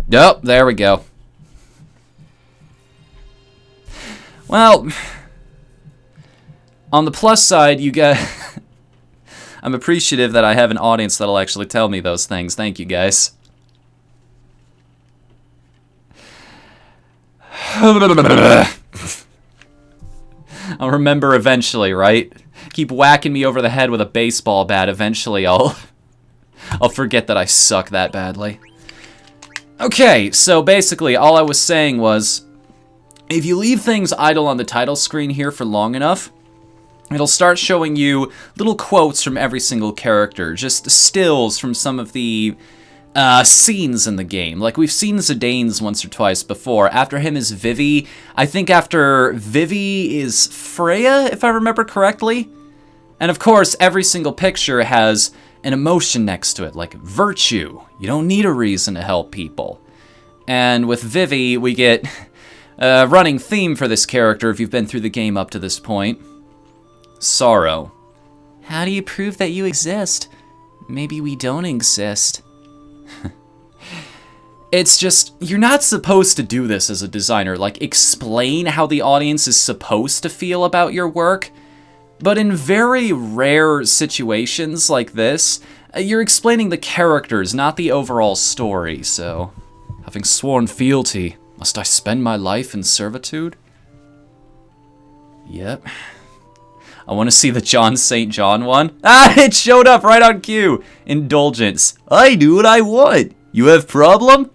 Yep, there we go. Well, on the plus side, you get... I'm appreciative that I have an audience that'll actually tell me those things. Thank you, guys. I'll remember eventually, right? Keep whacking me over the head with a baseball bat. Eventually, I'll forget that I suck that badly. Okay, so basically, all I was saying was, if you leave things idle on the title screen here for long enough, it'll start showing you little quotes from every single character, just stills from some of the scenes in the game. Like, we've seen Zidane's once or twice before. After him is Vivi. I think after Vivi is Freya, if I remember correctly. And of course, every single picture has an emotion next to it, like virtue. You don't need a reason to help people. And with Vivi, we get a running theme for this character if you've been through the game up to this point. Sorrow. How do you prove that you exist? Maybe we don't exist. It's just, you're not supposed to do this as a designer, like explain how the audience is supposed to feel about your work. But in very rare situations like this, you're explaining the characters, not the overall story, so... Having sworn fealty, must I spend my life in servitude? Yep. I want to see the John St. John one. Ah, it showed up right on cue. Indulgence. I do what I want. You have problem?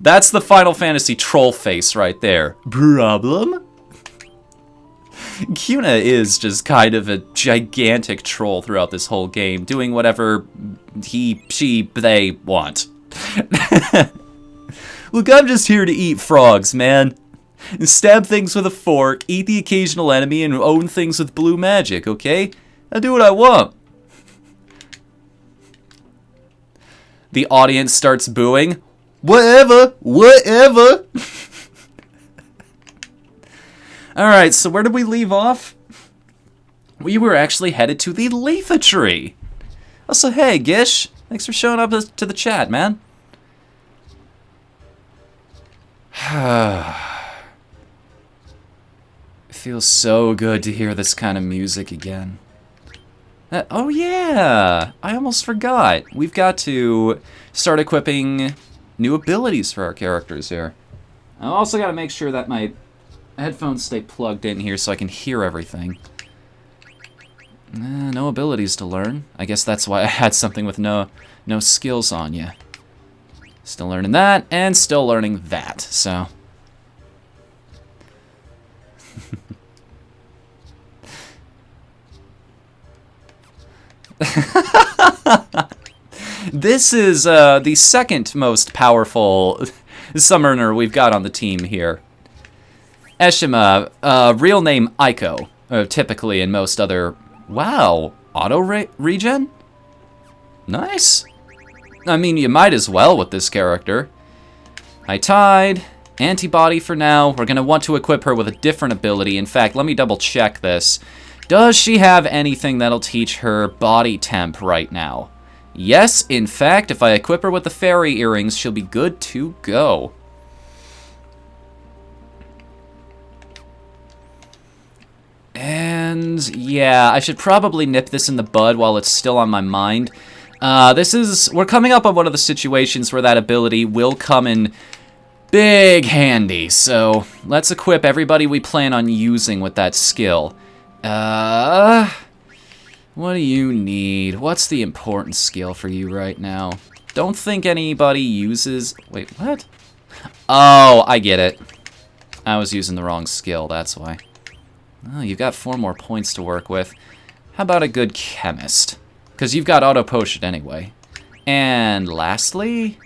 That's the Final Fantasy troll face right there. Problem? Cuna is just kind of a gigantic troll throughout this whole game, doing whatever he, she, they want. Look, I'm just here to eat frogs, man. And stab things with a fork, eat the occasional enemy, and own things with blue magic, okay? I do what I want. The audience starts booing. Whatever, whatever. Alright, so where did we leave off? We were actually headed to the Leafa Tree. Also, hey, Gish. Thanks for showing up to the chat, man. It feels so good to hear this kind of music again. Oh yeah, I almost forgot. We've got to start equipping new abilities for our characters here. I also got to make sure that my headphones stay plugged in here so I can hear everything. No abilities to learn. I guess that's why I had something with no skills on you. Still learning that, and still learning that, so... This is the second most powerful summoner we've got on the team here. Eshima, real name Aiko, typically in most other... Wow, auto-regen? Nice. I mean, you might as well with this character. High Tide, Antibody for now. We're going to want to equip her with a different ability. In fact, let me double check this. Does she have anything that'll teach her body temp right now? Yes, in fact, if I equip her with the fairy earrings, she'll be good to go. And yeah, I should probably nip this in the bud while it's still on my mind. We're coming up on one of the situations where that ability will come in big handy. So let's equip everybody we plan on using with that skill. What do you need? What's the important skill for you right now? Don't think anybody uses... Wait, what? Oh, I get it. I was using the wrong skill, that's why. Oh, you've got 4 more points to work with. How about a good chemist? Because you've got auto potion anyway. And lastly...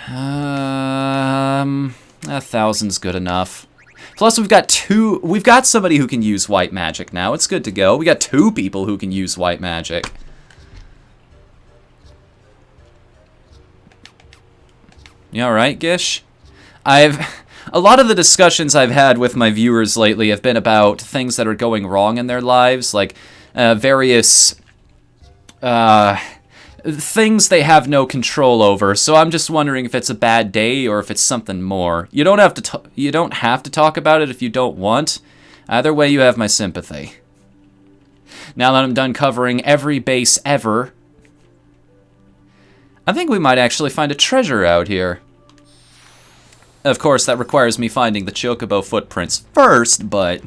1,000's good enough. Plus, we've got somebody who can use white magic now. It's good to go. We got 2 people who can use white magic. You alright, Gish? A lot of the discussions I've had with my viewers lately have been about things that are going wrong in their lives, like various things they have no control over, so I'm just wondering if it's a bad day or if it's something more. You don't have to talk about it if you don't want. Either way, you have my sympathy. Now that I'm done covering every base ever, I think we might actually find a treasure out here. Of course, that requires me finding the chocobo footprints first, but...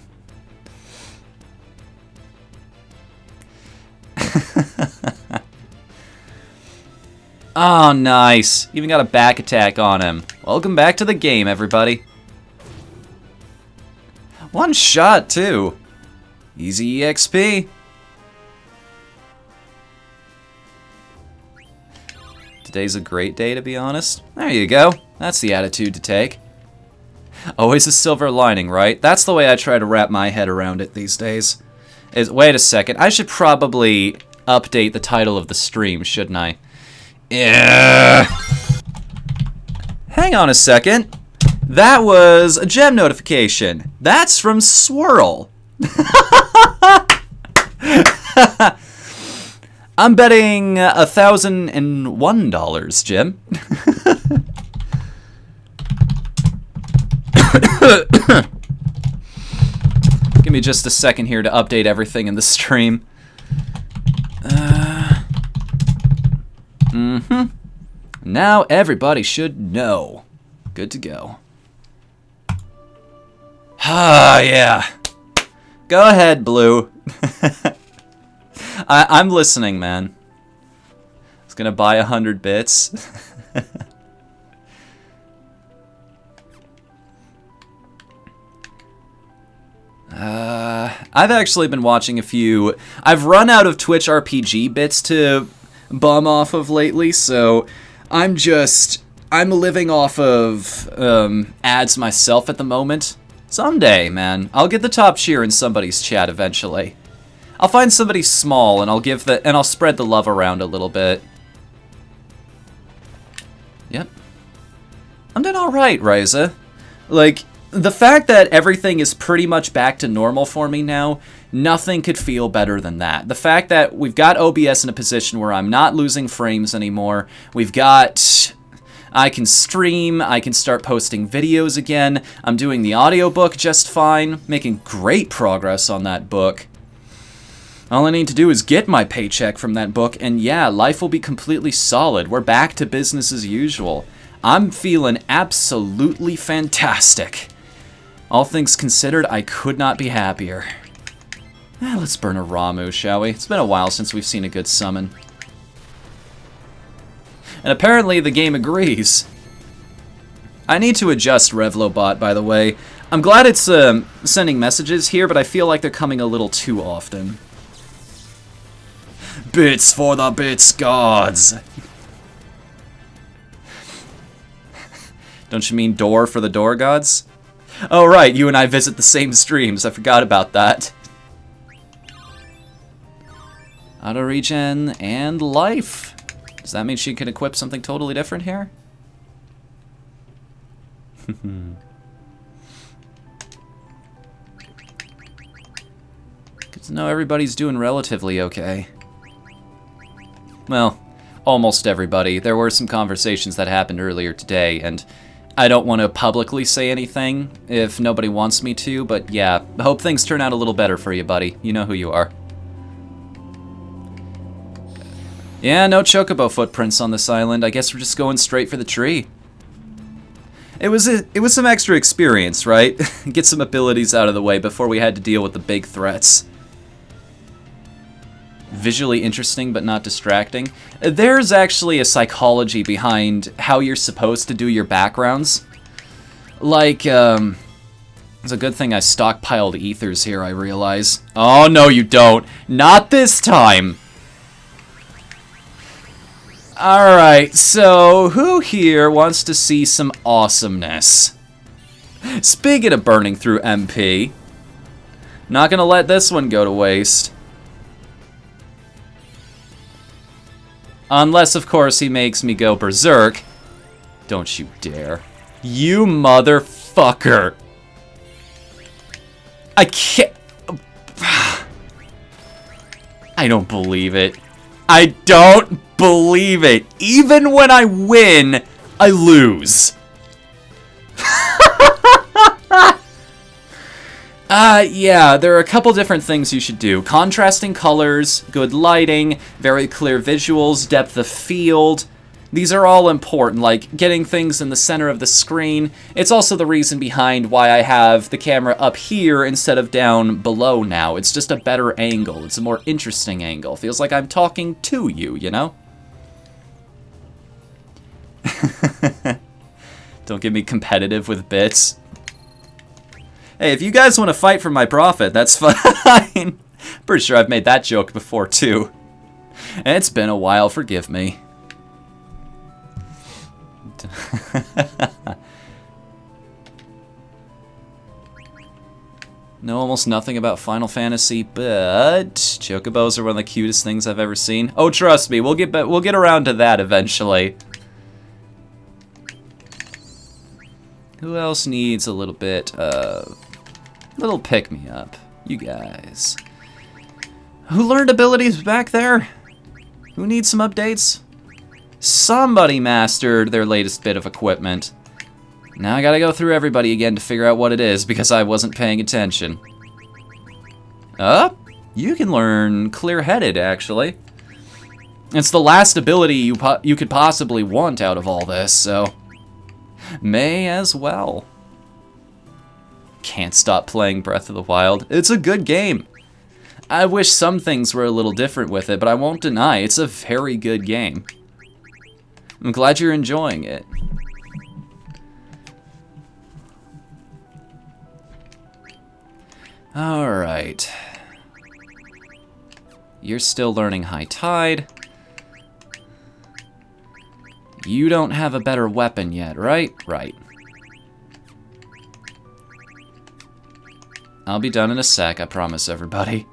Oh, nice. Even got a back attack on him. Welcome back to the game, everybody. One shot, too. Easy EXP. Today's a great day, to be honest. There you go. That's the attitude to take. Always a silver lining, right? That's the way I try to wrap my head around it these days. Wait a second. I should probably update the title of the stream, shouldn't I? Yeah. Hang on a second. That was a gem notification. That's from Swirl. I'm betting $1,001, Jim. Give me just a second here to update everything in the stream. Now everybody should know. Good to go. Ah, yeah. Go ahead, Blue. I'm listening, man. I was gonna buy 100 bits. I've actually been watching a few... I've run out of Twitch RPG bits to bum off of lately, so I'm living off of ads myself at the moment. Someday, man, I'll get the top cheer in somebody's chat eventually. I'll find somebody small and I'll spread the love around a little bit. Yep. I'm doing alright, Ryza. Like, the fact that everything is pretty much back to normal for me now, nothing could feel better than that. The fact that we've got OBS in a position where I'm not losing frames anymore, I can stream, I can start posting videos again, I'm doing the audiobook just fine, making great progress on that book. All I need to do is get my paycheck from that book, and yeah, life will be completely solid. We're back to business as usual. I'm feeling absolutely fantastic. All things considered, I could not be happier. Let's burn a Ramu, shall we? It's been a while since we've seen a good summon. And apparently the game agrees. I need to adjust Revlobot, by the way. I'm glad it's sending messages here, but I feel like they're coming a little too often. Bits for the bits gods. Don't you mean door for the door gods? Oh right, you and I visit the same streams. I forgot about that. Auto regen and life. Does that mean she can equip something totally different here? Good to know everybody's doing relatively okay. Well, almost everybody. There were some conversations that happened earlier today, and I don't want to publicly say anything if nobody wants me to, but yeah, I hope things turn out a little better for you, buddy. You know who you are. Yeah, no chocobo footprints on this island. I guess we're just going straight for the tree. It was some extra experience, right? Get some abilities out of the way before we had to deal with the big threats. Visually interesting, but not distracting. There's actually a psychology behind how you're supposed to do your backgrounds. Like, it's a good thing I stockpiled ethers here, I realize. Oh, no, you don't. Not this time! Alright, so who here wants to see some awesomeness? Speaking of burning through MP, not gonna let this one go to waste. Unless, of course, he makes me go berserk. Don't you dare. You motherfucker. I can't... I don't believe it. I don't believe it. Even when I win, I lose. Yeah, there are a couple different things you should do. Contrasting colors, good lighting, very clear visuals, depth of field. These are all important, like getting things in the center of the screen. It's also the reason behind why I have the camera up here instead of down below now. It's just a better angle. It's a more interesting angle. Feels like I'm talking to you, you know? Don't get me competitive with bits. Hey, if you guys want to fight for my profit, that's fine. Pretty sure I've made that joke before, too. And it's been a while, forgive me. Know almost nothing about Final Fantasy, but chocobos are one of the cutest things I've ever seen. Oh, trust me, we'll get around to that eventually. Who else needs a little bit of little pick me up? You guys. Who learned abilities back there? Who needs some updates? Somebody mastered their latest bit of equipment. Now I gotta go through everybody again to figure out what it is because I wasn't paying attention. You can learn clear-headed, actually. It's the last ability you could possibly want out of all this, so may as well. Can't stop playing Breath of the Wild. It's a good game. I wish some things were a little different with it, but I won't deny it's a very good game. I'm glad you're enjoying it. Alright. You're still learning High Tide. You don't have a better weapon yet, right? Right. I'll be done in a sec, I promise everybody.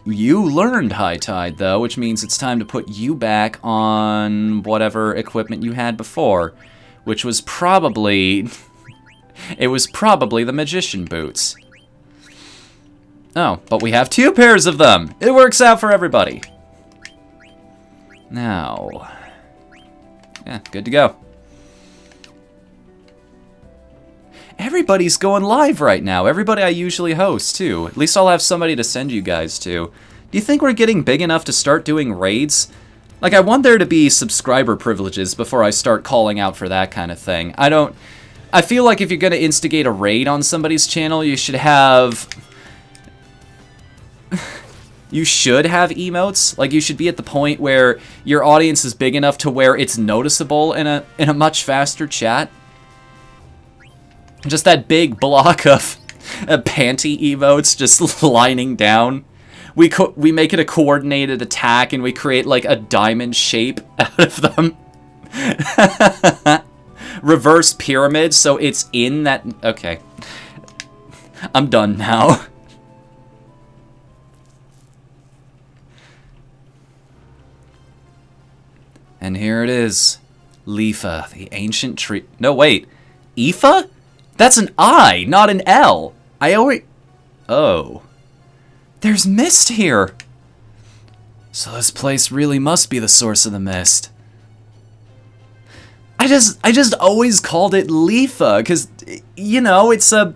You learned High Tide, though, which means it's time to put you back on whatever equipment you had before, which was probably... it was probably the Magician Boots. Oh, but we have 2 pairs of them! It works out for everybody. Now... yeah, good to go. Everybody's going live right now. Everybody I usually host, too. At least I'll have somebody to send you guys to. Do you think we're getting big enough to start doing raids? Like, I want there to be subscriber privileges before I start calling out for that kind of thing. I feel like if you're going to instigate a raid on somebody's channel, you should have... you should have emotes. Like, you should be at the point where your audience is big enough to where it's noticeable in a much faster chat. Just that big block of panty emotes just lining down. We make it a coordinated attack and we create like a diamond shape out of them. Reverse pyramid, so it's in that... okay. I'm done now. And here it is. Lifa, the ancient tree... no, wait. Ifa? That's an I, not an L. I always... oh. There's mist here. So this place really must be the source of the mist. I just always called it Lifa, because, you know, it's a...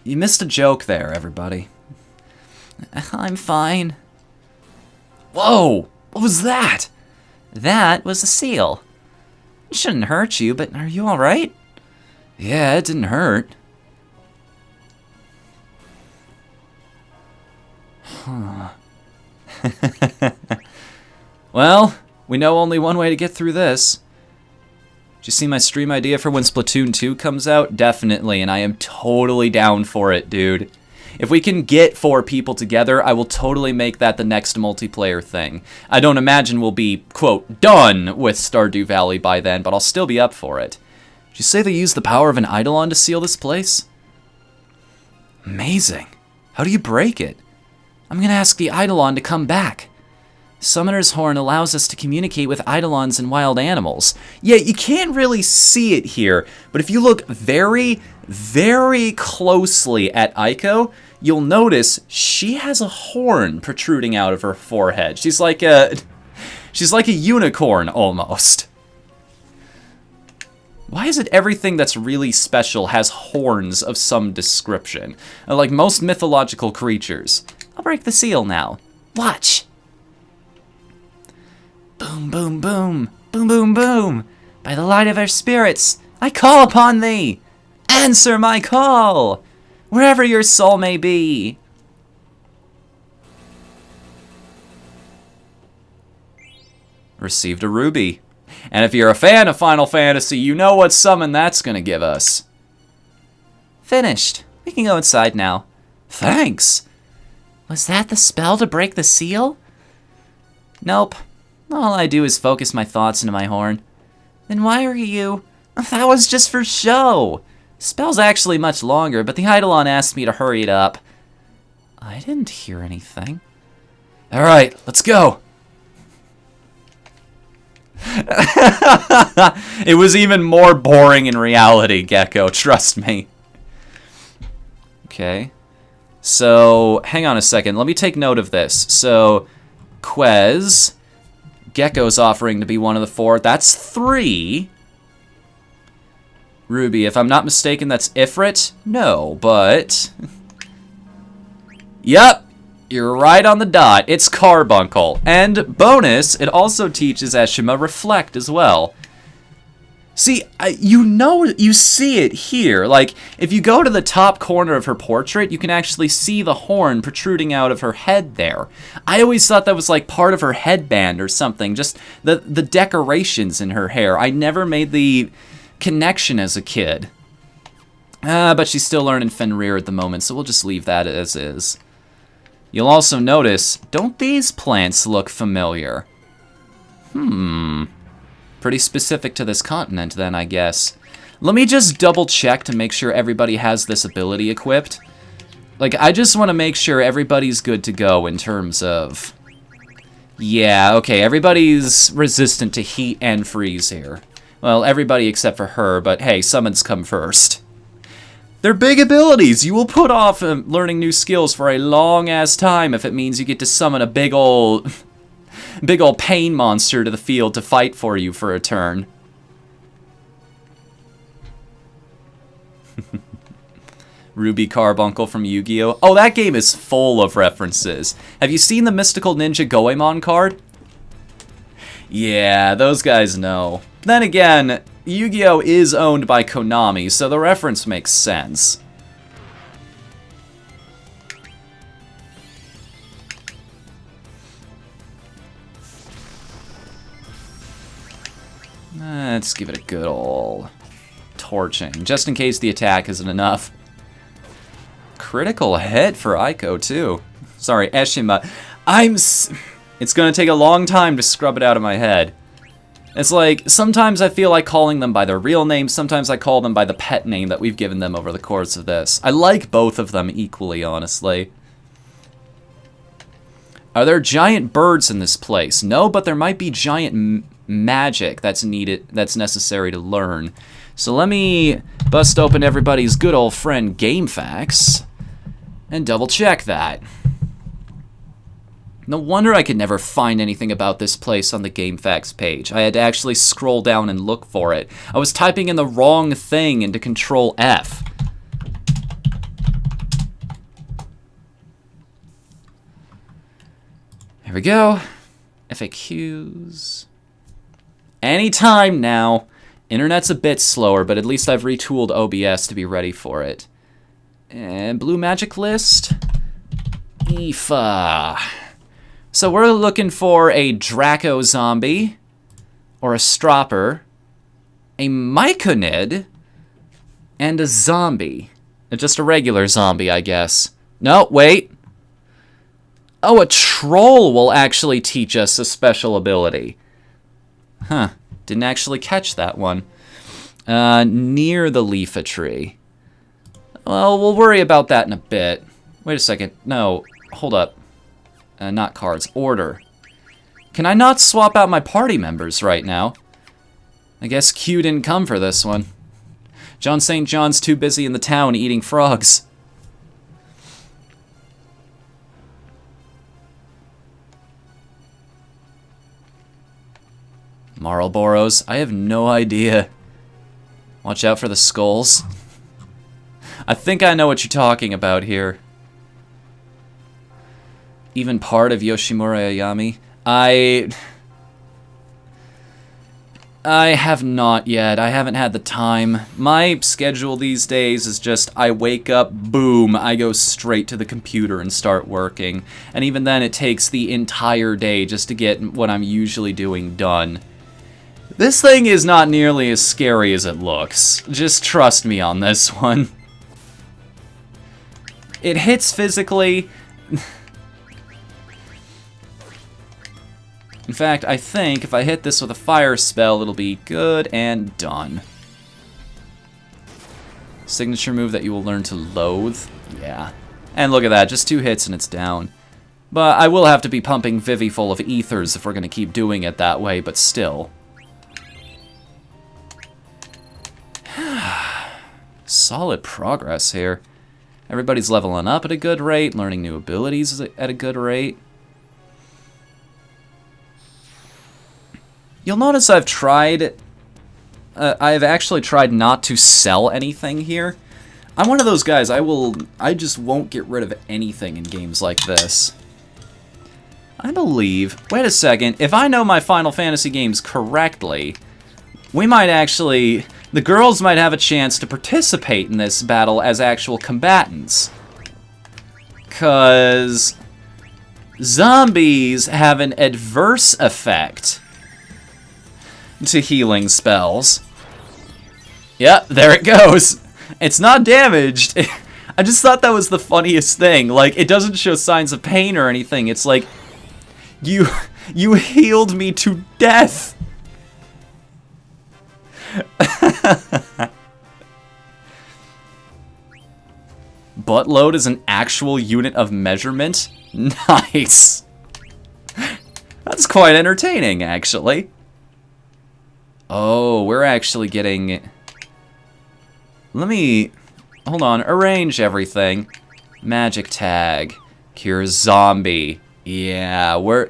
you missed a joke there, everybody. I'm fine. Whoa! What was that? That was a seal. It shouldn't hurt you, but are you alright? Yeah, it didn't hurt. Huh. Well, we know only one way to get through this. Did you see my stream idea for when Splatoon 2 comes out? Definitely, and I am totally down for it, dude. If we can get 4 people together, I will totally make that the next multiplayer thing. I don't imagine we'll be, quote, done with Stardew Valley by then, but I'll still be up for it. Did you say they used the power of an Eidolon to seal this place? Amazing. How do you break it? I'm gonna ask the Eidolon to come back. Summoner's Horn allows us to communicate with Eidolons and wild animals. Yeah, you can't really see it here, but if you look very, very closely at Aiko, you'll notice she has a horn protruding out of her forehead. She's like a unicorn almost. Why is it everything that's really special has horns of some description? Like most mythological creatures. I'll break the seal now. Watch. Boom, boom, boom. Boom, boom, boom. By the light of our spirits, I call upon thee. Answer my call, wherever your soul may be. Received a ruby. And if you're a fan of Final Fantasy, you know what summon that's going to give us. Finished. We can go inside now. Thanks. Was that the spell to break the seal? Nope. All I do is focus my thoughts into my horn. Then why are you... That was just for show. Spell's actually much longer, but the Eidolon asked me to hurry it up. I didn't hear anything. Alright, let's go. It was even more boring in reality, Gecko, trust me. Okay. So, hang on a second. Let me take note of this. So, Quez. Gecko's offering to be one of the 4. That's 3. Ruby, if I'm not mistaken, that's Ifrit? No, but... Yep. You're right on the dot. It's Carbuncle. And bonus, it also teaches Eshima Reflect as well. See, you see it here. Like, if you go to the top corner of her portrait, you can actually see the horn protruding out of her head there. I always thought that was like part of her headband or something. Just the decorations in her hair. I never made the connection as a kid. But she's still learning Fenrir at the moment, so we'll just leave that as is. You'll also notice, don't these plants look familiar? Pretty specific to this continent then, I guess. Let me just double check to make sure everybody has this ability equipped. Like, I just want to make sure everybody's good to go in terms of... Yeah, okay, everybody's resistant to heat and freeze here. Well, everybody except for her, but hey, summons come first. They're big abilities. You will put off learning new skills for a long-ass time if it means you get to summon a big ol' pain monster to the field to fight for you for a turn. Ruby Carbuncle from Yu-Gi-Oh! Oh, that game is full of references. Have you seen the Mystical Ninja Goemon card? Yeah, those guys know. Then again, Yu-Gi-Oh! Is owned by Konami, so the reference makes sense. Let's give it a good ol' torching, just in case the attack isn't enough. Critical hit for Aiko, too. Sorry, Eshima. It's gonna take a long time to scrub it out of my head. It's like, sometimes I feel like calling them by their real name, sometimes I call them by the pet name that we've given them over the course of this. I like both of them equally, honestly. Are there giant birds in this place? No, but there might be giant magic that's necessary to learn. So let me bust open everybody's good old friend GameFAQs and double check that. No wonder I could never find anything about this place on the GameFAQs page. I had to actually scroll down and look for it. I was typing in the wrong thing into Control F. Here we go. FAQs. Anytime now. Internet's a bit slower, but at least I've retooled OBS to be ready for it. And Blue Magic List. Aoife. So we're looking for a Draco zombie, or a Stropper, a Myconid, and a zombie. Just a regular zombie, I guess. No, wait. Oh, a troll will actually teach us a special ability. Huh. Didn't actually catch that one. Near the Leafa tree. Well, we'll worry about that in a bit. Wait a second. No, hold up. Not cards. Order. Can I not swap out my party members right now? I guess Q didn't come for this one. John St. John's too busy in the town eating frogs. Marlboros? I have no idea. Watch out for the skulls. I think I know what you're talking about here. Even part of Yoshimura Ayami? I have not yet. I haven't had the time. My schedule these days is just I wake up, boom, I go straight to the computer and start working. And even then it takes the entire day just to get what I'm usually doing done. This thing is not nearly as scary as it looks. Just trust me on this one. It hits physically. In fact, I think if I hit this with a fire spell, it'll be good and done. Signature move that you will learn to loathe. Yeah. And look at that, just 2 hits and it's down. But I will have to be pumping Vivi full of ethers if we're going to keep doing it that way, but still. Solid progress here. Everybody's leveling up at a good rate, learning new abilities at a good rate. You'll notice I've actually tried not to sell anything here. I'm one of those guys, I just won't get rid of anything in games like this. I believe, wait a second, if I know my Final Fantasy games correctly, we might actually, the girls might have a chance to participate in this battle as actual combatants. 'Cause zombies have an adverse effect to healing spells. Yep, there it goes. It's not damaged. I just thought that was the funniest thing. Like, it doesn't show signs of pain or anything. It's like, you healed me to death. Buttload is an actual unit of measurement? Nice. That's quite entertaining, actually. Oh, we're actually getting... Let me... Hold on, arrange everything. Magic tag. Cure zombie. Yeah, we're...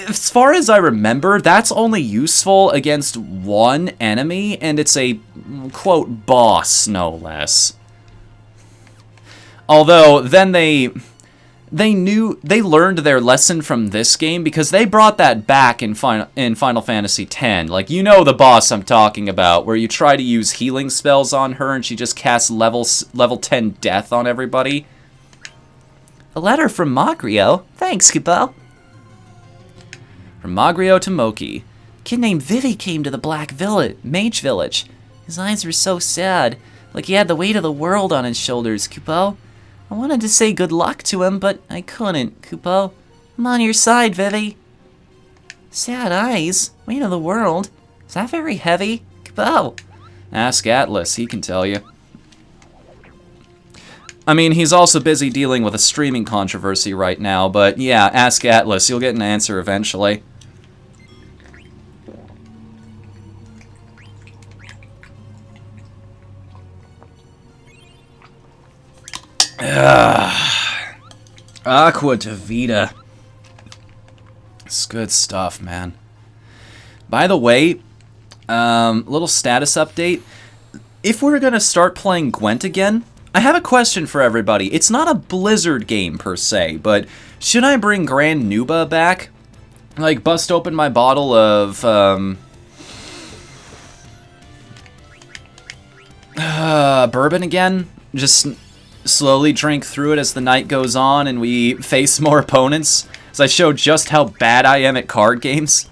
As far as I remember, that's only useful against one enemy, and it's a, quote, boss, no less. Although, then they learned their lesson from this game because they brought that back in Final Fantasy X. Like, you know the boss I'm talking about, where you try to use healing spells on her and she just casts level 10 death on everybody. A letter from Magrio. Thanks, Kupo. From Magrio to Moki. Kid named Vivi came to the Black Mage Village. His eyes were so sad, like he had the weight of the world on his shoulders, Kupo. I wanted to say good luck to him, but I couldn't, Kupo. I'm on your side, Vivi. Sad eyes? Weight of the world? Is that very heavy? Kupo. Ask Atlas, he can tell you. I mean, he's also busy dealing with a streaming controversy right now, but yeah, ask Atlas, you'll get an answer eventually. Aqua de Vida. It's good stuff, man. By the way, little status update. If we're gonna start playing Gwent again, I have a question for everybody. It's not a Blizzard game per se, but should I bring Grand Nuba back? Like, bust open my bottle of, bourbon again? Just slowly drink through it as the night goes on and we face more opponents, as I show just how bad I am at card games.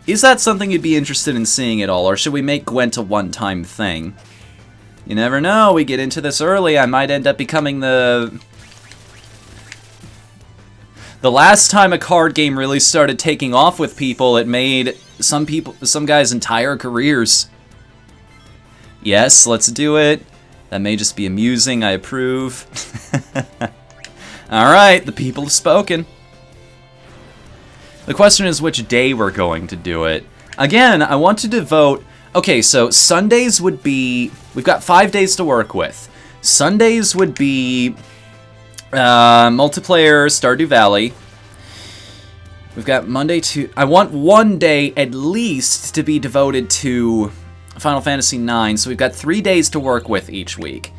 Is that something you'd be interested in seeing at all, or should we make Gwent a one-time thing? You never know, we get into this early, I might end up becoming the last time a card game really started taking off with people, it made some guys' entire careers. Yes, let's do it. That may just be amusing, I approve. Alright, the people have spoken. The question is which day we're going to do it. Again, I want to devote... Okay, so Sundays would be... We've got 5 days to work with. Sundays would be... multiplayer Stardew Valley. We've got Monday to... I want one day at least to be devoted to Final Fantasy IX, so we've got 3 days to work with each week.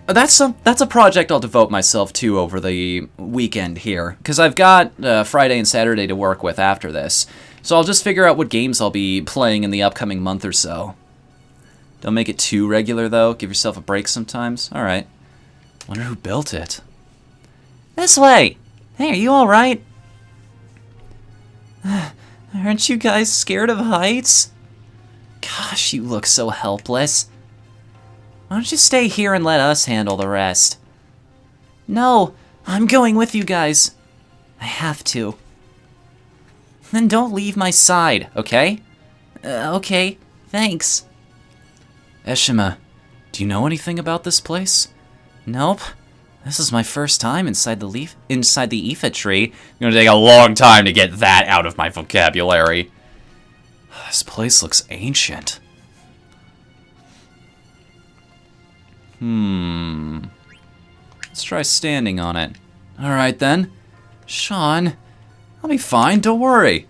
That's a project I'll devote myself to over the weekend here, because I've got Friday and Saturday to work with after this. So I'll just figure out what games I'll be playing in the upcoming month or so. Don't make it too regular, though. Give yourself a break sometimes. All right. Wonder who built it. This way! Hey, are you all right? Aren't you guys scared of heights? Gosh, you look so helpless. Why don't you stay here and let us handle the rest? No, I'm going with you guys. I have to. Then don't leave my side, okay? Okay, thanks. Eshima, do you know anything about this place? Nope. This is my first time inside the Aoife tree. It's gonna take a long time to get that out of my vocabulary. This place looks ancient. Let's try standing on it. Alright then. Sean, I'll be fine, don't worry.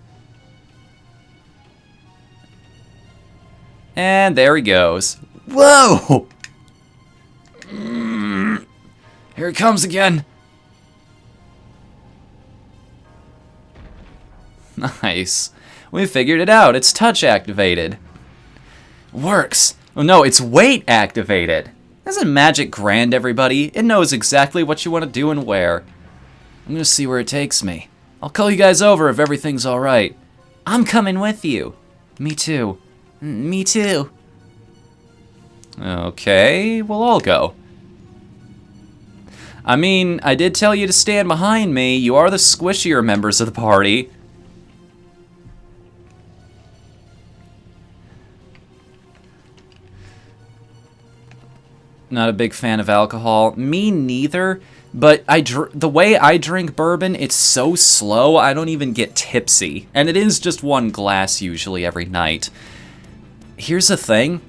And there he goes. Whoa! Here it comes again. Nice. We figured it out. It's touch activated. Works. Oh no, it's weight activated. Isn't magic grand, everybody? It knows exactly what you want to do and where. I'm gonna see where it takes me. I'll call you guys over if everything's alright. I'm coming with you. Me too. Me too. Okay, we'll all go. I mean, I did tell you to stand behind me. You are the squishier members of the party. Not a big fan of alcohol. Me neither, but the way I drink bourbon, it's so slow, I don't even get tipsy. And it is just one glass usually every night. Here's the thing.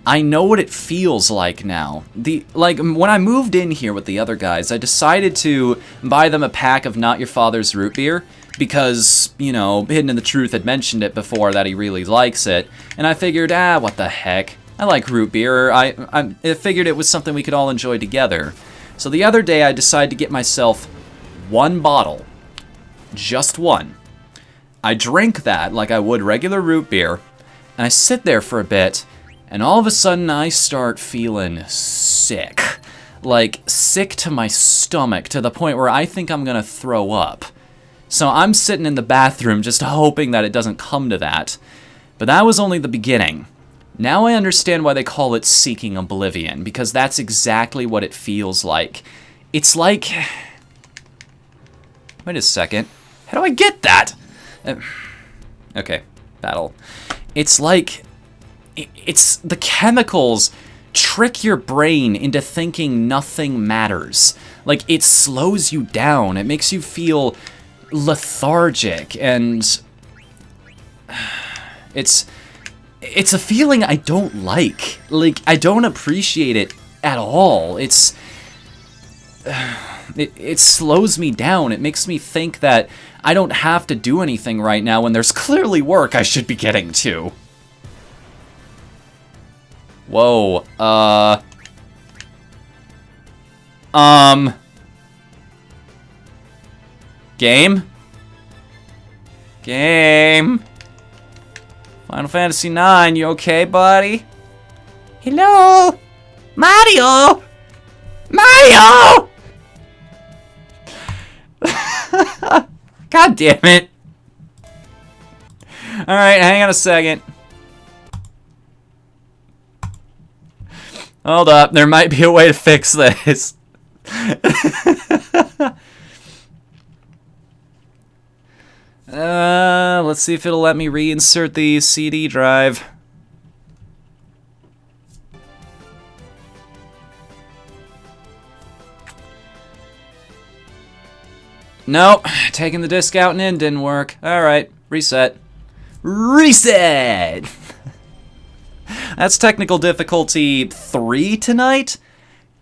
I know what it feels like now. When I moved in here with the other guys, I decided to buy them a pack of Not Your Father's root beer because, you know, Hidden in the Truth had mentioned it before that he really likes it. And I figured, what the heck. I like root beer. I figured it was something we could all enjoy together. So the other day I decided to get myself one bottle. Just one. I drink that like I would regular root beer, and I sit there for a bit, and all of a sudden I start feeling sick. Like, sick to my stomach, to the point where I think I'm gonna throw up. So I'm sitting in the bathroom just hoping that it doesn't come to that. But that was only the beginning. Now I understand why they call it seeking oblivion, because that's exactly what it feels like. It's like... Wait a second. How do I get that? Okay, battle. It's like... It's the chemicals trick your brain into thinking nothing matters. Like, it slows you down. It makes you feel lethargic, and... It's a feeling I don't like. Like, I don't appreciate it at all. It slows me down. It makes me think that I don't have to do anything right now when there's clearly work I should be getting to. Whoa, Game? Game? Final Fantasy IX, you okay, buddy? Hello? Mario? Mario! God damn it. Alright, hang on a second. Hold up, there might be a way to fix this. Let's see if it'll let me reinsert the CD drive. Nope, taking the disc out and in didn't work. Alright, reset. Reset! That's technical difficulty 3 tonight?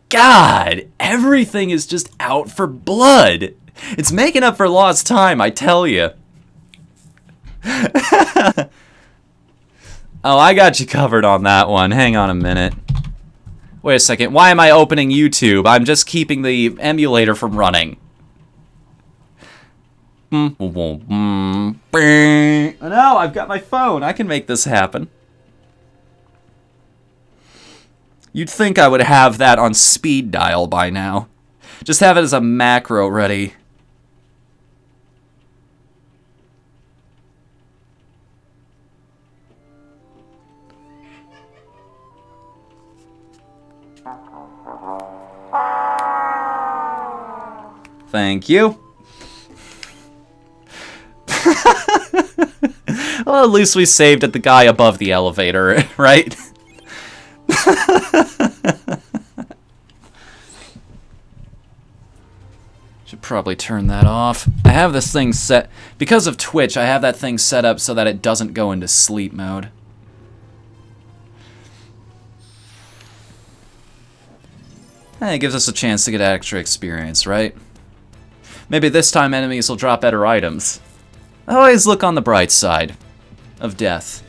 God, everything is just out for blood. It's making up for lost time, I tell you. Oh, I got you covered on that one. Hang on a minute. Wait a second. Why am I opening YouTube? I'm just keeping the emulator from running. No, I've got my phone. I can make this happen. You'd think I would have that on speed dial by now. Just have it as a macro ready. Thank you. Well, at least we saved at the guy above the elevator, right? Should probably turn that off. I have this thing set... Because of Twitch, I have that thing set up so that it doesn't go into sleep mode. It gives us a chance to get extra experience, right? Maybe this time enemies will drop better items. Always look on the bright side of death.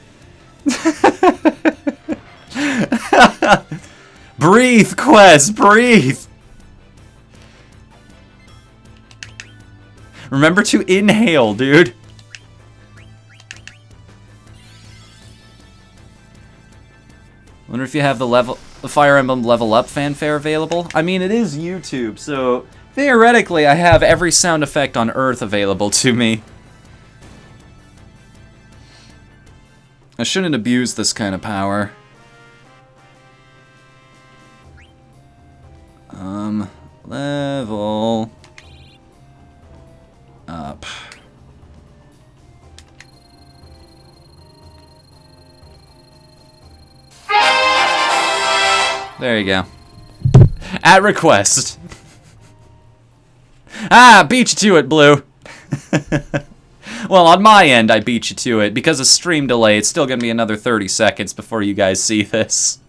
Breathe, Quest, breathe! Remember to inhale, dude. Wonder if you have the Fire Emblem level up fanfare available? I mean, it is YouTube, so theoretically I have every sound effect on Earth available to me. I shouldn't abuse this kind of power. Level up. There you go. At request. Ah, beat you to it, Blue. Well, on my end, I beat you to it. Because of stream delay, it's still going to be another 30 seconds before you guys see this.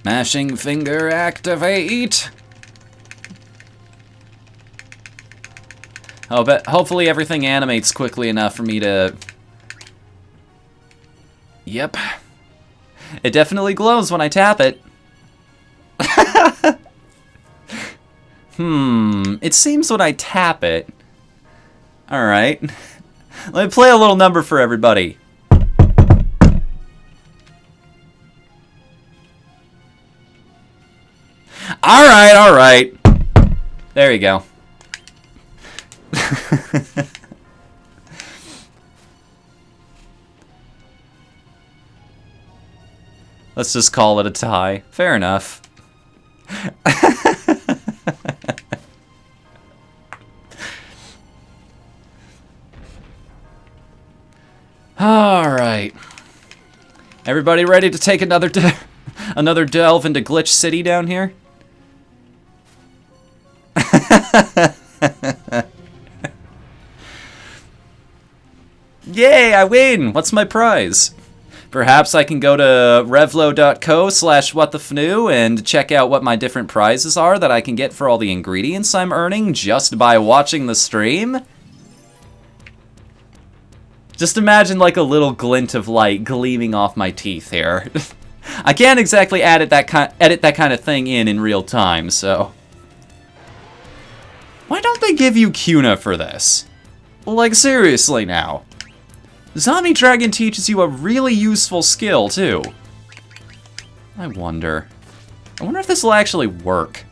Mashing finger activate. Oh, but hopefully everything animates quickly enough for me to... Yep. It definitely glows when I tap it. It seems when I tap it. Alright. Let me play a little number for everybody. Alright, alright. There you go. Let's just call it a tie. Fair enough. Alright. Everybody ready to take another delve into Glitch City down here? Yay, I win! What's my prize? Perhaps I can go to revlo.co/whatthefnu and check out what my different prizes are that I can get for all the ingredients I'm earning just by watching the stream? Just imagine like a little glint of light gleaming off my teeth here. I can't exactly edit that kind of thing in real time, so... Why don't they give you Cuna for this? Like, seriously now. Zombie Dragon teaches you a really useful skill, too. I wonder if this will actually work.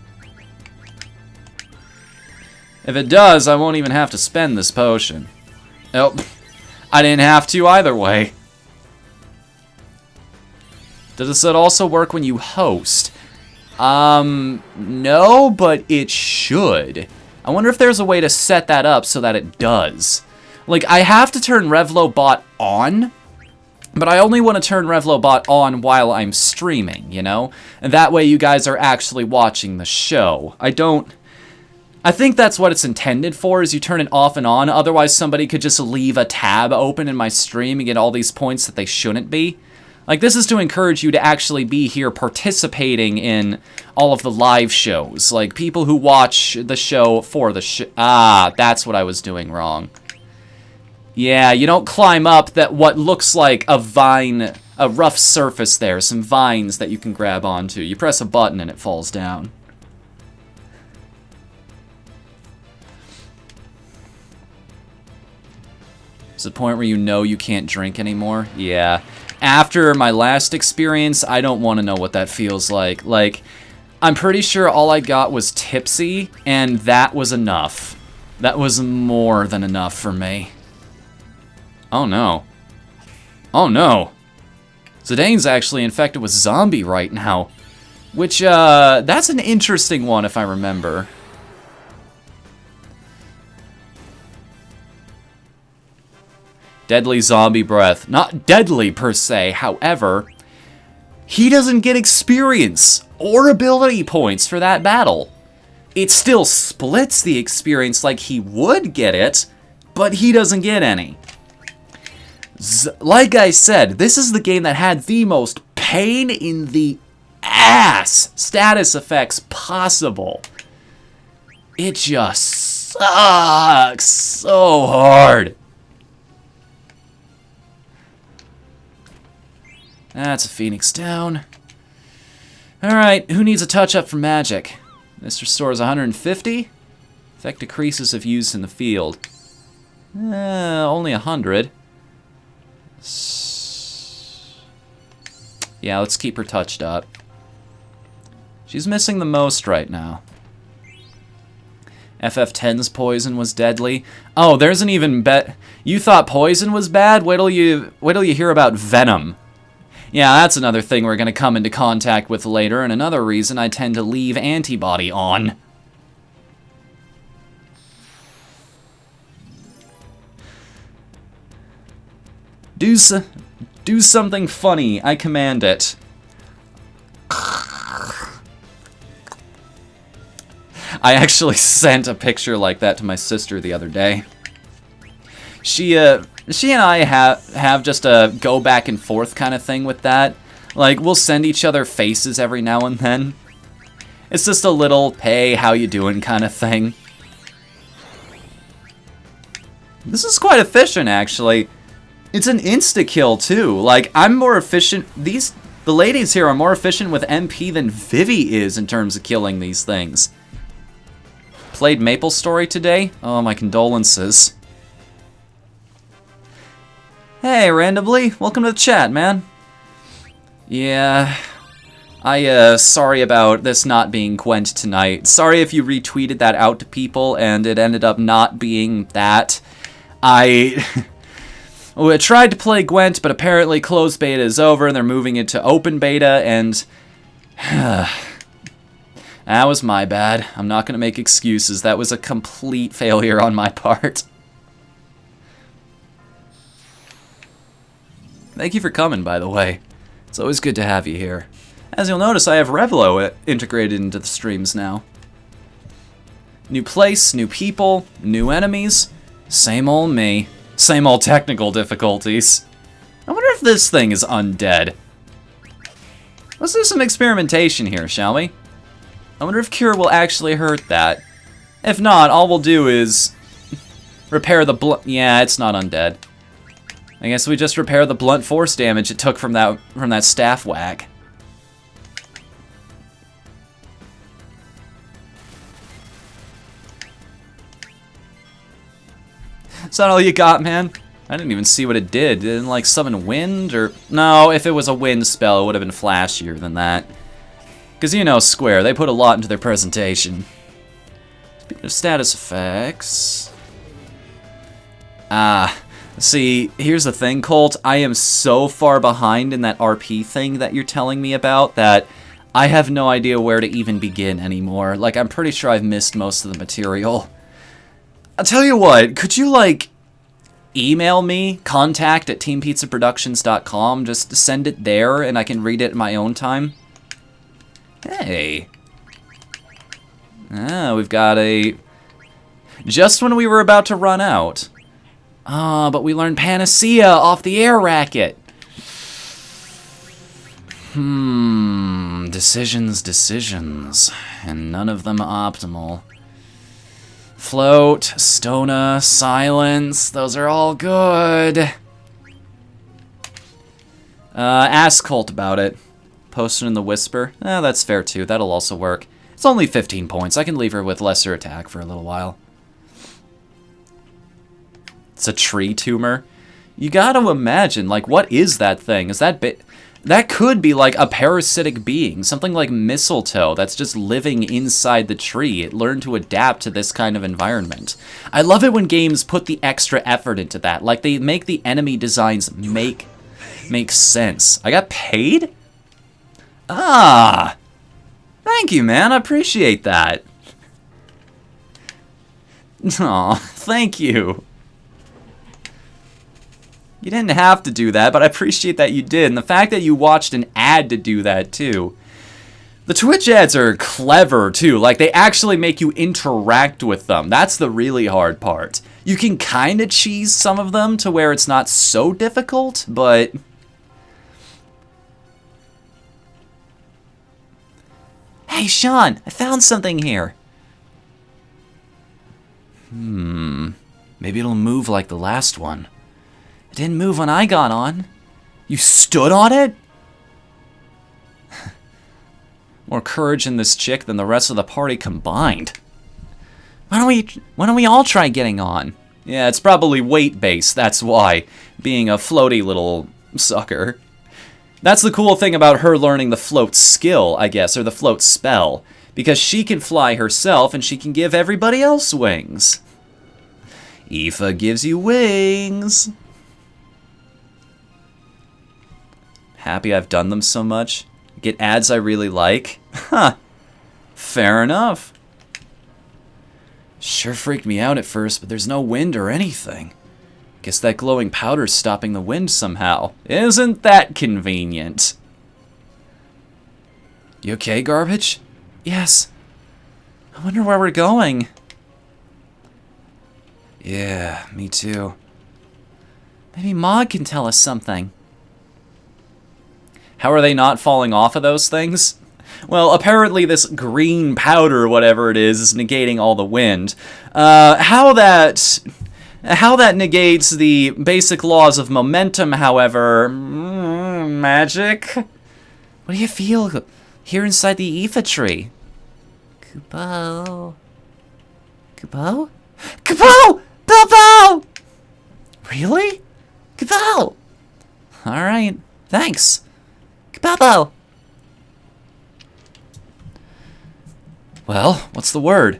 If it does, I won't even have to spend this potion. Nope. I didn't have to either way. Does it also work when you host? No, but it should. I wonder if there's a way to set that up so that it does. Like, I have to turn RevloBot on, but I only want to turn RevloBot on while I'm streaming, you know? And that way you guys are actually watching the show. I think that's what it's intended for, is you turn it off and on. Otherwise, somebody could just leave a tab open in my stream and get all these points that they shouldn't be. Like, this is to encourage you to actually be here participating in all of the live shows. Like, people who watch the show for the show. Ah, that's what I was doing wrong. Yeah, you don't climb up that what looks like a vine, a rough surface there, some vines that you can grab onto. You press a button and it falls down. It's the point where you know you can't drink anymore. Yeah. After my last experience, I don't want to know what that feels like. Like, I'm pretty sure all I got was tipsy, and that was enough. That was more than enough for me. Oh no. Oh no. Zidane's actually infected with zombie right now. Which, that's an interesting one if I remember. Deadly zombie breath. Not deadly per se, however, he doesn't get experience or ability points for that battle. It still splits the experience like he would get it, but he doesn't get any. Like I said, this is the game that had the most pain in the ass status effects possible. It just sucks so hard. That's a Phoenix down. Alright, who needs a touch-up for magic? This restores 150. Effect decreases if used in the field. Only 100. Yeah, let's keep her touched up. She's missing the most right now. FF10's poison was deadly. Oh, there's an even bet. You thought poison was bad? Wait till you hear about venom. Yeah, that's another thing we're going to come into contact with later, and another reason I tend to leave antibody on. Do something funny, I command it. I actually sent a picture like that to my sister the other day. She and I have just a go back and forth kind of thing with that. Like, we'll send each other faces every now and then. It's just a little, hey, how you doing kind of thing. This is quite efficient, actually. It's an insta-kill, too. Like, I'm more efficient. The ladies here are more efficient with MP than Vivi is in terms of killing these things. Played Maple Story today? Oh, my condolences. Hey, randomly, welcome to the chat, man. Yeah, sorry about this not being Gwent tonight. Sorry if you retweeted that out to people and it ended up not being that. I tried to play Gwent, but apparently closed beta is over and they're moving it to open beta, and that was my bad. I'm not going to make excuses. That was a complete failure on my part. Thank you for coming, by the way. It's always good to have you here. As you'll notice, I have Revlo integrated into the streams now. New place, new people, new enemies. Same old me. Same old technical difficulties. I wonder if this thing is undead. Let's do some experimentation here, shall we? I wonder if Cure will actually hurt that. If not, all we'll do is repair the yeah, it's not undead. I guess we just repair the blunt force damage it took from that staff whack. Is that all you got, man? I didn't even see what it did. It didn't, like, summon wind, or... No, if it was a wind spell, it would have been flashier than that. Because, you know, Square, they put a lot into their presentation. Speaking of status effects... See, here's the thing, Colt. I am so far behind in that RP thing that you're telling me about that I have no idea where to even begin anymore. Like, I'm pretty sure I've missed most of the material. I'll tell you what, could you, like, email me, contact@teampizzaproductions.com, just send it there and I can read it in my own time? Hey. We've got a... Just when we were about to run out. But we learned Panacea off the air racket. Decisions. And none of them optimal. Float, Stona, Silence, those are all good. Ask Colt about it. Posted in the Whisper. That's fair too, that'll also work. It's only 15 points, I can leave her with lesser attack for a little while. It's a tree tumor. You gotta imagine, like, what is that thing? Is that that could be like a parasitic being, something like mistletoe that's just living inside the tree. It learned to adapt to this kind of environment. I love it when games put the extra effort into that. Like, they make the enemy designs make sense. I got paid? Ah! Thank you, man. I appreciate that. Aw, thank you. You didn't have to do that, but I appreciate that you did. And the fact that you watched an ad to do that, too. The Twitch ads are clever, too. Like, they actually make you interact with them. That's the really hard part. You can kind of cheese some of them to where it's not so difficult, but... Hey, Sean, I found something here. Maybe it'll move like the last one. It didn't move when I got on. You stood on it? More courage in this chick than the rest of the party combined. Why don't we all try getting on? Yeah, it's probably weight-based, that's why. Being a floaty little sucker. That's the cool thing about her learning the float skill, I guess, or the float spell. Because she can fly herself, and she can give everybody else wings. Aoife gives you wings. Happy I've done them so much. Get ads I really like. Huh. Fair enough. Sure freaked me out at first, but there's no wind or anything. Guess that glowing powder's stopping the wind somehow. Isn't that convenient? You okay, Garbage? Yes. I wonder where we're going. Yeah, me too. Maybe Mog can tell us something. How are they not falling off of those things? Well, apparently this green powder, or whatever it is negating all the wind. How that negates the basic laws of momentum, however... magic? What do you feel here inside the Aoife tree? Kupo? Kupo? Kupo! Bilbo! Really? Kupo! Alright, thanks. Kupo! Well, what's the word?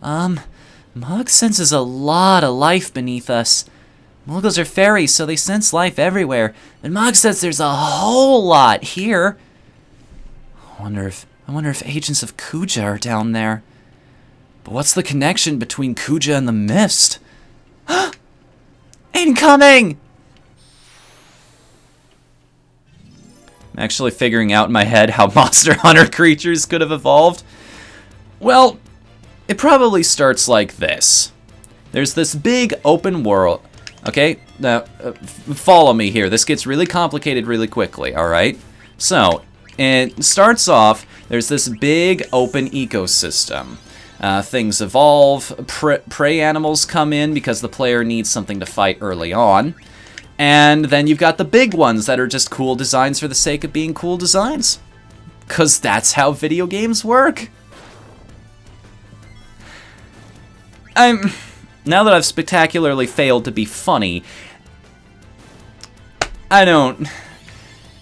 Mog senses a lot of life beneath us. Muggles are fairies, so they sense life everywhere. And Mog says there's a whole lot here. I wonder if agents of Kuja are down there. But what's the connection between Kuja and the mist? Incoming! I'm actually figuring out in my head how Monster Hunter creatures could have evolved. Well, it probably starts like this. There's this big open world. Okay, now follow me here. This gets really complicated really quickly, alright? So, it starts off, there's this big open ecosystem. Things evolve, prey animals come in because the player needs something to fight early on. And then you've got the big ones that are just cool designs for the sake of being cool designs. 'Cause that's how video games work. Now that I've spectacularly failed to be funny,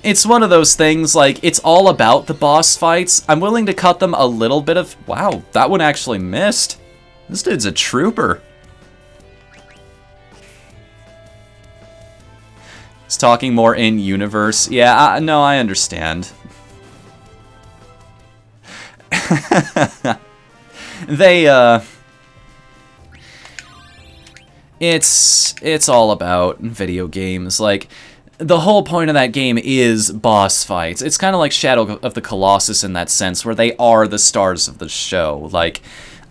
it's one of those things, like, it's all about the boss fights. I'm willing to cut them a little bit of... Wow, that one actually missed. This dude's a trooper. He's talking more in-universe. Yeah, no, I understand. It's all about video games. Like, the whole point of that game is boss fights. It's kind of like Shadow of the Colossus in that sense, where they are the stars of the show. Like,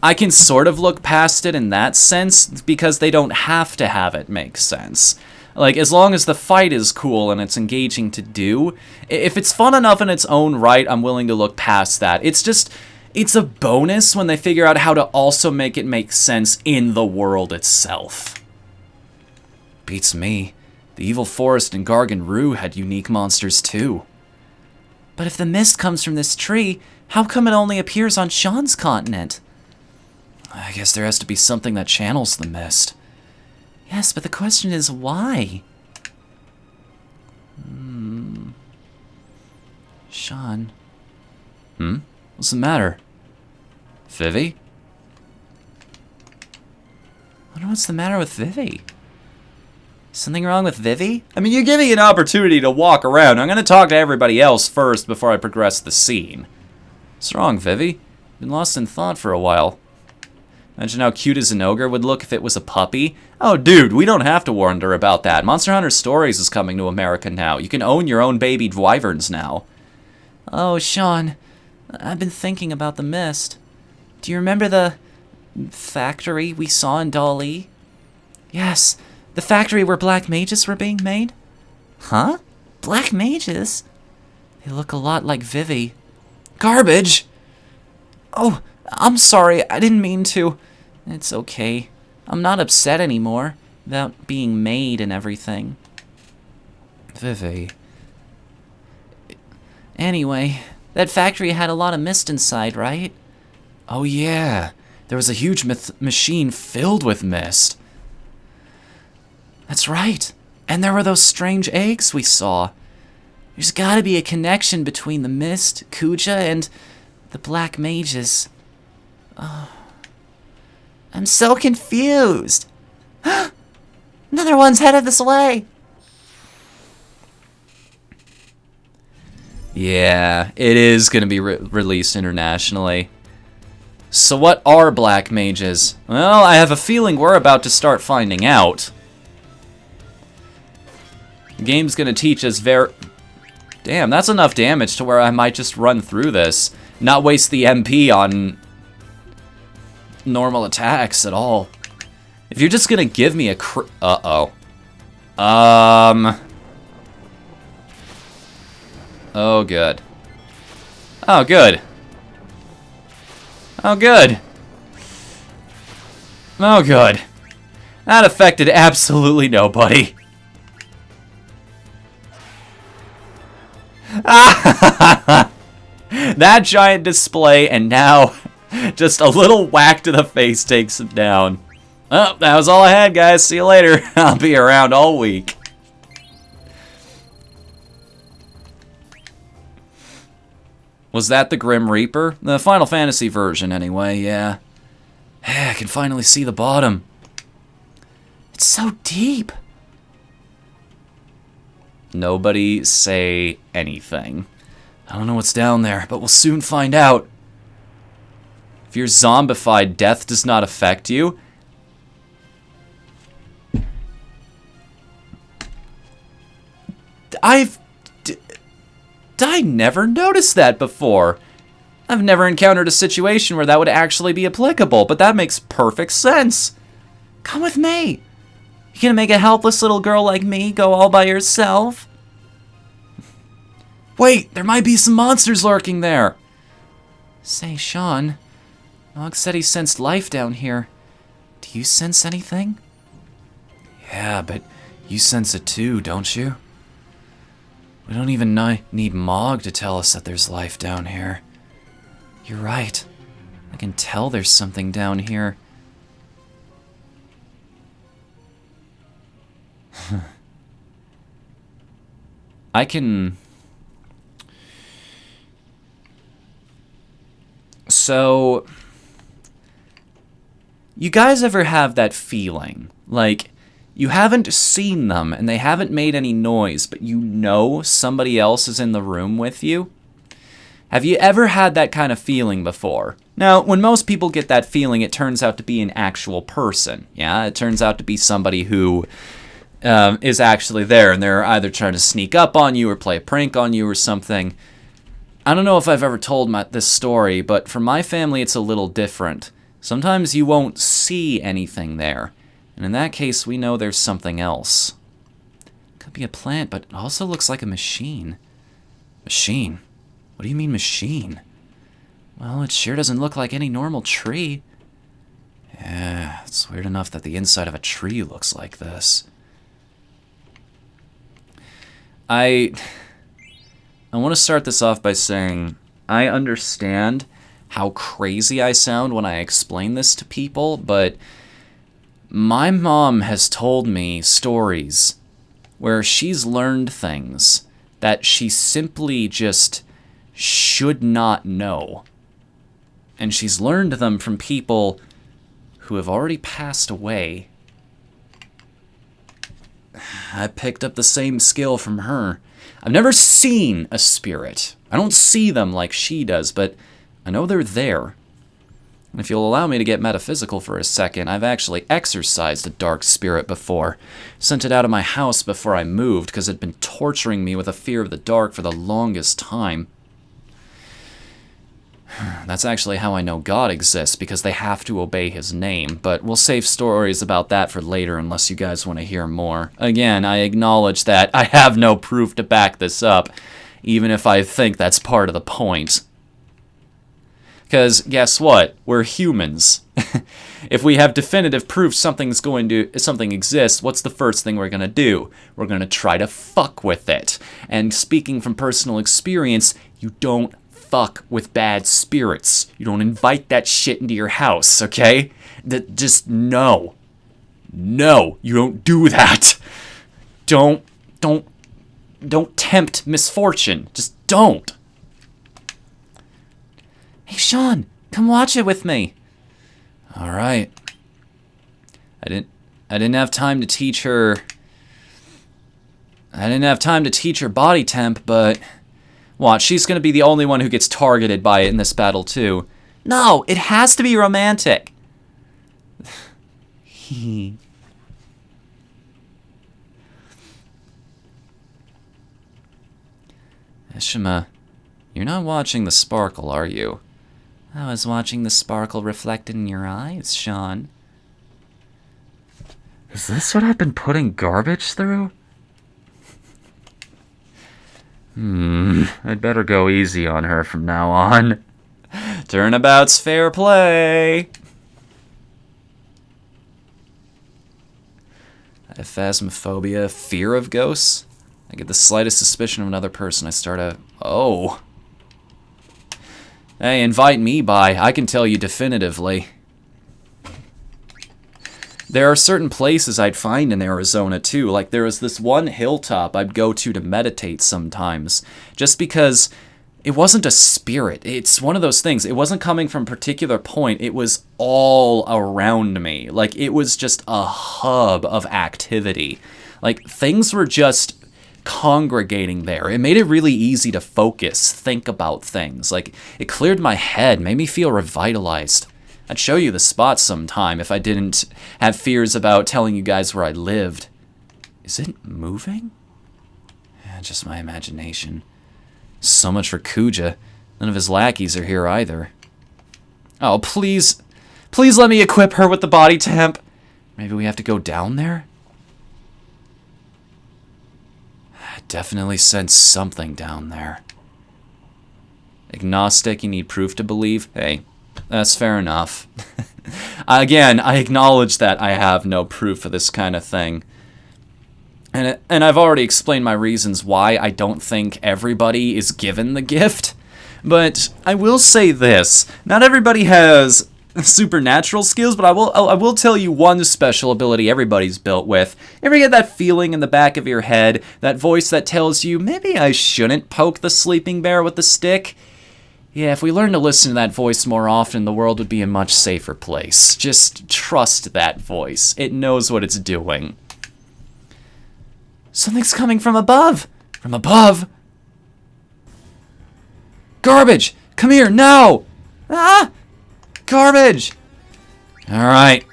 I can sort of look past it in that sense, because they don't have to have it make sense. Like, as long as the fight is cool and it's engaging to do, if it's fun enough in its own right, I'm willing to look past that. It's a bonus when they figure out how to also make it make sense in the world itself. Beats me. The Evil Forest and Gargan Rue had unique monsters too. But if the mist comes from this tree, how come it only appears on Sean's continent? I guess there has to be something that channels the mist. Yes, but the question is why? Sean. What's the matter? Vivi? I wonder what's the matter with Vivi. Something wrong with Vivi? I mean, you give me an opportunity to walk around. I'm going to talk to everybody else first before I progress the scene. What's wrong, Vivi? Been lost in thought for a while. Imagine how cute as an ogre would look if it was a puppy. Oh, dude, we don't have to wonder about that. Monster Hunter Stories is coming to America now. You can own your own baby wyverns now. Oh, Sean, I've been thinking about the mist. Do you remember the factory we saw in Dali? Yes, the factory where black mages were being made. Huh? Black mages? They look a lot like Vivi. Garbage! Oh, I'm sorry, I didn't mean to. It's okay. I'm not upset anymore about being made and everything. Vivi. Anyway, that factory had a lot of mist inside, right? Oh yeah, there was a huge machine filled with mist. That's right. And there were those strange eggs we saw. There's gotta be a connection between the mist, Kuja, and the black mages. Oh, I'm so confused. Another one's headed this way. Yeah, it is going to be released internationally. So what are black mages? Well, I have a feeling we're about to start finding out. The game's going to teach us Damn, that's enough damage to where I might just run through this. Not waste the MP on normal attacks at all. If you're just gonna give me a Uh-oh. Oh, good. Oh, good. Oh, good. Oh, good. That affected absolutely nobody. That giant display, and now just a little whack to the face takes him down. Oh, that was all I had, guys. See you later. I'll be around all week. Was that the Grim Reaper? The Final Fantasy version, anyway, yeah. Hey, I can finally see the bottom. It's so deep. Nobody say anything. I don't know what's down there, but we'll soon find out. If you're zombified, death does not affect you. I never noticed that before. I've never encountered a situation where that would actually be applicable, but that makes perfect sense. Come with me. You gonna make a helpless little girl like me go all by yourself? Wait, there might be some monsters lurking there. Say, Sean, Nog said he sensed life down here. Do you sense anything? Yeah, but you sense it too, don't you? We don't even need Mog to tell us that there's life down here. You're right. I can tell there's something down here. I can... So... You guys ever have that feeling? Like, you haven't seen them and they haven't made any noise, but you know somebody else is in the room with you? Have you ever had that kind of feeling before? Now, when most people get that feeling, it turns out to be an actual person. Yeah, it turns out to be somebody who is actually there, and they're either trying to sneak up on you or play a prank on you or something. I don't know if I've ever told this story, but for my family, it's a little different. Sometimes you won't see anything there, and in that case, we know there's something else. Could be a plant, but it also looks like a machine. Machine? What do you mean machine? Well, it sure doesn't look like any normal tree. Yeah, it's weird enough that the inside of a tree looks like this. I want to start this off by saying I understand how crazy I sound when I explain this to people, but my mom has told me stories where she's learned things that she simply just should not know. And she's learned them from people who have already passed away. I picked up the same skill from her. I've never seen a spirit. I don't see them like she does, but I know they're there. And if you'll allow me to get metaphysical for a second, I've actually exorcised a dark spirit before. Sent it out of my house before I moved because it had been torturing me with a fear of the dark for the longest time. That's actually how I know God exists, because they have to obey his name, but we'll save stories about that for later unless you guys want to hear more. Again, I acknowledge that I have no proof to back this up, even if I think that's part of the point. Because guess what? We're humans. If we have definitive proof something exists, what's the first thing we're going to do? We're going to try to fuck with it. And speaking from personal experience, you don't fuck with bad spirits. You don't invite that shit into your house, okay? Just no. No, you don't do that. Don't tempt misfortune. Just don't. Hey, Sean, come watch it with me. All right. I didn't have time to teach her. I didn't have time to teach her body temp, but watch, she's going to be the only one who gets targeted by it in this battle, too. No, it has to be romantic. Eshima, you're not watching the sparkle, are you? I was watching the sparkle reflected in your eyes, Sean. Is this what I've been putting garbage through? I'd better go easy on her from now on. Turnabout's fair play. I have phasmophobia, fear of ghosts. I get the slightest suspicion of another person, I start a... Oh. Hey, invite me by. I can tell you definitively. There are certain places I'd find in Arizona, too. Like, there was this one hilltop I'd go to meditate sometimes. Just because it wasn't a spirit. It's one of those things. It wasn't coming from a particular point. It was all around me. Like, it was just a hub of activity. Like, things were just congregating there. It made it really easy to focus, think about things. Like, it cleared my head, made me feel revitalized. I'd show you the spots sometime if I didn't have fears about telling you guys where I lived. Is it moving? Yeah, just my imagination. So much for Kuja. None of his lackeys are here either. Oh, please. Please let me equip her with the body temp. Maybe we have to go down there? I definitely sense something down there. Agnostic, you need proof to believe? Hey, that's fair enough. Again, I acknowledge that I have no proof for this kind of thing. And I've already explained my reasons why I don't think everybody is given the gift. But I will say this. Not everybody has supernatural skills, but I will tell you one special ability everybody's built with. Ever get that feeling in the back of your head, that voice that tells you, maybe I shouldn't poke the sleeping bear with the stick? Yeah, if we learn to listen to that voice more often, the world would be a much safer place. Just trust that voice. It knows what it's doing. Something's coming from above. From above? Garbage! Come here, now! Ah! Garbage! Alright.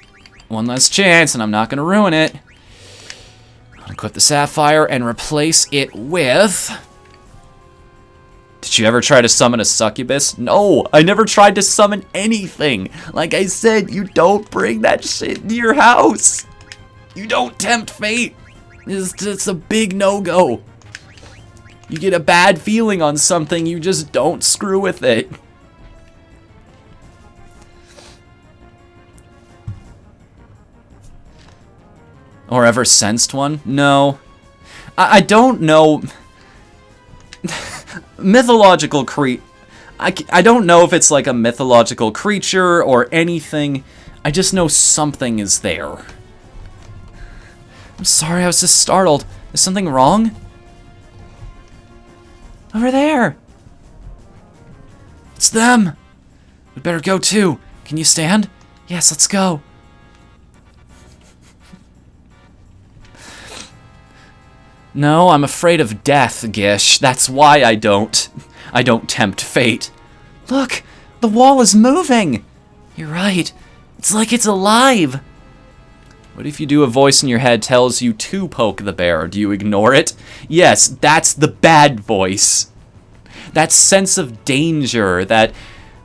One last chance, and I'm not going to ruin it. I'm going to equip the sapphire and replace it with... Did you ever try to summon a succubus? No, I never tried to summon anything. Like I said, you don't bring that shit into your house. You don't tempt fate. It's a big no-go. You get a bad feeling on something, you just don't screw with it. Or ever sensed one? No. I don't know. Mythological I don't know if it's like a mythological creature or anything. I just know something is there. I'm sorry, I was just startled. Is something wrong? Over there. It's them. We better go too. Can you stand? Yes, let's go. No, I'm afraid of death, Gish. That's why I don't tempt fate. Look, the wall is moving. You're right. It's like it's alive. What if you do a voice in your head tells you to poke the bear? Do you ignore it? Yes, that's the bad voice. That sense of danger, that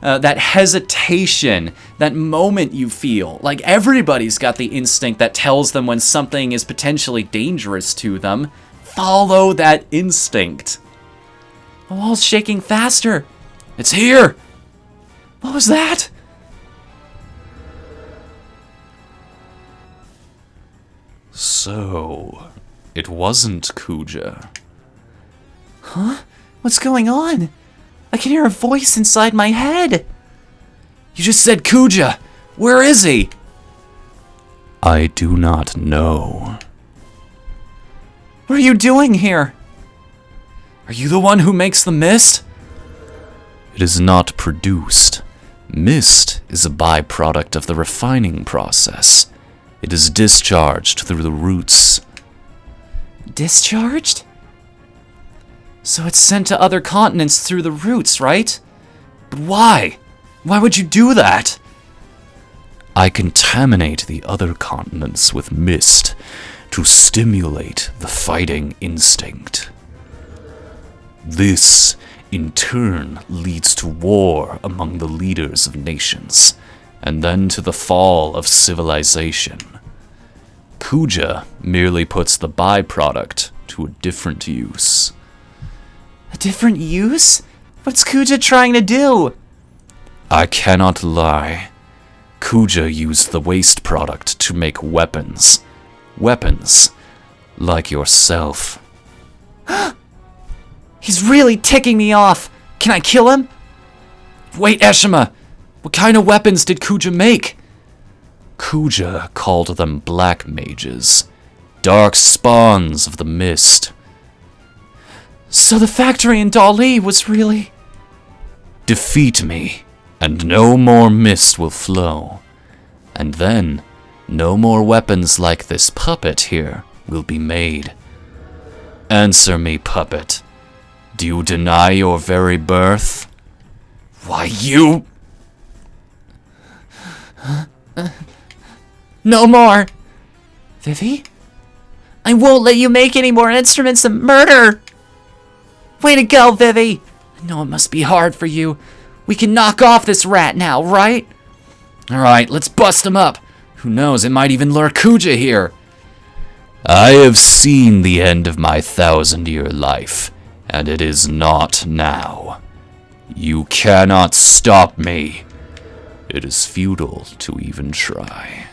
hesitation, that moment you feel. Like everybody's got the instinct that tells them when something is potentially dangerous to them. Follow that instinct. The wall's shaking faster. It's here. What was that? So, it wasn't Kuja. Huh? What's going on? I can hear a voice inside my head. You just said Kuja. Where is he? I do not know. What are you doing here? Are you the one who makes the mist? It is not produced. Mist is a byproduct of the refining process. It is discharged through the roots. Discharged? So it's sent to other continents through the roots, right? But why? Why would you do that? I contaminate the other continents with mist to stimulate the fighting instinct. This, in turn, leads to war among the leaders of nations, and then to the fall of civilization. Kuja merely puts the byproduct to a different use. A different use? What's Kuja trying to do? I cannot lie. Kuja used the waste product to make weapons. Weapons, like yourself. He's really ticking me off. Can I kill him? Wait, Eshima. What kind of weapons did Kuja make? Kuja called them black mages. Dark spawns of the mist. So the factory in Dali was really... Defeat me, and no more mist will flow. And then... no more weapons like this puppet here will be made. Answer me, puppet. Do you deny your very birth? Why, you... No more! Vivi? I won't let you make any more instruments of murder! Way to go, Vivi! I know it must be hard for you. We can knock off this rat now, right? Alright, let's bust him up. Who knows, it might even lure Kuja here. I have seen the end of my 1,000-year life, and it is not now. You cannot stop me. It is futile to even try.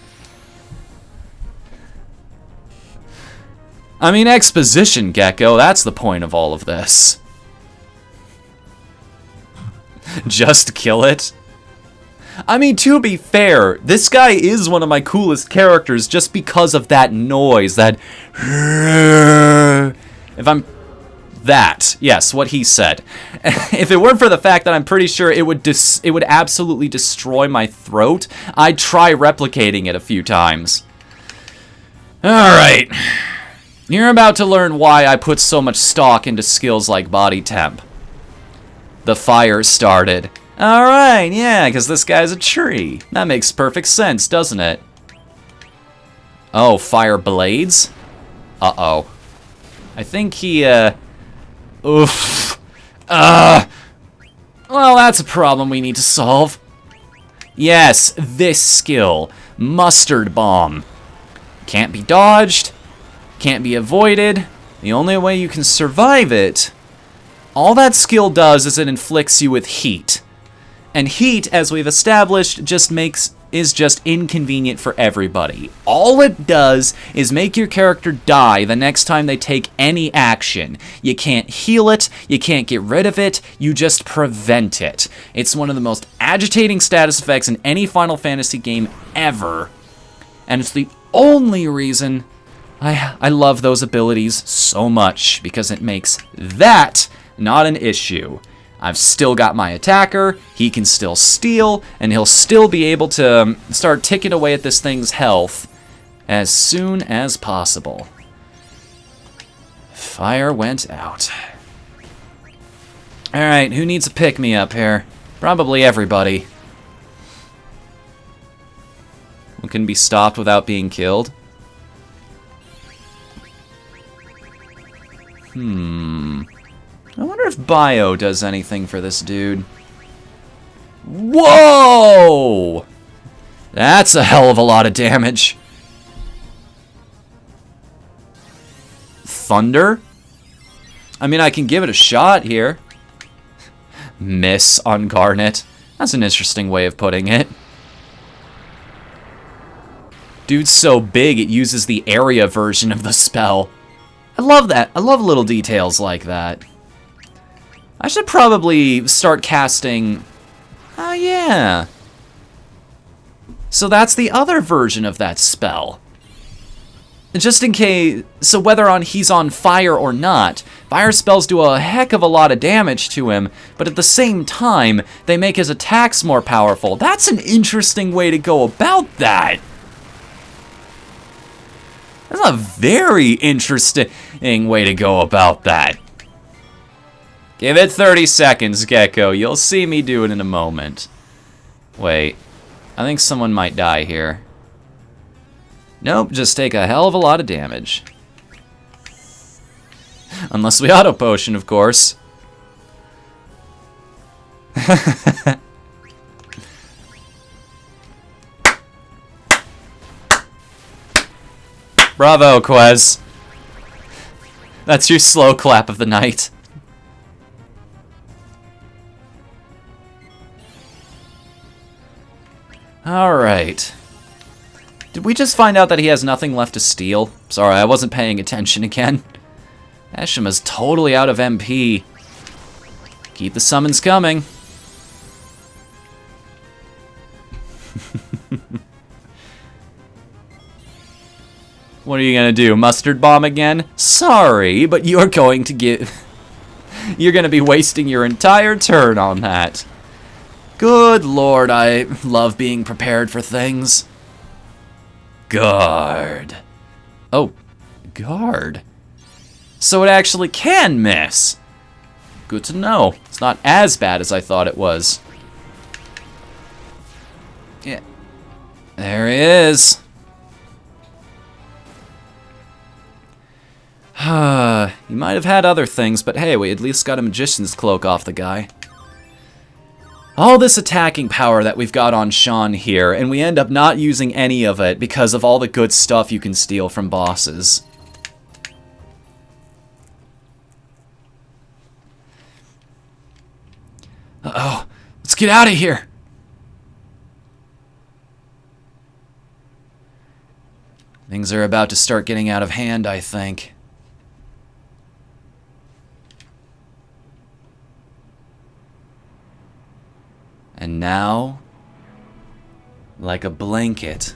I mean, exposition, Gecko, that's the point of all of this. Just kill it? I mean, to be fair, this guy is one of my coolest characters just because of that noise, that... If I'm... That. Yes, what he said. If it weren't for the fact that I'm pretty sure it would absolutely destroy my throat, I'd try replicating it a few times. Alright. You're about to learn why I put so much stock into skills like body temp. The fire started. Alright, yeah, because this guy's a tree. That makes perfect sense, doesn't it? Oh, fire blades? Uh-oh. I think he, oof. Well, that's a problem we need to solve. Yes, this skill. Mustard bomb. Can't be dodged. Can't be avoided. The only way you can survive it, all that skill does is it inflicts you with heat. And heat, as we've established, is just inconvenient for everybody. All it does is make your character die the next time they take any action. You can't heal it, you can't get rid of it, you just prevent it. It's one of the most agitating status effects in any Final Fantasy game ever. And it's the only reason I love those abilities so much, because it makes that not an issue. I've still got my attacker, he can still steal, and he'll still be able to start ticking away at this thing's health as soon as possible. Fire went out. Alright, who needs a pick-me-up here? Probably everybody. Who can be stopped without being killed? I wonder if Bio does anything for this dude. Whoa! That's a hell of a lot of damage. Thunder? I mean, I can give it a shot here. Miss on Garnet. That's an interesting way of putting it. Dude's so big, it uses the area version of the spell. I love that. I love little details like that. I should probably start casting... Oh, yeah. So that's the other version of that spell. Just in case... So whether he's on fire or not, fire spells do a heck of a lot of damage to him, but at the same time, they make his attacks more powerful. That's an interesting way to go about that. That's a very interesting way to go about that. Give it 30 seconds, Gecko. You'll see me do it in a moment. Wait. I think someone might die here. Nope, just take a hell of a lot of damage. Unless we auto potion, of course. Bravo, Quez. That's your slow clap of the night. Alright. Did we just find out that he has nothing left to steal? Sorry, I wasn't paying attention again. Eshima's totally out of MP. Keep the summons coming. What are you gonna do? Mustard bomb again? Sorry, but you're going to get... You're gonna be wasting your entire turn on that. Good lord, I love being prepared for things. Guard. Oh, guard. So it actually can miss. Good to know. It's not as bad as I thought it was. Yeah. There he is. He might have had other things, but hey, we at least got a magician's cloak off the guy. All this attacking power that we've got on Sean here, and we end up not using any of it because of all the good stuff you can steal from bosses. Uh-oh. Let's get out of here. Things are about to start getting out of hand, I think. And now, like a blanket,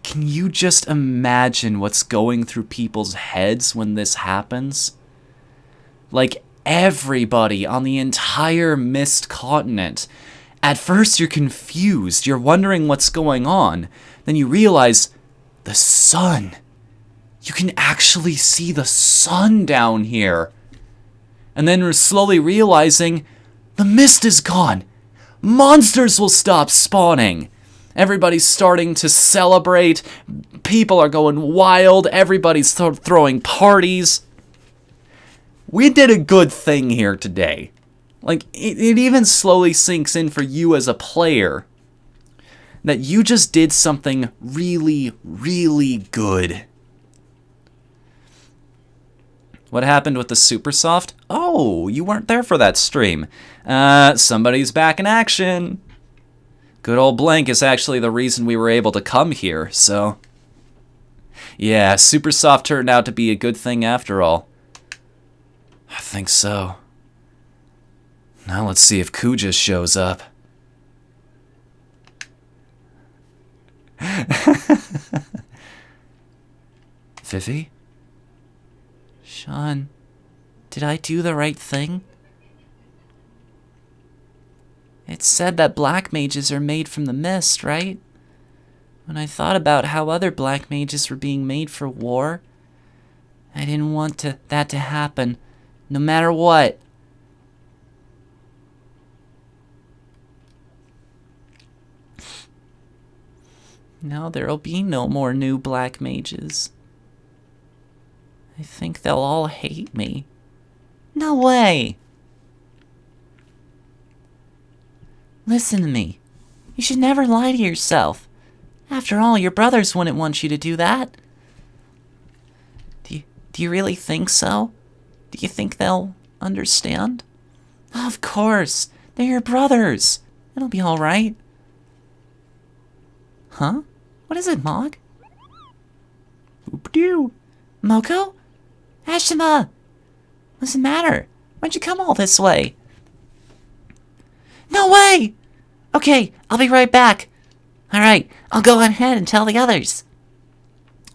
can you just imagine what's going through people's heads when this happens? Like, everybody on the entire Mist continent. At first you're confused, you're wondering what's going on. Then you realize, the sun. You can actually see the sun down here. And then we're slowly realizing the mist is gone. Monsters will stop spawning. Everybody's starting to celebrate. People are going wild. Everybody's throwing parties. We did a good thing here today. Like, it even slowly sinks in for you as a player that you just did something really, really good. What happened with the Supersoft? Oh, you weren't there for that stream. Somebody's back in action. Good old Blank is actually the reason we were able to come here, so... Yeah, Supersoft turned out to be a good thing after all. I think so. Now let's see if Kuja shows up. Vivi? Sean, did I do the right thing? It said that black mages are made from the mist, right? When I thought about how other black mages were being made for war, I didn't want that to happen, no matter what. Now there'll be no more new black mages. I think they'll all hate me. No way! Listen to me. You should never lie to yourself. After all, your brothers wouldn't want you to do that. Do you really think so? Do you think they'll understand? Of course. They're your brothers. It'll be all right. Huh? What is it, Mog? Oop-doo. Moko? Ashima! What's the matter? Why'd you come all this way? No way! Okay, I'll be right back. Alright, I'll go ahead and tell the others.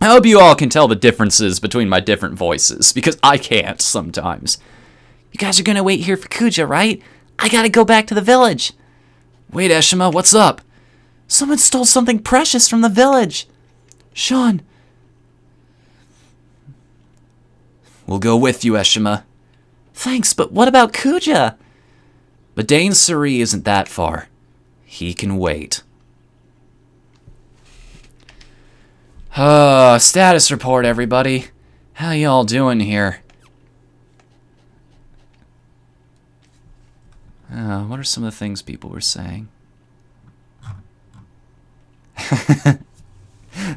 I hope you all can tell the differences between my different voices, because I can't sometimes. You guys are gonna wait here for Kuja, right? I gotta go back to the village. Wait, Eshima, what's up? Someone stole something precious from the village. Sean. We'll go with you, Eshima. Thanks, but what about Kuja? But Dane Suri isn't that far. He can wait. Status report, everybody. How y'all doing here? What are some of the things people were saying?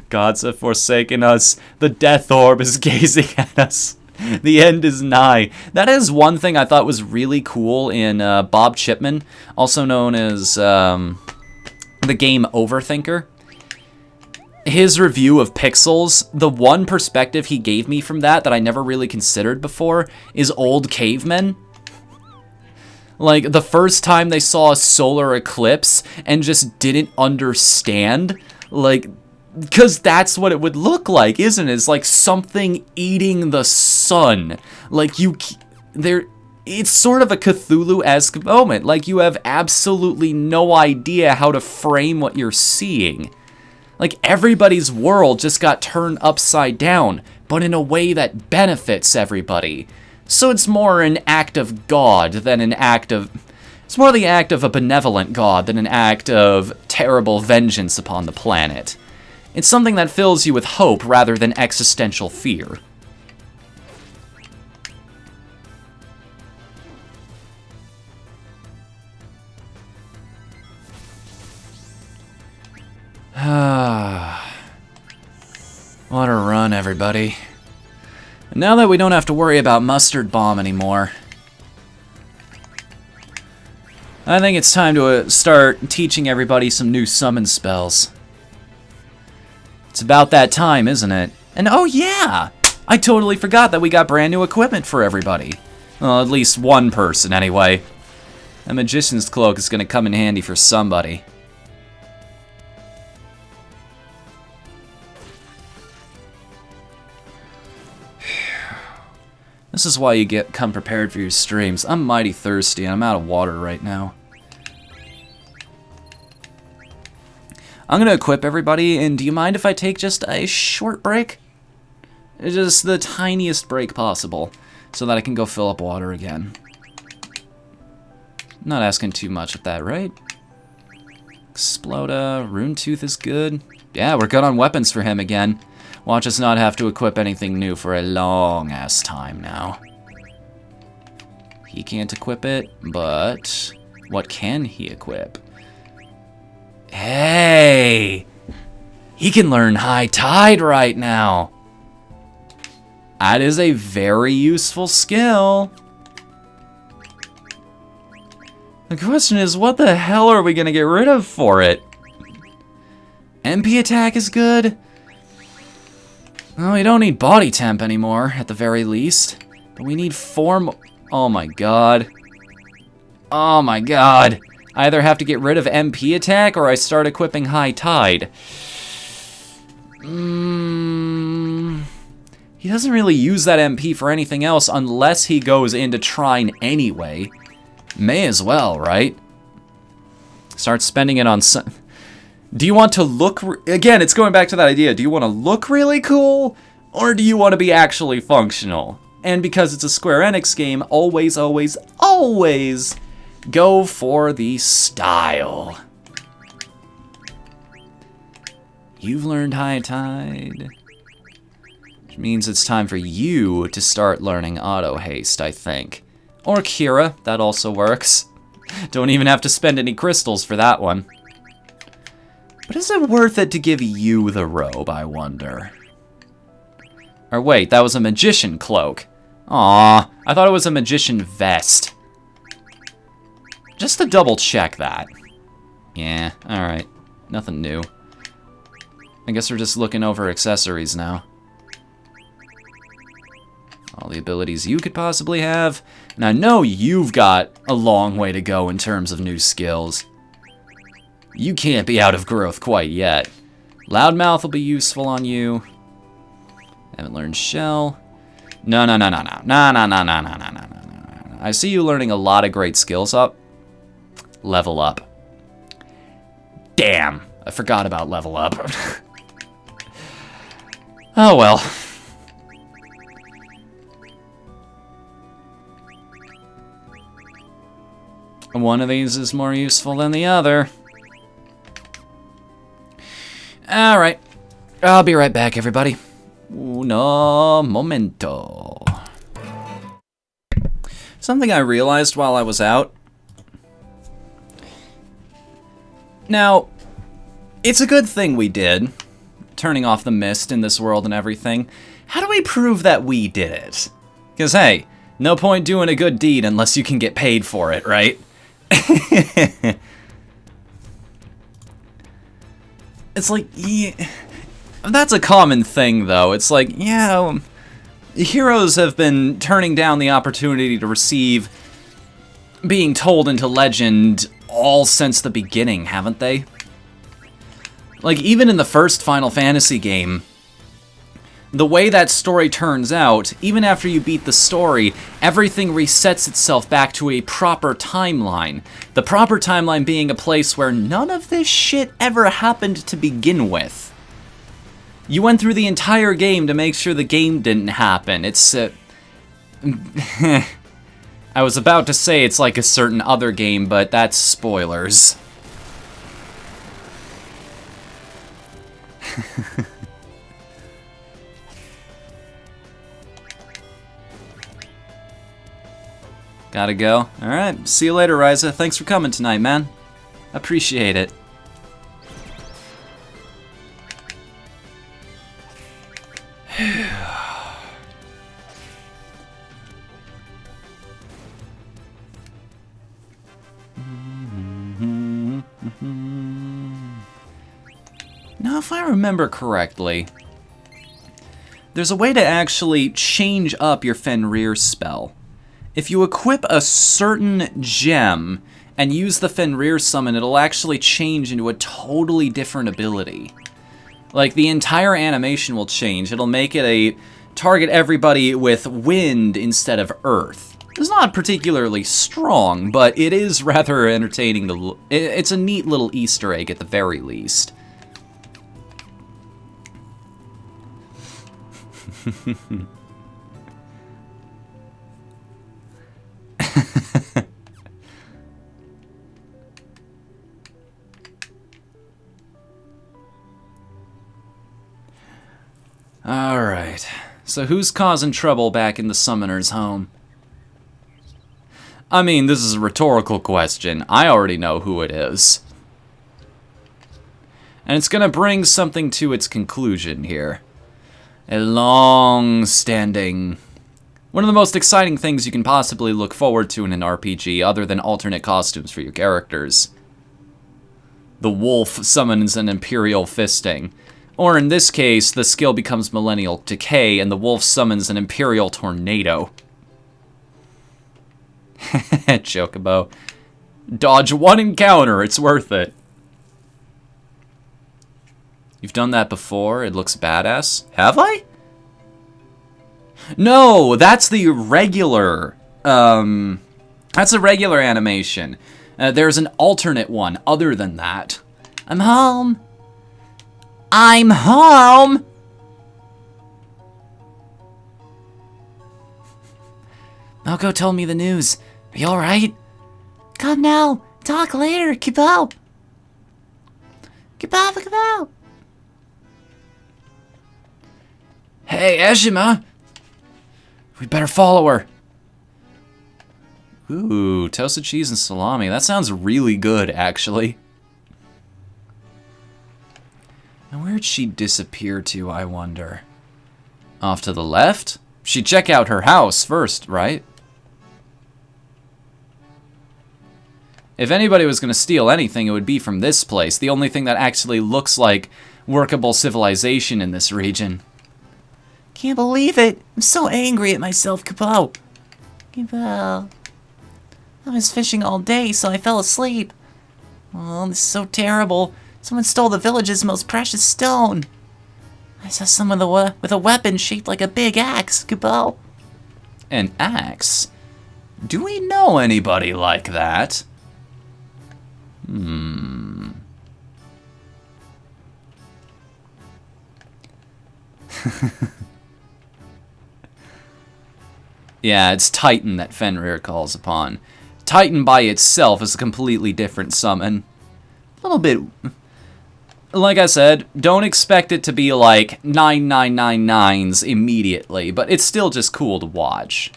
Gods have forsaken us. The death orb is gazing at us. The end is nigh. That is one thing I thought was really cool in Bob Chipman, also known as the game Overthinker. His review of Pixels, the one perspective he gave me from that I never really considered before is old cavemen. Like, the first time they saw a solar eclipse and just didn't understand, like, because that's what it would look like, isn't it? It's like something eating the sun. Like, it's sort of a Cthulhu-esque moment. Like, you have absolutely no idea how to frame what you're seeing. Like, everybody's world just got turned upside down, but in a way that benefits everybody. So it's more an act of God than an act of... It's more the act of a benevolent God than an act of terrible vengeance upon the planet. It's something that fills you with hope rather than existential fear. What a run, everybody. And now that we don't have to worry about Mustard Bomb anymore, I think it's time to start teaching everybody some new summon spells. It's about that time, isn't it? And oh yeah! I totally forgot that we got brand new equipment for everybody. Well, at least one person, anyway. A Magician's Cloak is gonna come in handy for somebody. This is why you come prepared for your streams. I'm mighty thirsty and I'm out of water right now. I'm gonna equip everybody, and do you mind if I take just a short break? Just the tiniest break possible. so that I can go fill up water again. Not asking too much with that, right? Exploda, Rune Tooth is good. Yeah, we're good on weapons for him again. Watch us not have to equip anything new for a long-ass time now. He can't equip it, but what can he equip? Hey! He can learn High Tide right now. That is a very useful skill. The question is, what the hell are we going to get rid of for it? MP attack is good. Well, we don't need body temp anymore, at the very least. But we need 4 more. Oh my god. Oh my god. I either have to get rid of MP attack or I start equipping High Tide. He doesn't really use that MP for anything else unless he goes into Trine anyway. May as well, right? Start spending it on some... Do you want to look... Again, it's going back to that idea. Do you want to look really cool? Or do you want to be actually functional? And because it's a Square Enix game, always, always, always go for the style. You've learned High Tide. Which means it's time for you to start learning Auto Haste, I think. Or Kira, that also works. Don't even have to spend any crystals for that one. But is it worth it to give you the robe, I wonder? Or wait, that was a magician cloak. Aw, I thought it was a magician vest. Just to double check that. Yeah, alright. Nothing new. I guess we're just looking over accessories now. All the abilities you could possibly have. And I know you've got a long way to go in terms of new skills. You can't be out of growth quite yet. Loudmouth will be useful on you. Haven't learned Shell. No. I see you learning a lot of great skills up. Level up. Damn, I forgot about level up. Oh well. One of these is more useful than the other. Alright. I'll be right back, everybody. Uno momento. Something I realized while I was out. Now, it's a good thing we did, turning off the mist in this world and everything. How do we prove that we did it? Because, hey, no point doing a good deed unless you can get paid for it, right? It's like, yeah, that's a common thing, though. It's like, yeah, heroes have been turning down the opportunity to receive being told into legend all since the beginning, haven't they? Like, even in the first Final Fantasy game, the way that story turns out, even after you beat the story, everything resets itself back to a proper timeline. The proper timeline being a place where none of this shit ever happened to begin with. You went through the entire game to make sure the game didn't happen. It's, I was about to say it's like a certain other game, but that's spoilers. Gotta go. Alright, see you later, Ryza. Thanks for coming tonight, man. Appreciate it. Now, if I remember correctly, there's a way to actually change up your Fenrir spell. If you equip a certain gem and use the Fenrir summon, it'll actually change into a totally different ability. Like, the entire animation will change. It'll make it a target everybody with wind instead of earth. It's not particularly strong, but it is rather entertaining. It's a neat little Easter egg at the very least. Alright, so who's causing trouble back in the summoner's home? I mean, this is a rhetorical question. I already know who it is. And it's gonna bring something to its conclusion here. A long-standing... One of the most exciting things you can possibly look forward to in an RPG, other than alternate costumes for your characters. The wolf summons an Imperial Fisting. Or in this case, the skill becomes Millennial Decay, and the wolf summons an Imperial Tornado. Chocobo. Dodge one encounter, it's worth it. You've done that before, it looks badass. Have I? No, that's the regular, that's a regular animation. There's an alternate one other than that. I'm home. I'm home! Malco told me the news. Are you alright? Come now. Talk later. Keep out. Keep out. Keep out. Hey, Eshima. We better follow her. Ooh, toasted cheese and salami. That sounds really good, actually. Now, where'd she disappear to, I wonder? Off to the left? She'd check out her house first, right? If anybody was going to steal anything, it would be from this place. The only thing that actually looks like workable civilization in this region. Can't believe it. I'm so angry at myself, Kapow. Kapow. I was fishing all day, so I fell asleep. Oh, this is so terrible. Someone stole the village's most precious stone. I saw someone with a weapon shaped like a big axe, Kapow. An axe? Do we know anybody like that? Yeah, it's Titan that Fenrir calls upon. Titan by itself is a completely different summon. A little bit... Like I said, don't expect it to be like 9999s immediately, but it's still just cool to watch.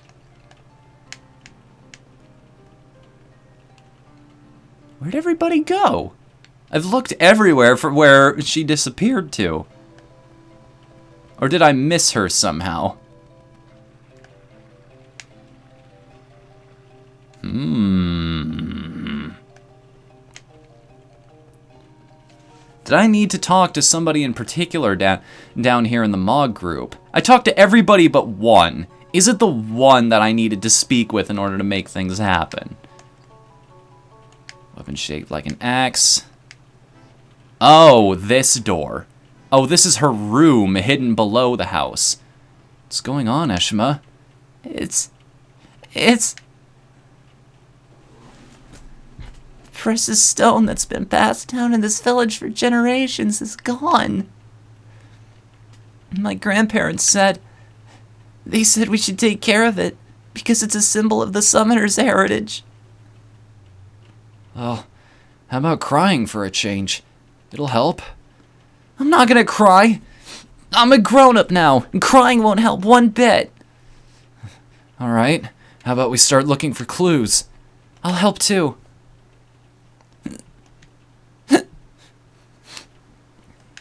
Where'd everybody go? I've looked everywhere for where she disappeared to. Or did I miss her somehow? Did I need to talk to somebody in particular down here in the Mog group? I talked to everybody but one. Is it the one that I needed to speak with in order to make things happen? Weapon shaped like an axe. Oh, this door. Oh, this is her room hidden below the house. What's going on, Eshima? It's... precious stone that's been passed down in this village for generations is gone. My grandparents said... They said we should take care of it, because it's a symbol of the summoner's heritage. Well, how about crying for a change? It'll help. I'm not gonna cry. I'm a grown-up now, and crying won't help one bit. Alright, how about we start looking for clues? I'll help too.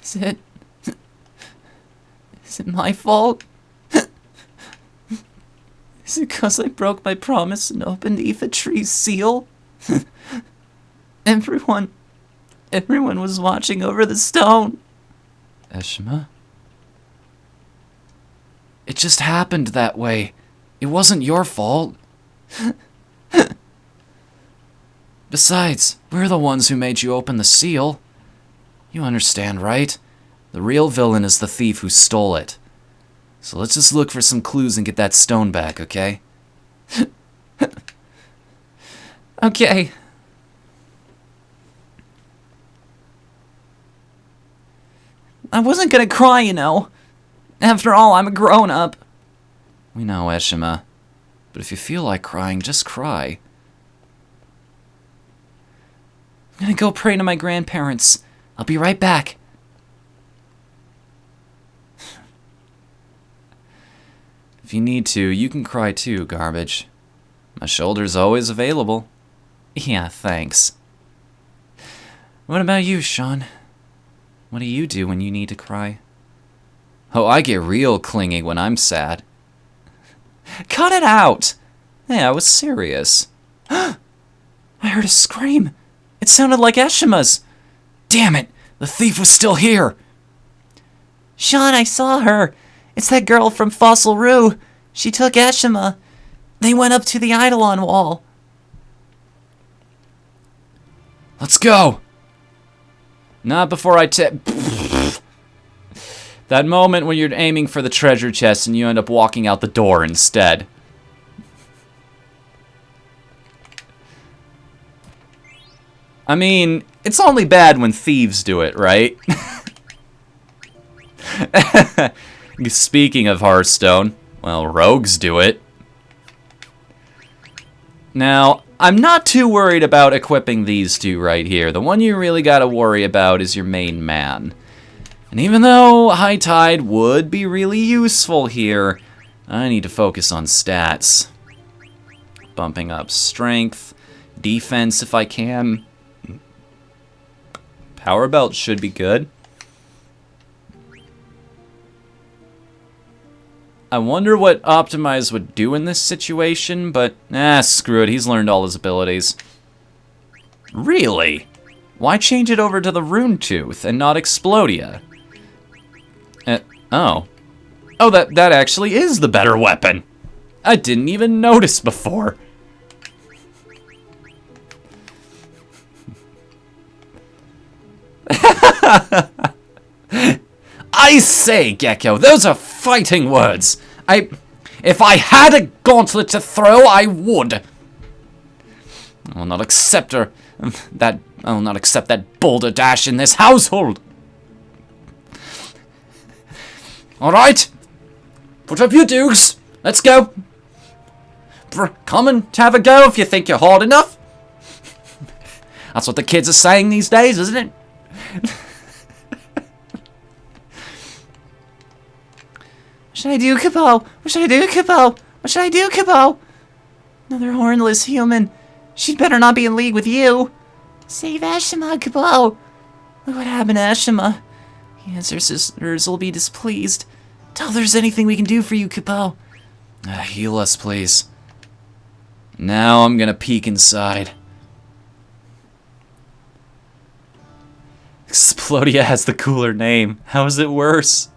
Is it my fault? Is it because I broke my promise and opened Tree's seal? Everyone was watching over the stone. Eshima? It just happened that way. It wasn't your fault. Besides, we're the ones who made you open the seal. You understand, right? The real villain is the thief who stole it. So let's just look for some clues and get that stone back, okay? Okay. I wasn't gonna cry, you know. After all, I'm a grown-up. We know, Eshima. But if you feel like crying, just cry. I'm gonna go pray to my grandparents. I'll be right back. If you need to, you can cry too, Garbage. My shoulder's always available. Yeah, thanks. What about you, Sean? What do you do when you need to cry? Oh, I get real clingy when I'm sad. Cut it out! Hey, I was serious. I heard a scream. It sounded like Eshima's. Damn it! The thief was still here! Sean, I saw her! It's that girl from Fossil Roo! She took Eshima! They went up to the Eidolon wall! Let's go! Not before I that moment when you're aiming for the treasure chest and you end up walking out the door instead. I mean, it's only bad when thieves do it, right? Speaking of Hearthstone, well, rogues do it. Now, I'm not too worried about equipping these two right here. The one you really gotta worry about is your main man. And even though High Tide would be really useful here, I need to focus on stats. Bumping up strength, defense if I can. Power Belt should be good. I wonder what Optimize would do in this situation, but screw it, he's learned all his abilities. Really? Why change it over to the Rune Tooth and not Explodia? Oh. Oh, that actually is the better weapon. I didn't even notice before. I say, Gecko, those are fighting words. If I had a gauntlet to throw, I would. I will not accept that boulder dash in this household. All right, put up your dukes. Let's go. Come and have a go if you think you're hard enough. That's what the kids are saying these days, isn't it? What should I do, Capo? What should I do, Capo? What should I do, Capo? Another hornless human. She'd better not be in league with you. Save Eshima, Capo. Look what happened to Eshima. The ancestors will be displeased. Tell if there's anything we can do for you, Capo. Heal us, please. Now I'm gonna peek inside. Explodia has the cooler name. How is it worse?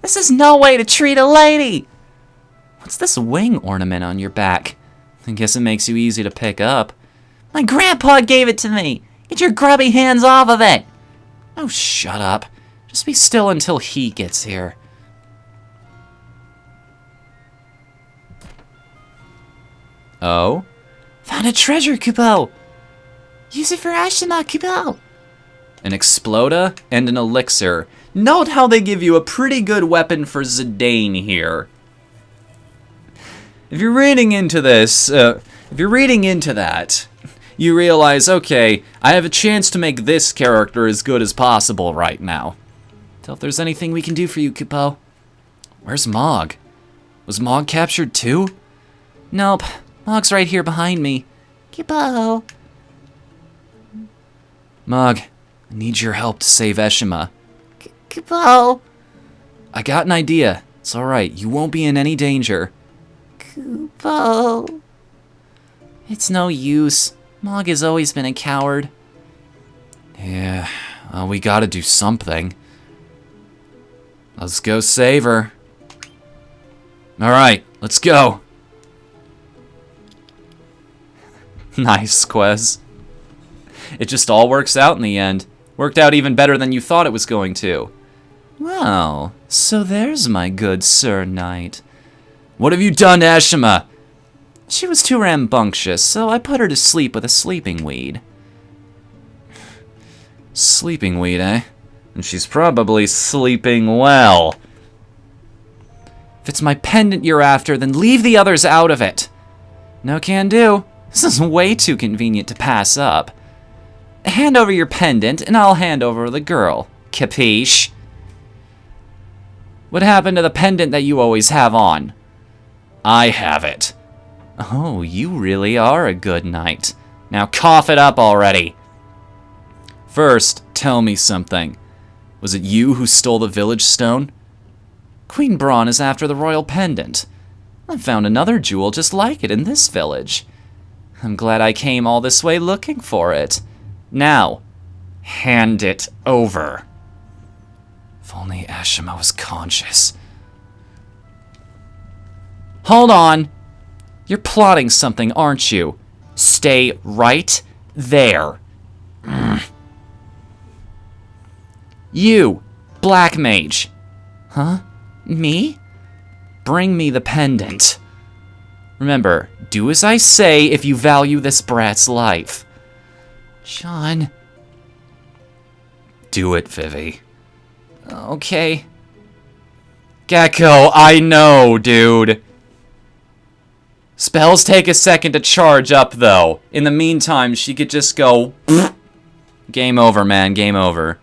This is no way to treat a lady! What's this wing ornament on your back? I guess it makes you easy to pick up. My grandpa gave it to me! Get your grubby hands off of it! Oh, shut up. Just be still until he gets here. Oh? Found a treasure, Kupo! Use it for Ashima, Kupo! An Exploda and an Elixir. Note how they give you a pretty good weapon for Zidane here. If you're reading into this, you realize, okay, I have a chance to make this character as good as possible right now. Tell if there's anything we can do for you, Kupo. Where's Mog? Was Mog captured too? Nope, Mog's right here behind me. Kupo. Mog, I need your help to save Eshima. Kupo. I got an idea. It's alright, you won't be in any danger. Kupo. It's no use. Mog has always been a coward. Yeah, well, we gotta do something. Let's go save her. Alright, let's go. Nice, Quez. It just all works out in the end. Worked out even better than you thought it was going to. Well, so there's my good Sir Knight. What have you done to Eshima? She was too rambunctious, so I put her to sleep with a sleeping weed. Sleeping weed, eh? And she's probably sleeping well. If it's my pendant you're after, then leave the others out of it. No can do. This is way too convenient to pass up. Hand over your pendant, and I'll hand over the girl. Capiche? What happened to the pendant that you always have on? I have it. Oh, you really are a good knight. Now cough it up already. First, tell me something. Was it you who stole the village stone? Queen Braun is after the royal pendant. I found another jewel just like it in this village. I'm glad I came all this way looking for it. Now, hand it over. If only Ashima was conscious. Hold on. You're plotting something, aren't you? Stay right there. You, Black Mage. Huh? Me? Bring me the pendant. Remember, do as I say if you value this brat's life. Sean. Do it, Vivi. Okay. Gecko, I know, dude. Spells take a second to charge up, though. In the meantime, she could just go... Game over, man. Game over.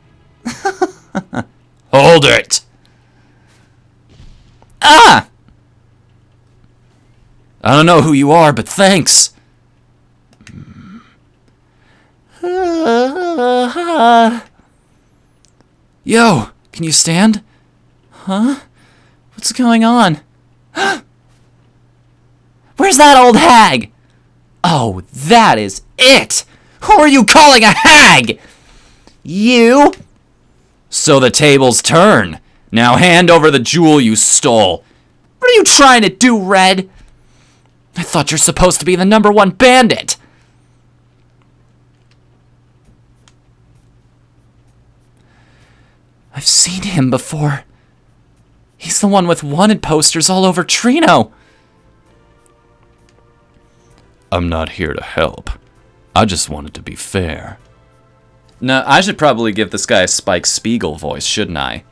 Hold it! Ah! I don't know who you are, but thanks. Yo, can you stand? Huh? What's going on? Where's that old hag? Oh, that is it! Who are you calling a hag? You? So the tables turn. Now hand over the jewel you stole. What are you trying to do, Red? I thought you're supposed to be the #1 bandit. I've seen him before. He's the one with wanted posters all over Trino. I'm not here to help. I just wanted to be fair. No, I should probably give this guy a Spike Spiegel voice, shouldn't I?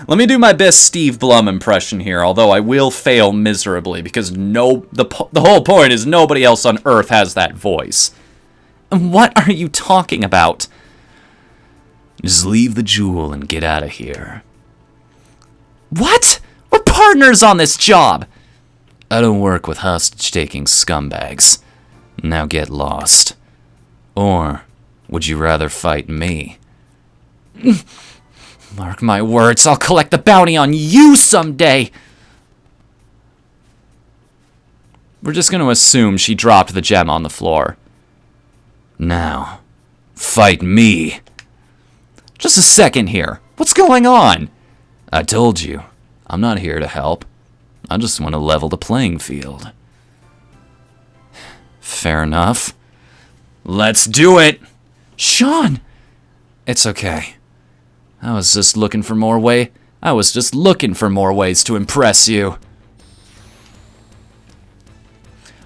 Let me do my best Steve Blum impression here, although I will fail miserably because the whole point is nobody else on Earth has that voice. What are you talking about? Just leave the jewel and get out of here. What? We're partners on this job! I don't work with hostage-taking scumbags. Now get lost. Or would you rather fight me? Mark my words, I'll collect the bounty on you someday! We're just going to assume she dropped the gem on the floor. Now, fight me! Just a second here. What's going on? I told you, I'm not here to help. I just want to level the playing field. Fair enough. Let's do it! Sean! It's okay. I was just looking for more ways to impress you.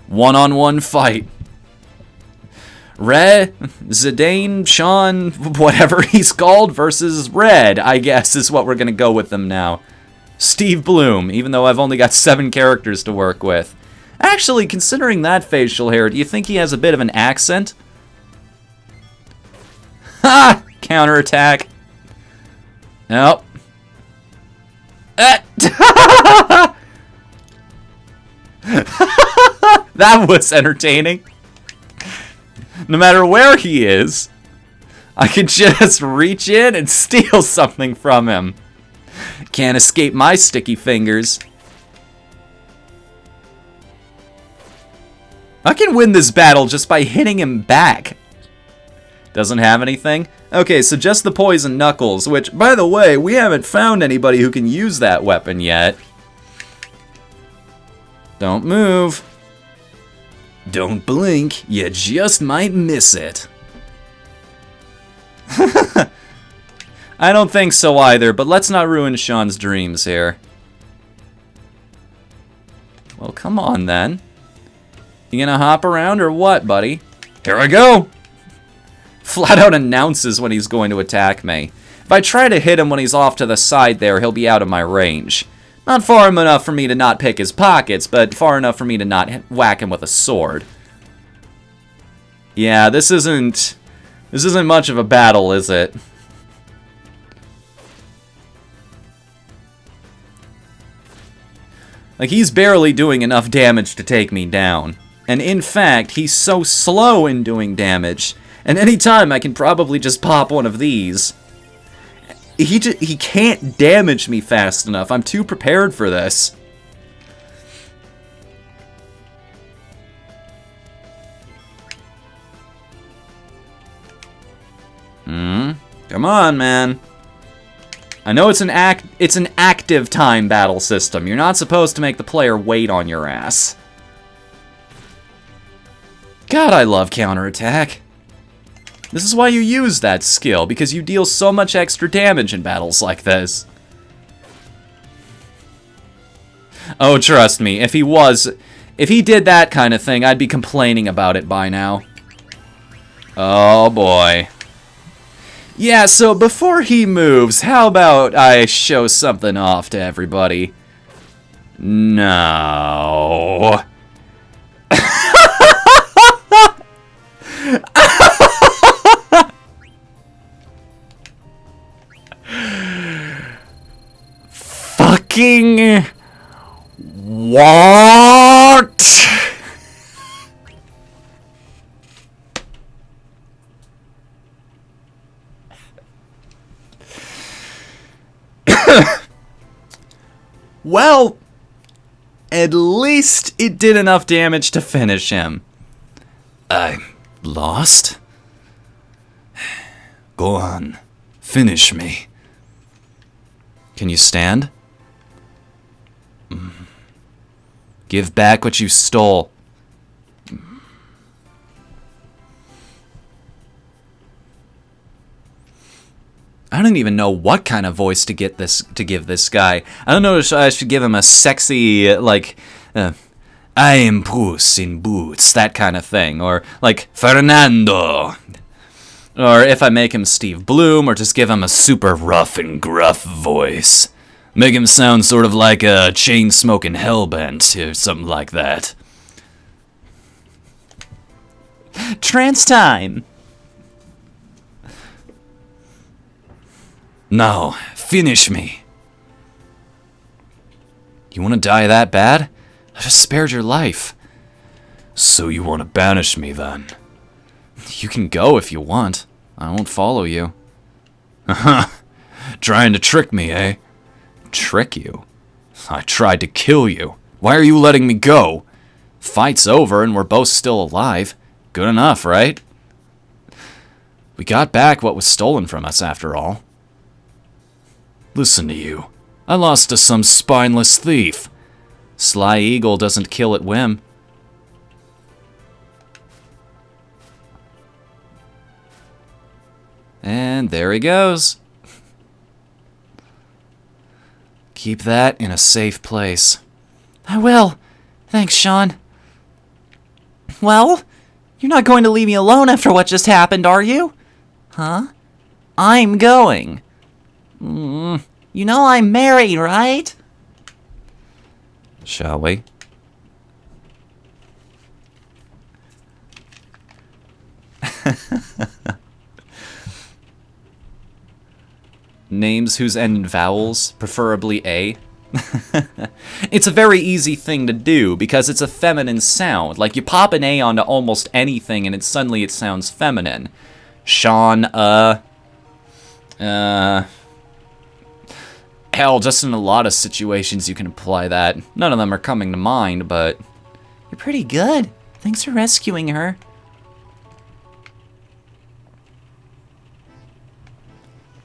One-on-one fight. Red, Zidane, Sean, whatever he's called, versus Red, I guess, is what we're gonna go with them now. Steve Bloom, even though I've only got 7 characters to work with. Actually, considering that facial hair, do you think he has a bit of an accent? Ha! Counterattack. Nope. That was entertaining. No matter where he is, I can just reach in and steal something from him. Can't escape my sticky fingers. I can win this battle just by hitting him back. Doesn't have anything? Okay, so just the poison knuckles, which, by the way, we haven't found anybody who can use that weapon yet. Don't move. Don't blink, you just might miss it. I don't think so either, but let's not ruin Sean's dreams here. Well, come on then. You gonna hop around or what, buddy? Here I go! Flat out announces when he's going to attack me. If I try to hit him when he's off to the side there, he'll be out of my range. Not far enough for me to not pick his pockets, but far enough for me to not whack him with a sword. Yeah, this isn't much of a battle, is it? Like, he's barely doing enough damage to take me down. And in fact, he's so slow in doing damage. And anytime I can probably just pop one of these. He can't damage me fast enough. I'm too prepared for this. Come on, man. I know it's an active time battle system. You're not supposed to make the player wait on your ass. God, I love counterattack. This is why you use that skill, because you deal so much extra damage in battles like this. Oh, trust me, if he did that kind of thing, I'd be complaining about it by now. Oh boy. Yeah, so before he moves, how about I show something off to everybody? No. Fucking what? Well, at least it did enough damage to finish him. I lost? Go on, finish me. Can you stand? Give back what you stole. I don't even know what kind of voice to give this guy. I don't know if I should give him a sexy, like, I am Puss in Boots, that kind of thing. Or, like, Fernando. Or if I make him Steve Bloom, or just give him a super rough and gruff voice. Make him sound sort of like a chain-smoking hellbent, or something like that. Trance time! Now, finish me. You want to die that bad? I just spared your life. So you want to banish me, then? You can go if you want. I won't follow you. Trying to trick me, eh? Trick you? I tried to kill you. Why are you letting me go? Fight's over and we're both still alive. Good enough, right? We got back what was stolen from us, after all. Listen to you. I lost to some spineless thief. Sly Eagle doesn't kill at whim. And there he goes. Keep that in a safe place. I will. Thanks, Sean. Well, you're not going to leave me alone after what just happened, are you? Huh? I'm going. You know I'm married, right? Shall we? Names whose end in vowels, preferably A. It's a very easy thing to do because it's a feminine sound. Like, you pop an A onto almost anything and suddenly it sounds feminine. Sean, hell, just in a lot of situations you can apply that. None of them are coming to mind, but... You're pretty good. Thanks for rescuing her.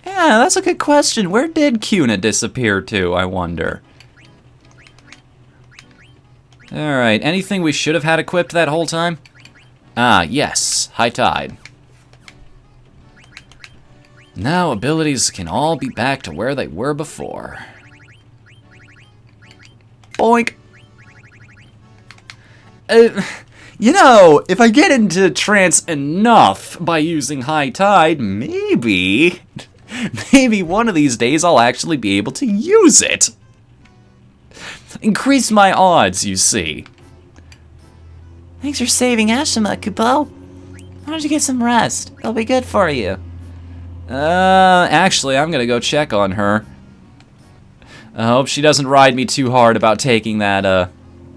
Yeah, that's a good question. Where did Cuna disappear to, I wonder? Alright, anything we should have had equipped that whole time? Ah, yes. High Tide. Now abilities can all be back to where they were before. Boink! You know, if I get into trance enough by using High Tide, maybe one of these days I'll actually be able to use it. Increase my odds, you see. Thanks for saving Ashima, Kupo. Why don't you get some rest? It'll be good for you. Actually, I'm gonna go check on her. I hope she doesn't ride me too hard about taking that,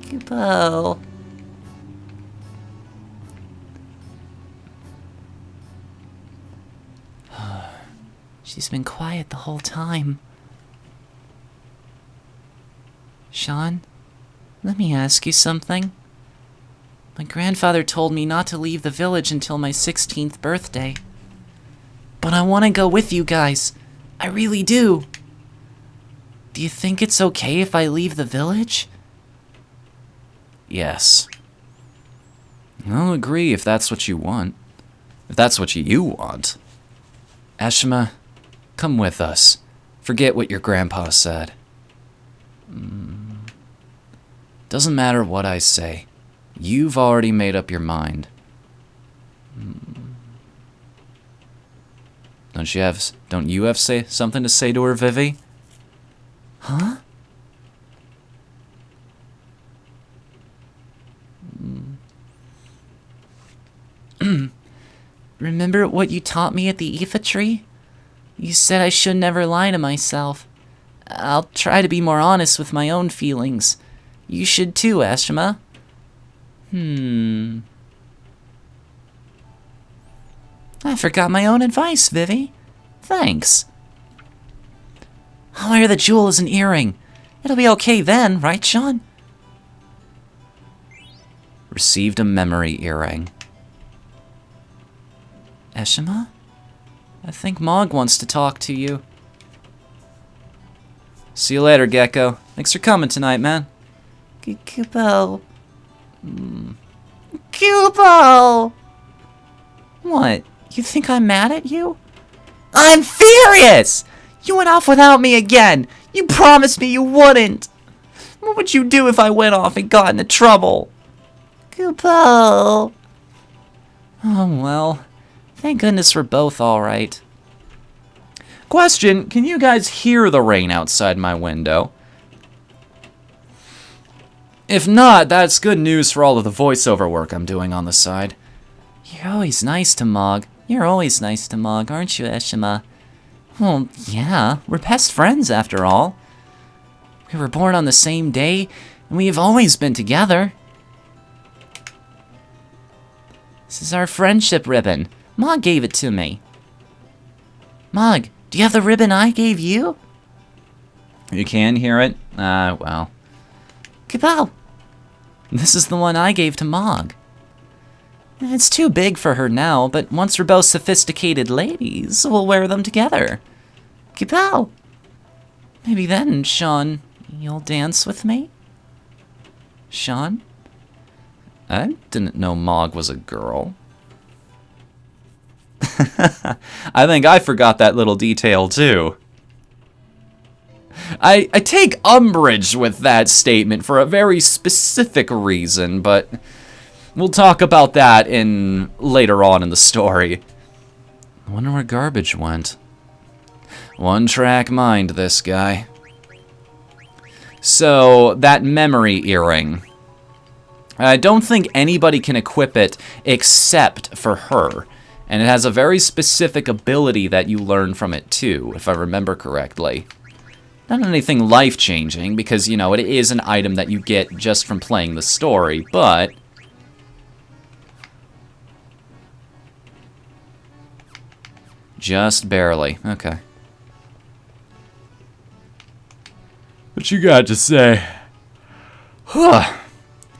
Kupo. She's been quiet the whole time. Sean, let me ask you something. My grandfather told me not to leave the village until my 16th birthday. But I want to go with you guys. I really do. Do you think it's okay if I leave the village? Yes. I'll agree if that's what you want. If that's what you want. Ashima, come with us. Forget what your grandpa said. Doesn't matter what I say. You've already made up your mind. Don't you have something to say to her, Vivi? Huh? Remember what you taught me at the Aoife tree? You said I should never lie to myself. I'll try to be more honest with my own feelings. You should too, Ashima. I forgot my own advice, Vivi. Thanks. I'll wear the jewel as an earring. It'll be okay then, right, Sean? Received a memory earring. Ashima? I think Mog wants to talk to you. See you later, Gecko. Thanks for coming tonight, man. Kupo. Kupo! What? You think I'm mad at you? I'm furious! You went off without me again! You promised me you wouldn't! What would you do if I went off and got into trouble? Kupo! Oh, well. Thank goodness we're both alright. Question, can you guys hear the rain outside my window? If not, that's good news for all of the voiceover work I'm doing on the side. You're always nice to Mog. You're always nice to Mog, aren't you, Ashima? Well, yeah, we're best friends after all. We were born on the same day, and we've always been together. This is our friendship ribbon. Mog gave it to me. Mog, do you have the ribbon I gave you? You can hear it? Well. Kapow! This is the one I gave to Mog. It's too big for her now, but once we're both sophisticated ladies, we'll wear them together. Kapow! Maybe then, Sean, you'll dance with me? Sean? I didn't know Mog was a girl. I think I forgot that little detail, too. I take umbrage with that statement for a very specific reason, but we'll talk about that later on in the story. I wonder where Garbage went. One-track mind, this guy. So, that memory earring. I don't think anybody can equip it except for her. And it has a very specific ability that you learn from it too, if I remember correctly. Not anything life-changing, because, you know, it is an item that you get just from playing the story, but... Just barely. Okay. What you got to say? Huh.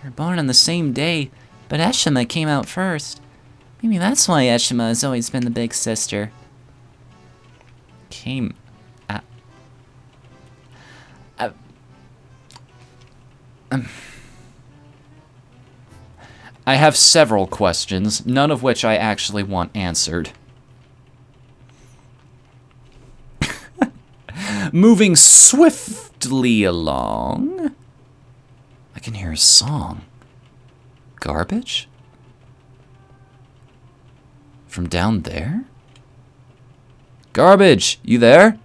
You're born on the same day, but Ashima came out first. Maybe that's why Ashima has always been the big sister. Came out. I have several questions, none of which I actually want answered. Moving swiftly along. I can hear a song. Garbage? From down there? Garbage, you there?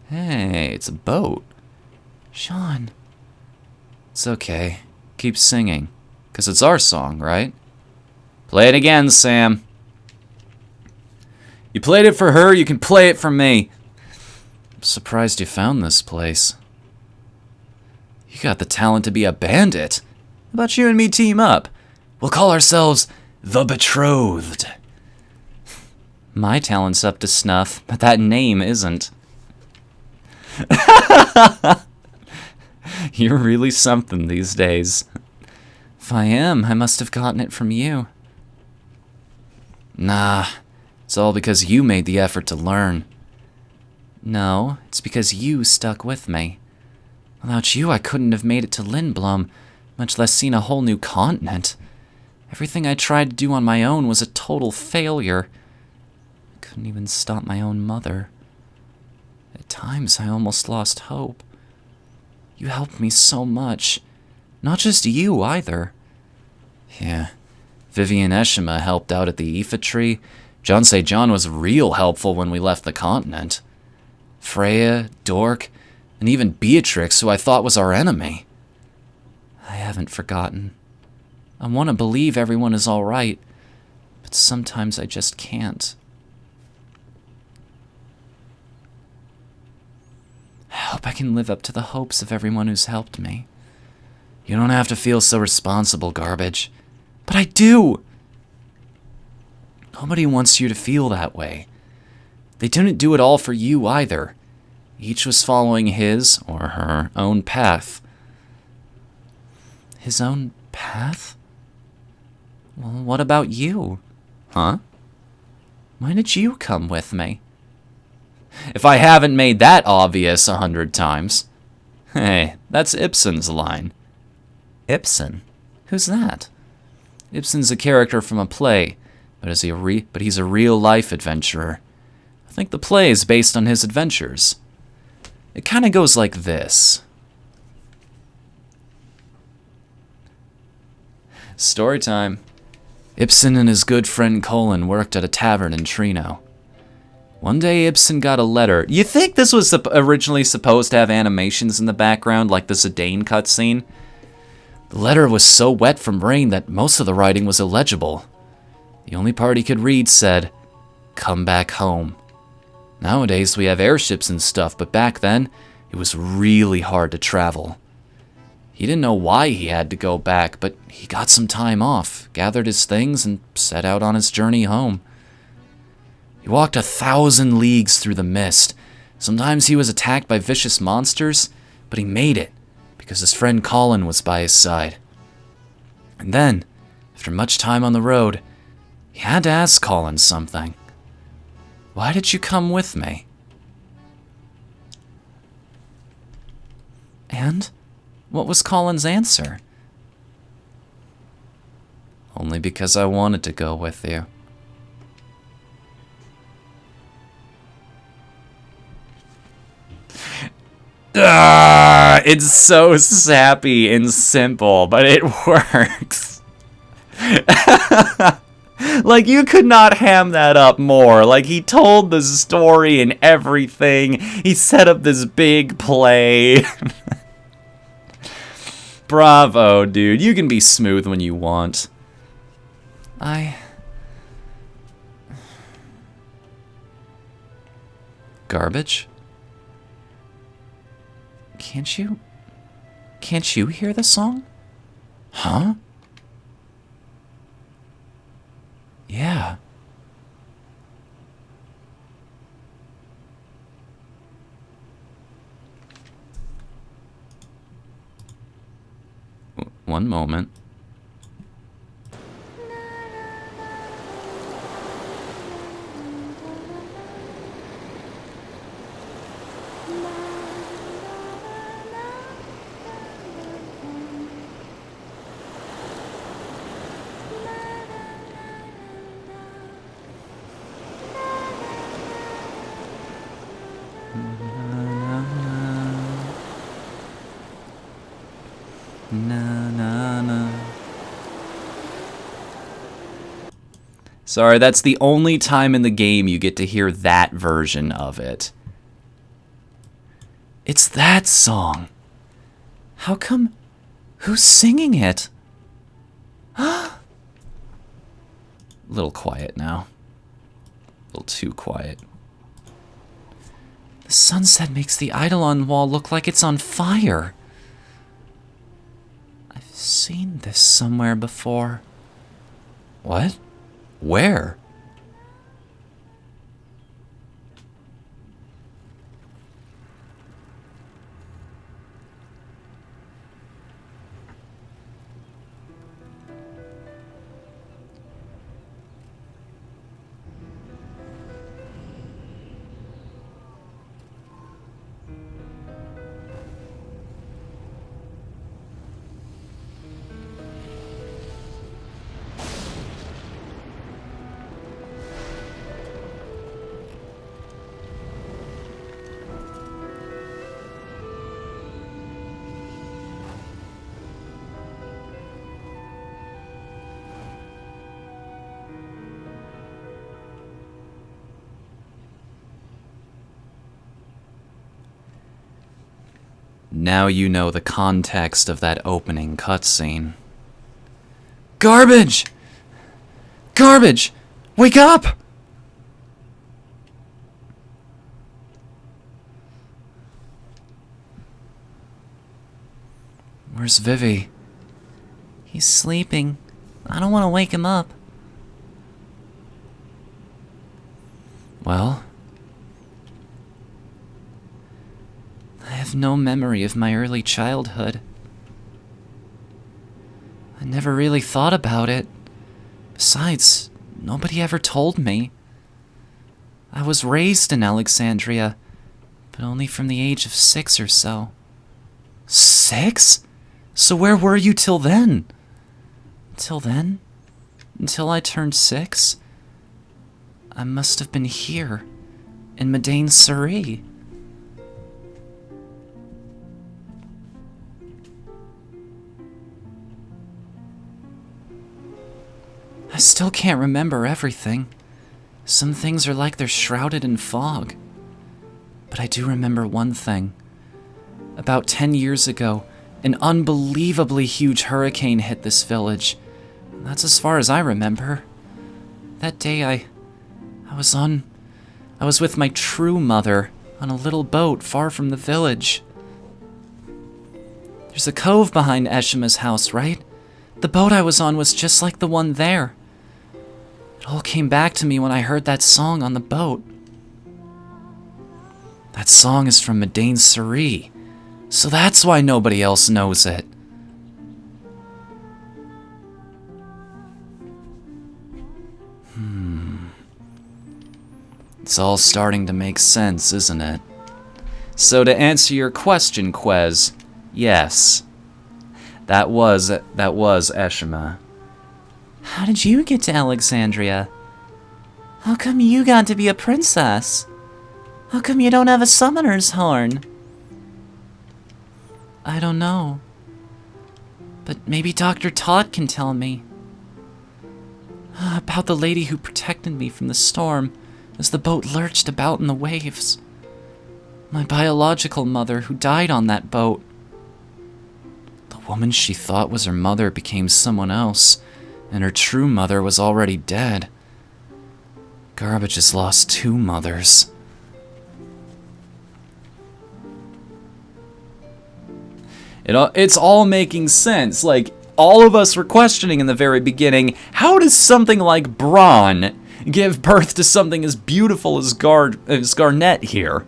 Hey, it's a boat. Sean. It's okay. Keep singing. 'Cause it's our song, right? Play it again, Sam. You played it for her, you can play it for me. I'm surprised you found this place. You got the talent to be a bandit. How about you and me team up? We'll call ourselves the Betrothed. My talent's up to snuff, but that name isn't. You're really something these days. If I am, I must have gotten it from you. Nah, it's all because you made the effort to learn. No, it's because you stuck with me. Without you, I couldn't have made it to Lindblom, much less seen a whole new continent. Everything I tried to do on my own was a total failure. I couldn't even stop my own mother. At times, I almost lost hope. You helped me so much. Not just you, either. Yeah, Vivian Eshima helped out at the Aoife tree. John St. John was real helpful when we left the continent. Freya, Dork, and even Beatrix, who I thought was our enemy. I haven't forgotten. I want to believe everyone is all right, but sometimes I just can't. I hope I can live up to the hopes of everyone who's helped me. You don't have to feel so responsible, Garbage. But I do! Nobody wants you to feel that way. They didn't do it all for you either. Each was following his, or her, own path. His own path? Well, what about you? Huh? Why did you come with me? If I haven't made that obvious 100 times. Hey, that's Ibsen's line. Ibsen? Who's that? Ibsen's a character from a play, but he's a real-life adventurer. I think the play is based on his adventures. It kind of goes like this. Story time. Ibsen and his good friend Colin worked at a tavern in Trino. One day, Ibsen got a letter. You think this was originally supposed to have animations in the background, like the Zidane cutscene? The letter was so wet from rain that most of the writing was illegible. The only part he could read said, "Come back home." Nowadays, we have airships and stuff, but back then, it was really hard to travel. He didn't know why he had to go back, but he got some time off, gathered his things, and set out on his journey home. He walked 1,000 leagues through the mist. Sometimes he was attacked by vicious monsters, but he made it, because his friend Colin was by his side. And then, after much time on the road, he had to ask Colin something. Why did you come with me? And what was Colin's answer? Only because I wanted to go with you. It's so sappy and simple, but it works. Like, you could not ham that up more. Like, he told the story and everything. He set up this big play. Bravo, dude. You can be smooth when you want. Garbage? Can't you hear the song? Huh? Yeah. One moment. Sorry, that's the only time in the game you get to hear that version of it. It's that song. How come? Who's singing it? A little quiet now. A little too quiet. The sunset makes the Eidolon wall look like it's on fire. I've seen this somewhere before. What? Where? Now you know the context of that opening cutscene. Garbage! Garbage! Wake up! Where's Vivi? He's sleeping. I don't want to wake him up. Well, I have no memory of my early childhood. I never really thought about it. Besides, nobody ever told me. I was raised in Alexandria, but only from the age of 6 or so. 6? So where were you till then? Till then? Until I turned 6? I must have been here, in Medain Suri. I still can't remember everything. Some things are like they're shrouded in fog. But I do remember one thing. About 10 years ago, an unbelievably huge hurricane hit this village. That's as far as I remember. That day I was with my true mother on a little boat far from the village. There's a cove behind Eshima's house, right? The boat I was on was just like the one there. It all came back to me when I heard that song on the boat. That song is from Medain Suri, so that's why nobody else knows it. It's all starting to make sense, isn't it? So to answer your question, Quez, yes. That was Eshima. How did you get to Alexandria? How come you got to be a princess? How come you don't have a summoner's horn? I don't know. But maybe Dr. Todd can tell me. About the lady who protected me from the storm as the boat lurched about in the waves. My biological mother who died on that boat. The woman she thought was her mother became someone else, and her true mother was already dead. Garbage has lost 2 mothers. It's all making sense. Like, all of us were questioning in the very beginning, how does something like Braun give birth to something as beautiful as Garnet here?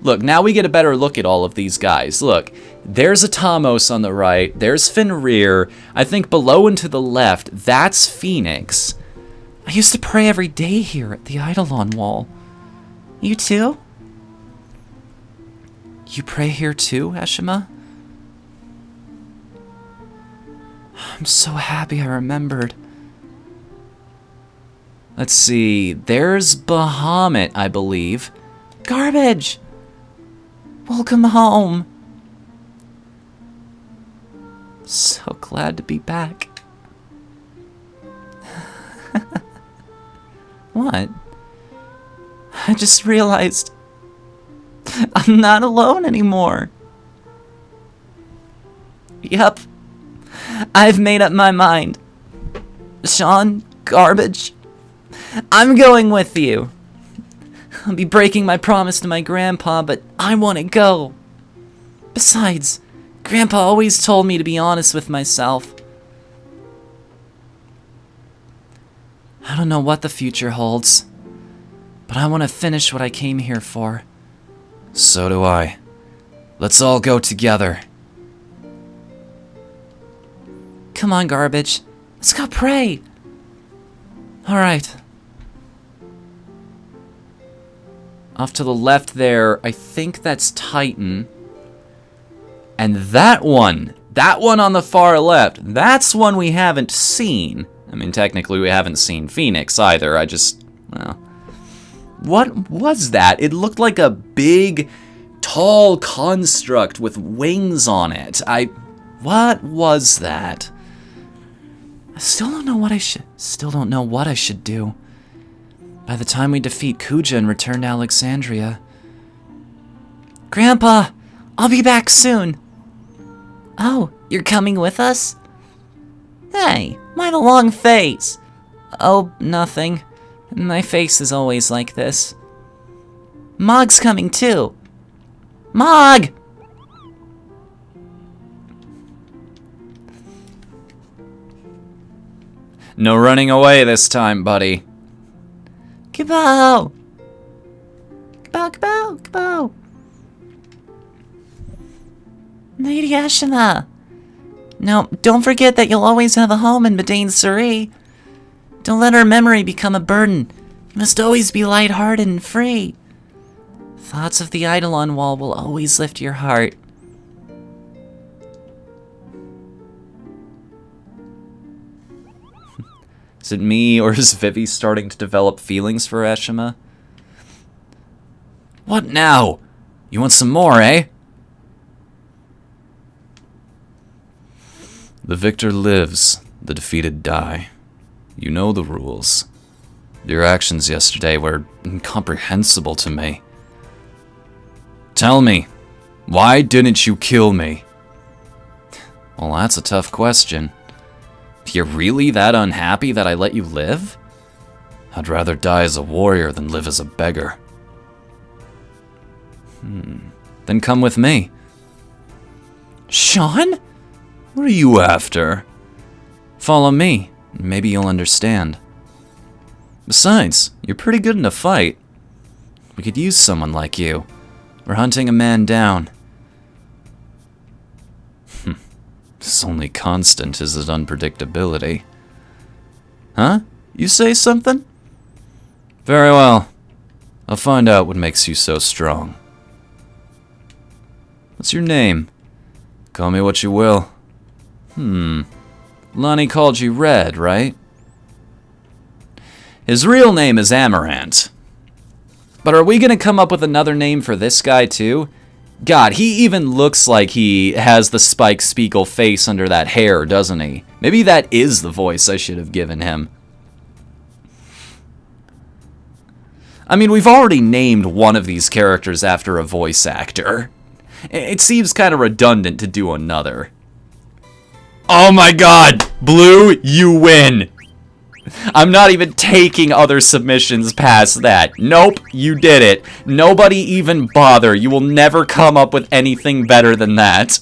Look, now we get a better look at all of these guys. Look, there's Atamos on the right, there's Fenrir, I think below and to the left, that's Phoenix. I used to pray every day here at the Eidolon wall. You too? You pray here too, Eshima? I'm so happy I remembered. Let's see, there's Bahamut, I believe. Garbage! Welcome home. So glad to be back. What? I just realized I'm not alone anymore. Yep. I've made up my mind. Sean, Garbage, I'm going with you. I'll be breaking my promise to my grandpa, but I want to go. Besides, Grandpa always told me to be honest with myself. I don't know what the future holds, but I want to finish what I came here for. So do I. Let's all go together. Come on, Garbage. Let's go pray. All right. Off to the left there, I think that's Titan. And that one on the far left, that's one we haven't seen. I mean, technically we haven't seen Phoenix either. Well. What was that? It looked like a big, tall construct with wings on it. What was that? I still don't know what I should do. By the time we defeat Kuja and return to Alexandria. Grandpa, I'll be back soon. Oh, you're coming with us? Hey, why the long face? Oh, nothing. My face is always like this. Mog's coming too. Mog! No running away this time, buddy. Kabow! Kabow, kabow, kabow! Lady Ashina! Now, don't forget that you'll always have a home in Medain Suri. Don't let her memory become a burden. You must always be lighthearted and free. Thoughts of the Eidolon wall will always lift your heart. Is it me, or is Vivi starting to develop feelings for Eshima? What now? You want some more, eh? The victor lives, the defeated die. You know the rules. Your actions yesterday were incomprehensible to me. Tell me, why didn't you kill me? Well, that's a tough question. You're really that unhappy that I let you live? I'd rather die as a warrior than live as a beggar. Then come with me. Sean? What are you after? Follow me, and maybe you'll understand. Besides, you're pretty good in a fight. We could use someone like you. We're hunting a man down. Its only constant is its unpredictability. Huh? You say something? Very well. I'll find out what makes you so strong. What's your name? Call me what you will. Lonnie called you Red, right? His real name is Amaranth. But are we gonna come up with another name for this guy too? God, he even looks like he has the Spike Spiegel face under that hair, doesn't he? Maybe that is the voice I should have given him. I mean, we've already named one of these characters after a voice actor. It seems kind of redundant to do another. Oh my god! Blue, you win! I'm not even taking other submissions past that. Nope, you did it. Nobody even bother. You will never come up with anything better than that.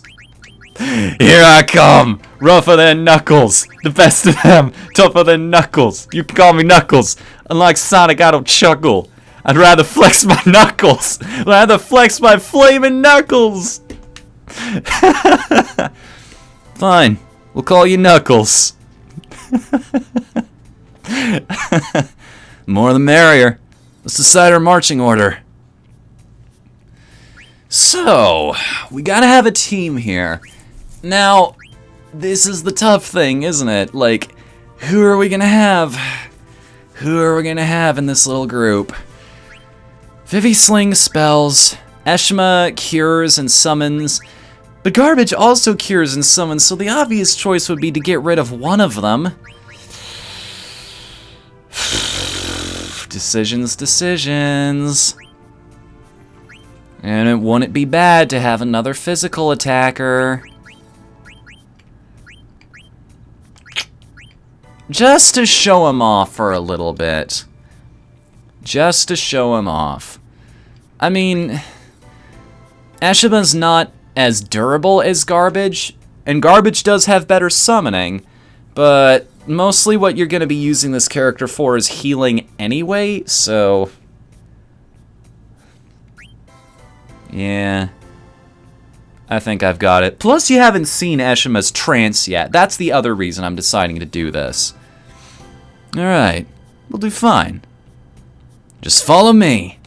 Here I come. Rougher than Knuckles. The best of them. Tougher than Knuckles. You can call me Knuckles. Unlike Sonic, I don't chuckle. I'd rather flex my knuckles. I'd rather flex my flaming knuckles. Fine. We'll call you Knuckles. More the merrier. Let's decide our marching order. So, we gotta have a team here. Now, this is the tough thing, isn't it? Like, who are we gonna have? Who are we gonna have in this little group? Vivi slings spells, Eshima cures and summons, but Garbage also cures and summons, so the obvious choice would be to get rid of one of them. Decisions. And wouldn't it be bad to have another physical attacker? Just to show him off for a little bit. Just to show him off. I mean, Ashima's not as durable as Garbage, and Garbage does have better summoning, but mostly what you're going to be using this character for is healing anyway, so... yeah, I think I've got it. Plus, you haven't seen Eshima's trance yet. That's the other reason I'm deciding to do this. Alright, we'll do fine. Just follow me.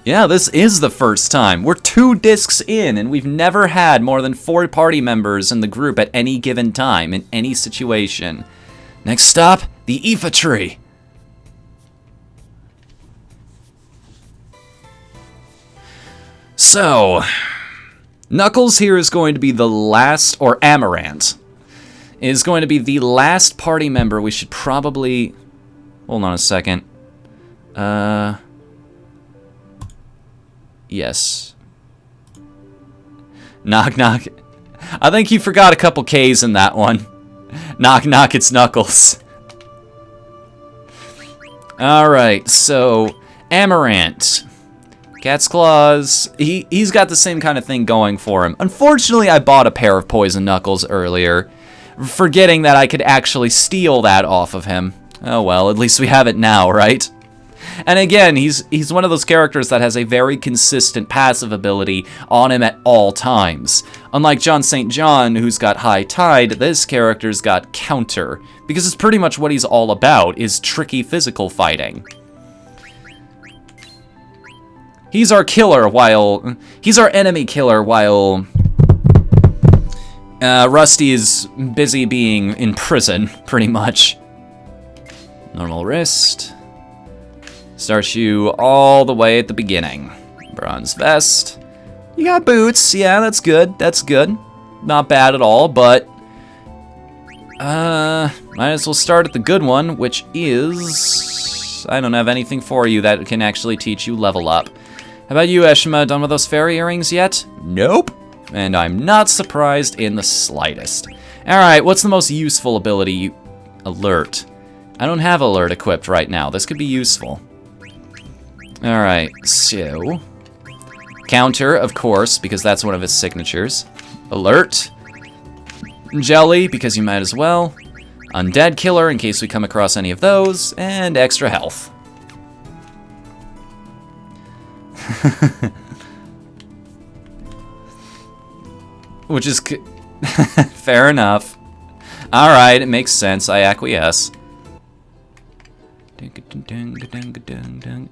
Yeah, this is the first time. We're 2 discs in, and we've never had more than 4 party members in the group at any given time, in any situation. Next stop, the Aoife tree. So, Knuckles here is going to be the last, or Amaranth, is going to be the last party member we should probably... hold on a second. Yes. Knock, knock. I think you forgot a couple K's in that one. Knock, knock, it's Knuckles. Alright, so, Amaranth. Cat's Claws, he's got the same kind of thing going for him. Unfortunately, I bought a pair of Poison Knuckles earlier, forgetting that I could actually steal that off of him. Oh well, at least we have it now, right? And again, he's one of those characters that has a very consistent passive ability on him at all times. Unlike John St. John, who's got High Tide, this character's got Counter, because it's pretty much what he's all about, is tricky physical fighting. He's our killer while... he's our enemy killer while... Rusty is busy being in prison, pretty much. Normal wrist. Starts you all the way at the beginning. Bronze vest. You got boots. Yeah, that's good. That's good. Not bad at all, but... might as well start at the good one, which is... I don't have anything for you that can actually teach you level up. How about you, Eshima? Done with those fairy earrings yet? Nope. And I'm not surprised in the slightest. Alright, what's the most useful ability? Alert. I don't have Alert equipped right now. This could be useful. Alright, so... Counter, of course, because that's one of his signatures. Alert. Jelly, because you might as well. Undead Killer, in case we come across any of those. And extra health. Which is... fair enough. Alright, it makes sense. I acquiesce.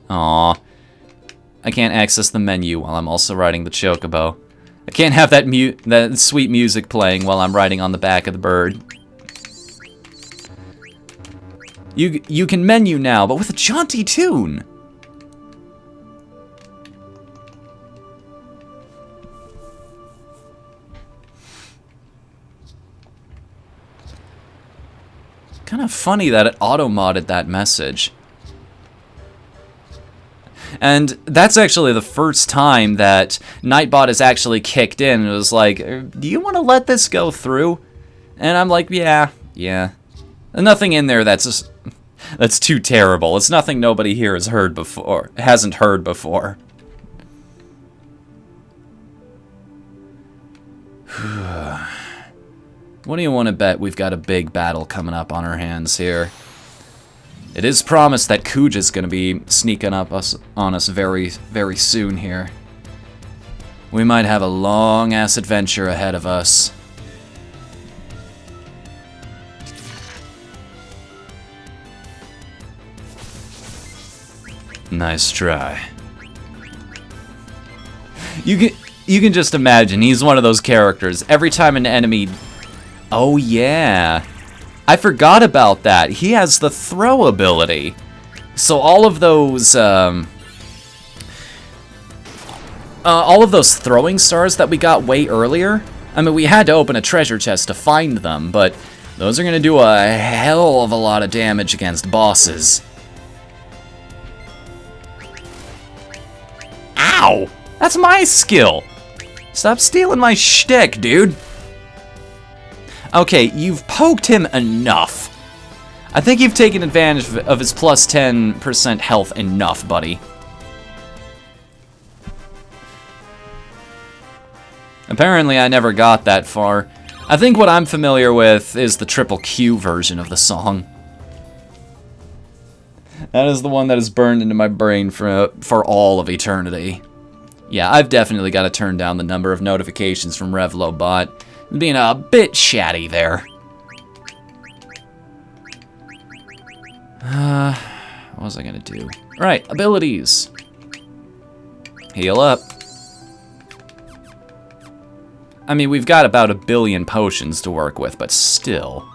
Aww. I can't access the menu while I'm also riding the Chocobo. I can't have that sweet music playing while I'm riding on the back of the bird. You can menu now, but with a jaunty tune. Kind of funny that it auto-modded that message. And that's actually the first time that Nightbot has actually kicked in. It was like, do you want to let this go through? And I'm like, yeah. There's nothing in there that's too terrible. It's nothing nobody here has heard before, hasn't heard before. What do you want to bet we've got a big battle coming up on our hands here? It is promised that Kuja's going to be sneaking up on us very, very soon here. We might have a long-ass adventure ahead of us. Nice try. You can just imagine, he's one of those characters. Every time an enemy... Oh, yeah. I forgot about that. He has the throw ability. So all of those throwing stars that we got way earlier, I mean, we had to open a treasure chest to find them, but those are going to do a hell of a lot of damage against bosses. Ow! That's my skill! Stop stealing my shtick, dude! Okay, you've poked him enough. I think you've taken advantage of his plus 10% health enough, buddy. Apparently, I never got that far. I think what I'm familiar with is the triple Q version of the song. That is the one that is burned into my brain for all of eternity. Yeah, I've definitely got to turn down the number of notifications from RevloBot. Being a bit chatty there. What was I gonna do? Right, abilities. Heal up. I mean, we've got about 1 billion potions to work with, but still.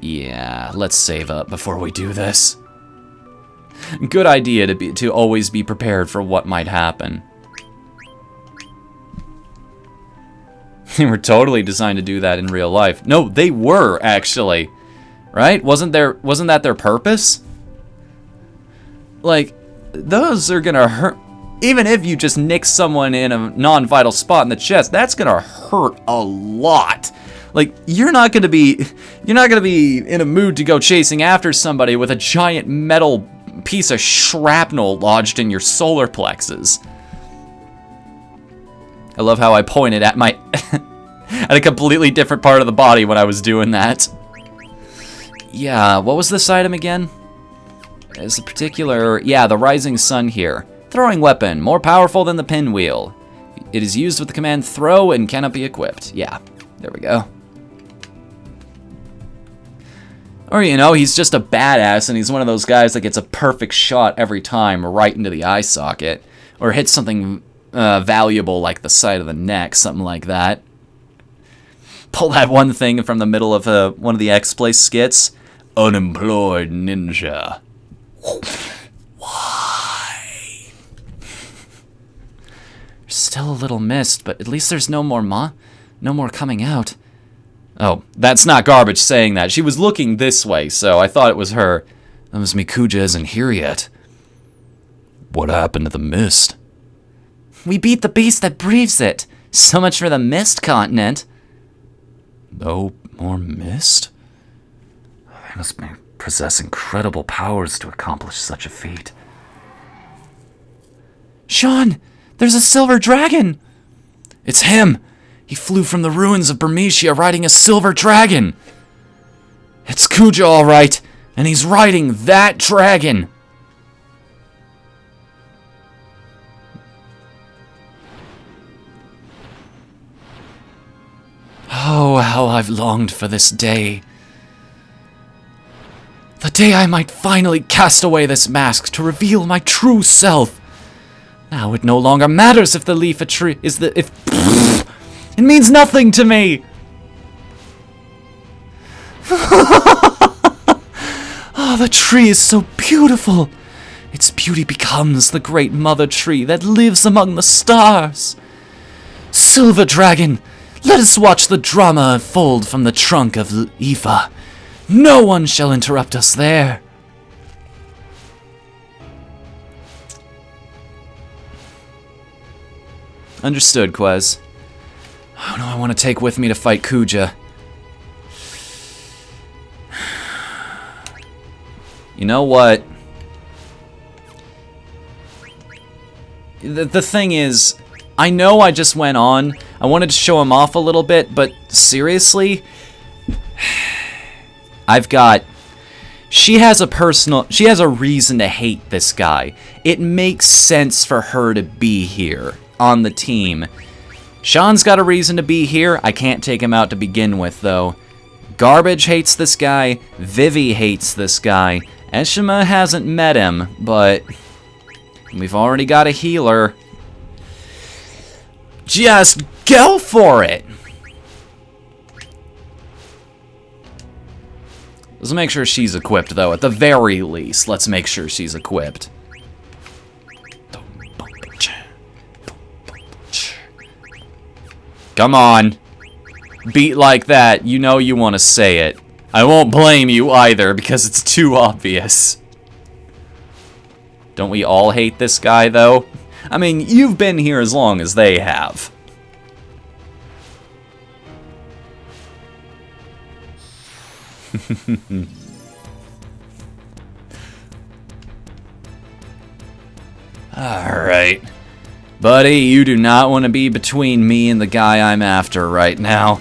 Yeah, let's save up before we do this. Good idea to always be prepared for what might happen. They were totally designed to do that in real life. No, they were actually. Right? Wasn't that their purpose? Like, those are gonna hurt. Even if you just nick someone in a non-vital spot in the chest, that's gonna hurt a lot. Like, you're not gonna be in a mood to go chasing after somebody with a giant metal piece of shrapnel lodged in your solar plexus. I love how I pointed at my at a completely different part of the body when I was doing that. Yeah, what was this item again? It's a particular, yeah, the Rising Sun here. Throwing weapon, more powerful than the pinwheel. It is used with the command throw and cannot be equipped. Yeah, there we go. Or, you know, he's just a badass and he's one of those guys that gets a perfect shot every time right into the eye socket. Or hits something valuable like the side of the neck, something like that. Pull that one thing from the middle of one of the X-Play skits. Unemployed ninja. Why? There's still a little mist, but at least there's no more coming out. Oh, that's not Garbage saying that. She was looking this way, so I thought it was her. That was Mikuja isn't here yet. What happened to the mist? We beat the beast that breathes it. So much for the mist continent. No more mist? I must possess incredible powers to accomplish such a feat. Sean, there's a silver dragon! It's him! He flew from the ruins of Bermesia riding a silver dragon! It's Kuja, all right, and he's riding that dragon! Oh, how I've longed for this day. The day I might finally cast away this mask to reveal my true self. Now it no longer matters if the leaf a tree is the if it means nothing to me. Oh, the tree is so beautiful. Its beauty becomes the great mother tree that lives among the stars. Silver Dragon, let us watch the drama unfold from the trunk of Ifa. No one shall interrupt us there. Understood, Quez. Who do I want to take with me to fight Kuja? You know what? The thing is, I know I just went on. I wanted to show him off a little bit, but seriously, she has a reason to hate this guy. It makes sense for her to be here on the team. Sean's got a reason to be here. I can't take him out to begin with, though. Garbage hates this guy. Vivi hates this guy. Eshima hasn't met him, but we've already got a healer. Just go for it! Let's make sure she's equipped, though. At the very least, let's make sure she's equipped. Come on. Beat like that. You know you want to say it. I won't blame you either, because it's too obvious. Don't we all hate this guy, though? I mean, you've been here as long as they have. Alright. Buddy, you do not want to be between me and the guy I'm after right now.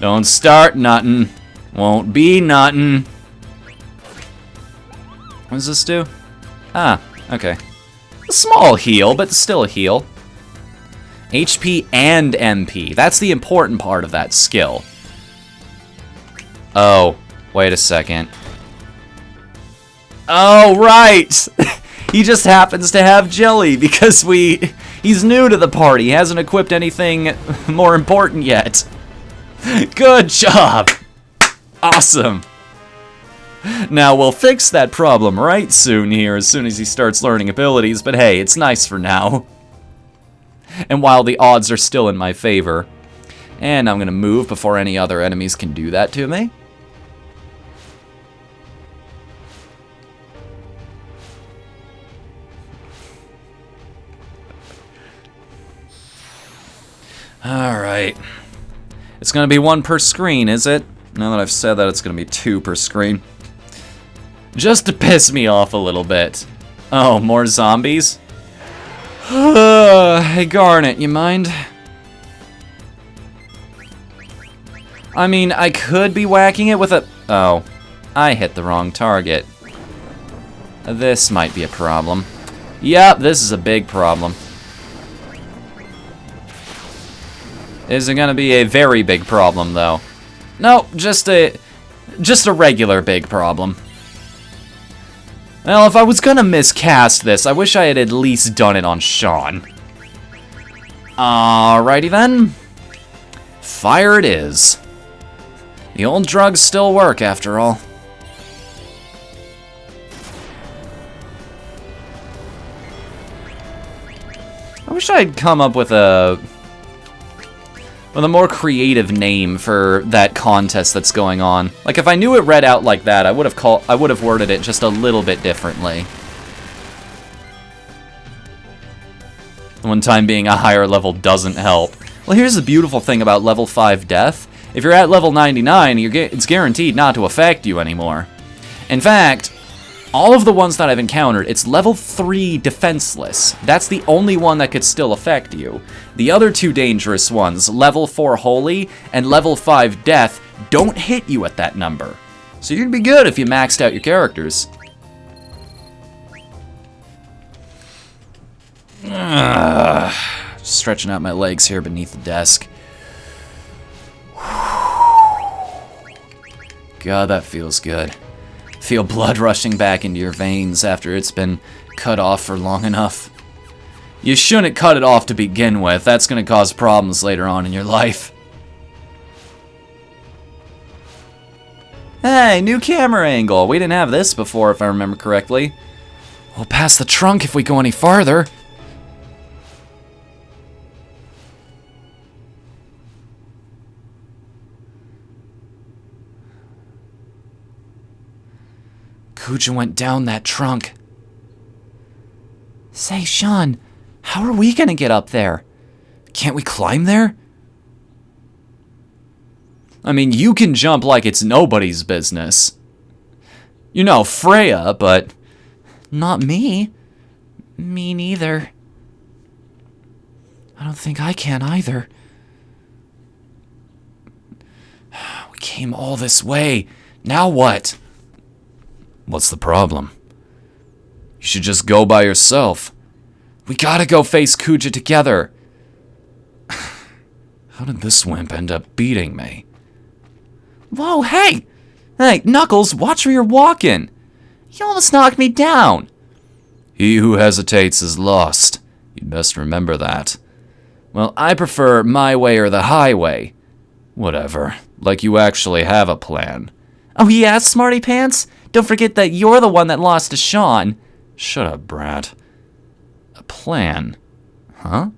Don't start nothing. Won't be nothing. What does this do? Ah, okay. A small heal, but still a heal. HP and MP. That's the important part of that skill. Oh, wait a second. Oh, right! He just happens to have jelly because he's new to the party. He hasn't equipped anything more important yet. Good job! Awesome. Now, we'll fix that problem right soon here as soon as he starts learning abilities, but hey, it's nice for now. And while the odds are still in my favor, and I'm going to move before any other enemies can do that to me. Alright. It's going to be 1 per screen, is it? Now that I've said that, it's going to be 2 per screen. Just to piss me off a little bit. Oh, more zombies? Hey, Garnet, you mind? I mean, I could be whacking it with a... Oh, I hit the wrong target. This might be a problem. Yep, this is a big problem. Is it gonna be a very big problem, though? No, just a regular big problem. Well, if I was gonna miscast this, I wish I had at least done it on Sean. Alrighty then. Fire it is. The old drugs still work, after all. I wish I'd come up with a more creative name for that contest that's going on. Like, if I knew it read out like that, I would have worded it just a little bit differently. One time being a higher level doesn't help. Well, here's the beautiful thing about level 5 death. If you're at level 99, it's guaranteed not to affect you anymore. In fact, all of the ones that I've encountered, it's level 3 defenseless. That's the only one that could still affect you. The other 2 dangerous ones, level 4 holy and level 5 death, don't hit you at that number. So you'd be good if you maxed out your characters. Stretching out my legs here beneath the desk. God, that feels good. Feel blood rushing back into your veins after it's been cut off for long enough. You shouldn't cut it off to begin with. That's going to cause problems later on in your life. Hey, new camera angle. We didn't have this before, if I remember correctly. We'll pass the trunk if we go any farther. Kuja went down that trunk. Say, Sean, how are we gonna get up there? Can't we climb there? I mean, you can jump like it's nobody's business. You know, Freya, but not me. Me neither. I don't think I can either. We came all this way. Now what? What's the problem? You should just go by yourself. We gotta go face Kuja together. How did this wimp end up beating me? Whoa, hey! Hey, Knuckles, watch where you're walking. You almost knocked me down. He who hesitates is lost. You'd best remember that. Well, I prefer my way or the highway. Whatever. Like you actually have a plan. Oh yeah, Smarty Pants? Don't forget that you're the one that lost to Sean. Shut up, Brad. A plan? Huh?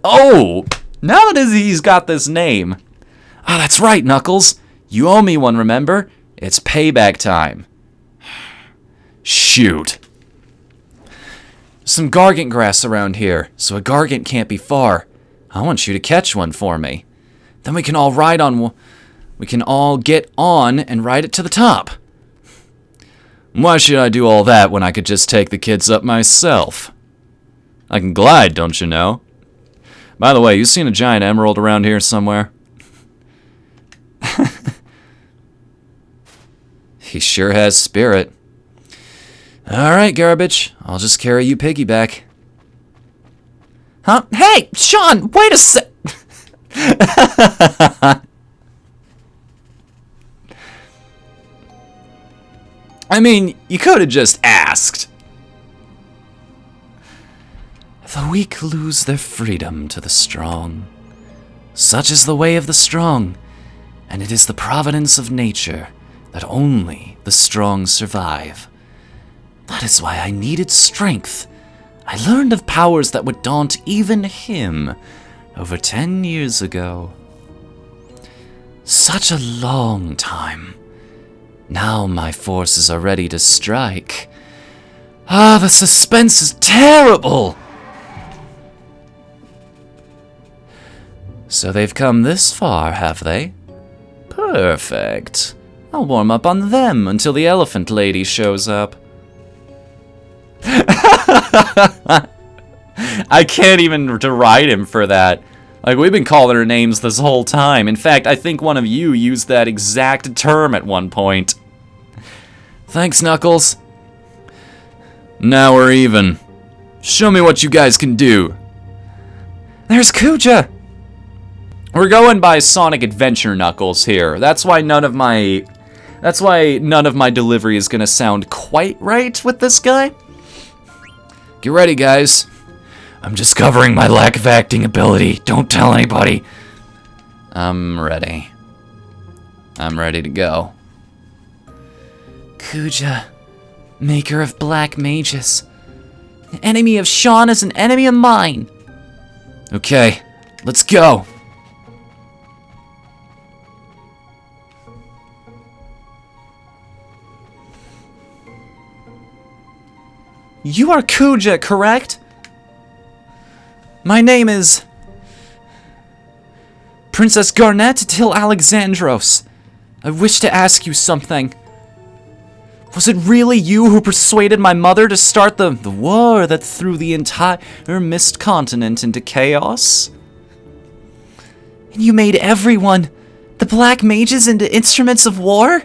Oh! Now that he's got this name. Oh, that's right, Knuckles. You owe me one, remember? It's payback time. Shoot. Some gargant grass around here, so a gargant can't be far. I want you to catch one for me. Then we can all ride on we can all get on and ride it to the top. Why should I do all that when I could just take the kids up myself? I can glide, don't you know? By the way, you seen a giant emerald around here somewhere? He sure has spirit. Alright, garbage. I'll just carry you piggyback. Huh? Hey, Sean, wait a sec. I mean, you could have just asked. The weak lose their freedom to the strong. Such is the way of the strong, and it is the providence of nature that only the strong survive. That is why I needed strength. I learned of powers that would daunt even him over 10 years ago. Such a long time. Now my forces are ready to strike. Ah, the suspense is terrible! So they've come this far, have they? Perfect. I'll warm up on them until the elephant lady shows up. I can't even deride him for that. Like, we've been calling her names this whole time. In fact, I think one of you used that exact term at one point. Thanks, Knuckles. Now we're even. Show me what you guys can do. There's Kuja. We're going by Sonic Adventure Knuckles here. That's why none of my delivery is gonna sound quite right with this guy. Get ready, guys. I'm discovering my lack of acting ability. Don't tell anybody. I'm ready. I'm ready to go. Kuja, maker of black mages. The enemy of Sean is an enemy of mine. Okay, let's go. You are Kuja, correct? My name is Princess Garnet till Alexandros. I wish to ask you something. Was it really you who persuaded my mother to start the war that threw the entire Mist Continent into chaos? And you made everyone, the black mages, into instruments of war?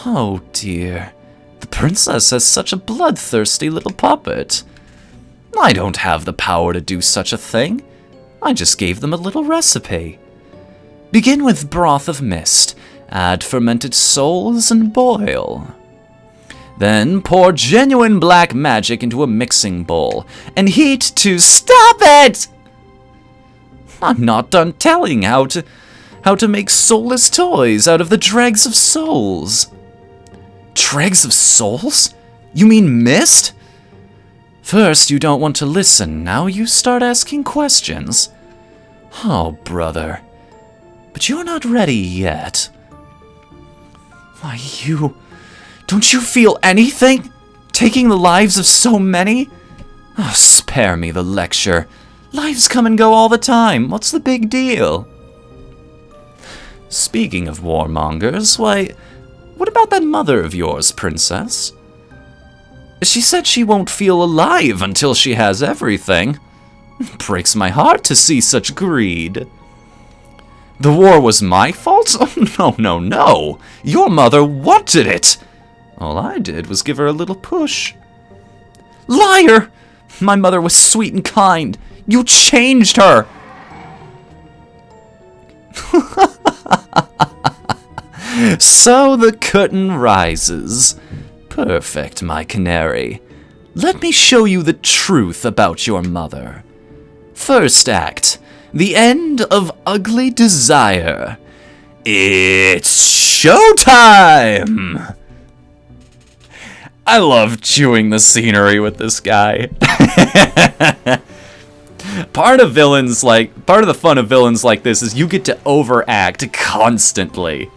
Oh dear. The princess has such a bloodthirsty little puppet. I don't have the power to do such a thing. I just gave them a little recipe. Begin with broth of mist. Add fermented souls and boil. Then pour genuine black magic into a mixing bowl and heat to... Stop it! I'm not done telling how to make soulless toys out of the dregs of souls. Dregs of souls? You mean mist? First, you don't want to listen. Now you start asking questions. Oh, brother. But you're not ready yet. Why, you... Don't you feel anything? Taking the lives of so many? Oh, spare me the lecture. Lives come and go all the time. What's the big deal? Speaking of warmongers, why... What about that mother of yours, princess? She said she won't feel alive until she has everything. Breaks my heart to see such greed. The war was my fault? Oh, no. Your mother wanted it. All I did was give her a little push. Liar! My mother was sweet and kind. You changed her. So the curtain rises. Perfect, my canary. Let me show you the truth about your mother. First act, the end of ugly desire. It's showtime! I love chewing the scenery with this guy. Part of the fun of villains like this is you get to overact constantly.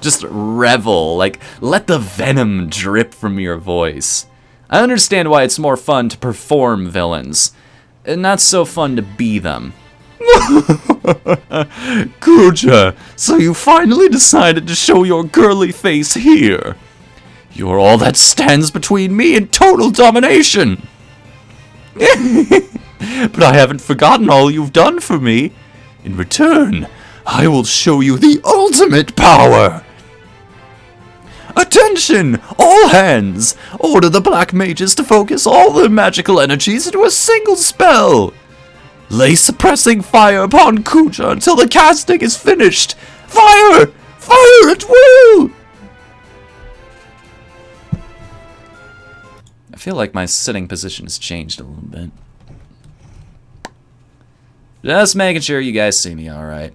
Just revel, like, let the venom drip from your voice. I understand why it's more fun to perform villains, and not so fun to be them. Kuja, so you finally decided to show your girly face here. You're all that stands between me and total domination. But I haven't forgotten all you've done for me. In return, I will show you the ultimate power. Attention, all hands! Order the black mages to focus all their magical energies into a single spell. Lay suppressing fire upon Kuja until the casting is finished. Fire! Fire at will! I feel like my sitting position has changed a little bit. Just making sure you guys see me alright.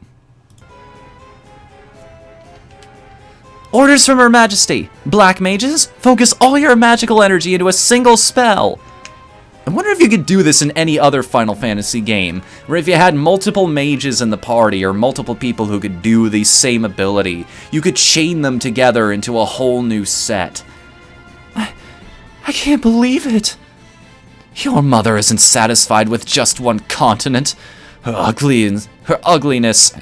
Orders from Her Majesty. Black mages, focus all your magical energy into a single spell. I wonder if you could do this in any other Final Fantasy game, where if you had multiple mages in the party or multiple people who could do the same ability, you could chain them together into a whole new set. I can't believe it. Your mother isn't satisfied with just one continent. Her ugliness,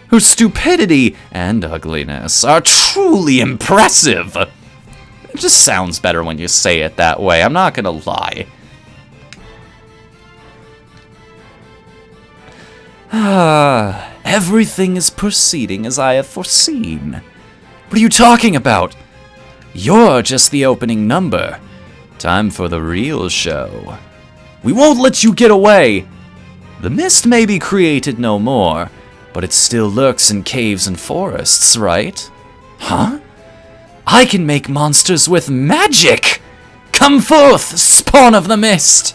her stupidity and ugliness are truly impressive. It just sounds better when you say it that way, I'm not gonna lie. Everything is proceeding as I have foreseen. What are you talking about? You're just the opening number. Time for the real show. We won't let you get away. The mist may be created no more, but it still lurks in caves and forests, right? Huh? I can make monsters with magic! Come forth, spawn of the mist!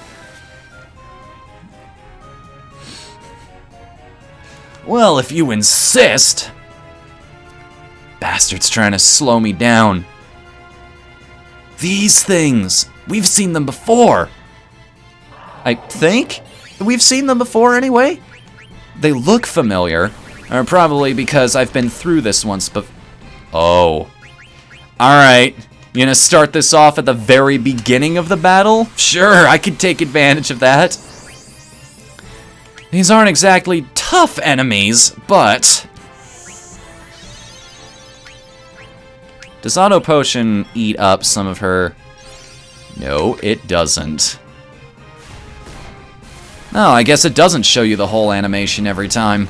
Well, if you insist. Bastard's trying to slow me down. These things, we've seen them before. I think we've seen them before anyway. They look familiar, or probably because I've been through this once before. Oh. Alright, you gonna start this off at the very beginning of the battle? Sure, I could take advantage of that. These aren't exactly tough enemies, but... Does Auto Potion eat up some of her? No, it doesn't. No, I guess it doesn't show you the whole animation every time.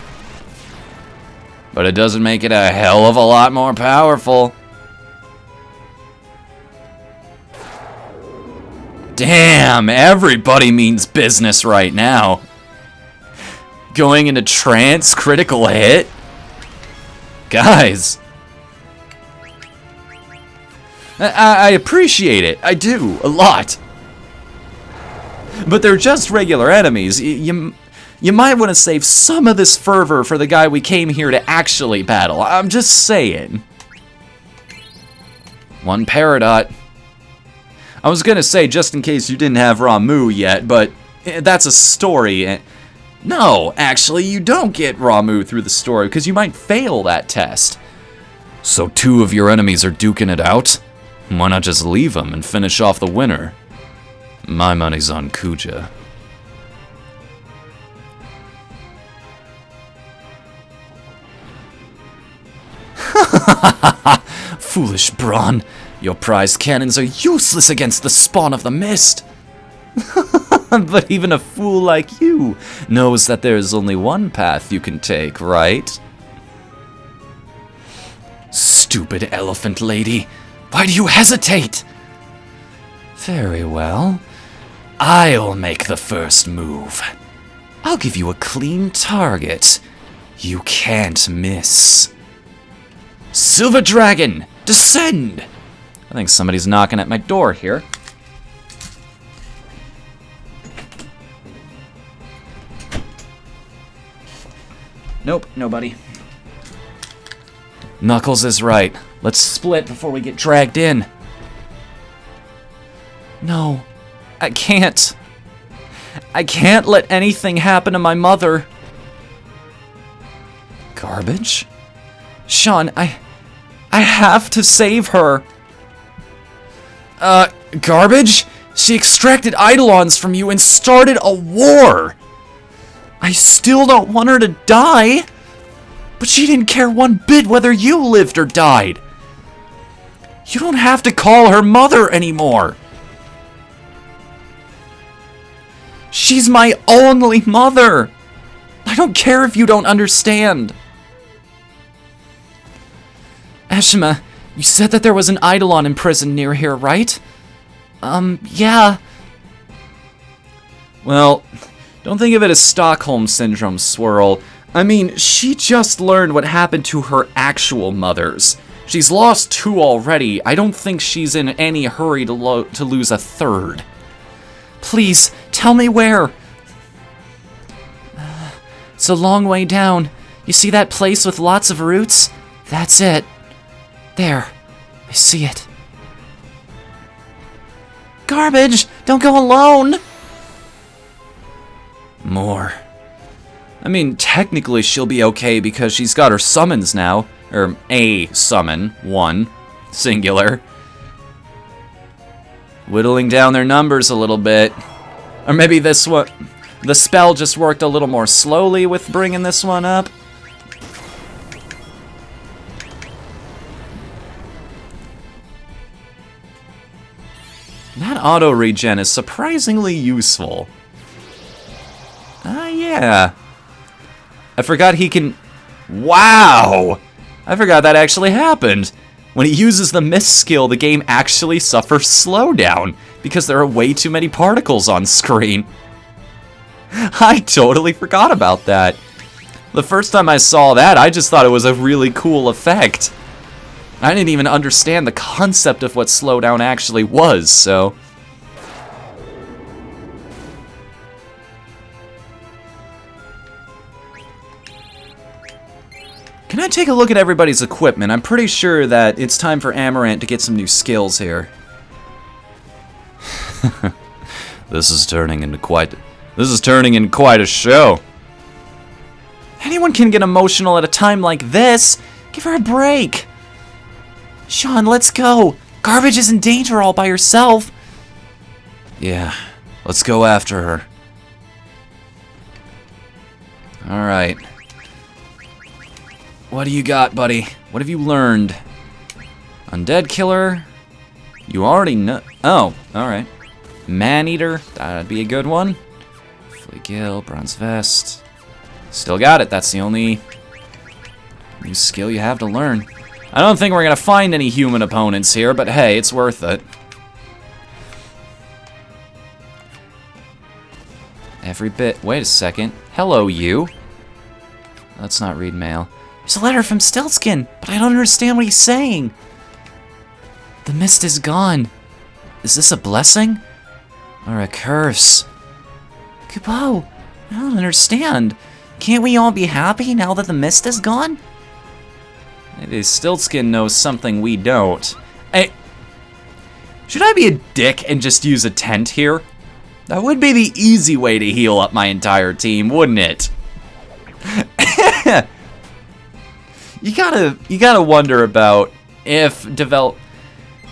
But it doesn't make it a hell of a lot more powerful. Damn, everybody means business right now. Going into trance, critical hit? Guys. I appreciate it. I do, a lot. But they're just regular enemies. You might want to save some of this fervor for the guy we came here to actually battle. I'm just saying. One Peridot. I was gonna say, just in case you didn't have Ramu yet, but that's a story. No, actually, you don't get Ramu through the story, because you might fail that test. So 2 of your enemies are duking it out? Why not just leave them and finish off the winner? My money's on Kuja. Foolish Brawn. Your prize cannons are useless against the spawn of the mist. But even a fool like you knows that there is only one path you can take, right? Stupid elephant lady. Why do you hesitate? Very well. I'll make the first move. I'll give you a clean target. You can't miss. Silver Dragon, descend! I think somebody's knocking at my door here. Nope, nobody. Knuckles is right. Let's split before we get dragged in. No, I can't. I can't let anything happen to my mother. Garbage? Sean, I have to save her. Garbage? She extracted Eidolons from you and started a war. I still don't want her to die. But she didn't care one bit whether you lived or died. You don't have to call her mother anymore. She's my only mother. I don't care if you don't understand. Ashima, you said that there was an Eidolon in prison near here, right? Yeah. Well, don't think of it as Stockholm Syndrome, Swirl. I mean, she just learned what happened to her actual mothers. She's lost 2 already. I don't think she's in any hurry to lose a 3rd. Please, tell me where. It's a long way down. You see that place with lots of roots? That's it. There. I see it. Garbage! Don't go alone! More. I mean, technically she'll be okay because she's got her summons now. Or a summon. 1. Singular. Whittling down their numbers a little bit. Or maybe this one... The spell just worked a little more slowly with bringing this one up. That auto regen is surprisingly useful. Yeah. I forgot he can... Wow! I forgot that actually happened. When he uses the Mist skill, the game actually suffers slowdown because there are way too many particles on screen. I totally forgot about that. The first time I saw that, I just thought it was a really cool effect. I didn't even understand the concept of what slowdown actually was, so... Can I take a look at everybody's equipment? I'm pretty sure that it's time for Amaranth to get some new skills here. This is turning into quite a show. Anyone can get emotional at a time like this. Give her a break. Sean, let's go. Garbage is in danger all by herself. Yeah, let's go after her. Alright. What do you got, buddy? What have you learned? Undead Killer. You already know. Oh, alright. Man-Eater. That'd be a good one. Fleagill, Bronze Vest. Still got it. That's the only new skill you have to learn. I don't think we're going to find any human opponents here, but hey, it's worth it. Every bit. Wait a second. Hello, you. Let's not read mail. There's a letter from Stiltskin, but I don't understand what he's saying. The mist is gone. Is this a blessing? Or a curse? Kupo, I don't understand. Can't we all be happy now that the mist is gone? Maybe Stiltskin knows something we don't. Should I be a dick and just use a tent here? That would be the easy way to heal up my entire team, wouldn't it? You gotta wonder about if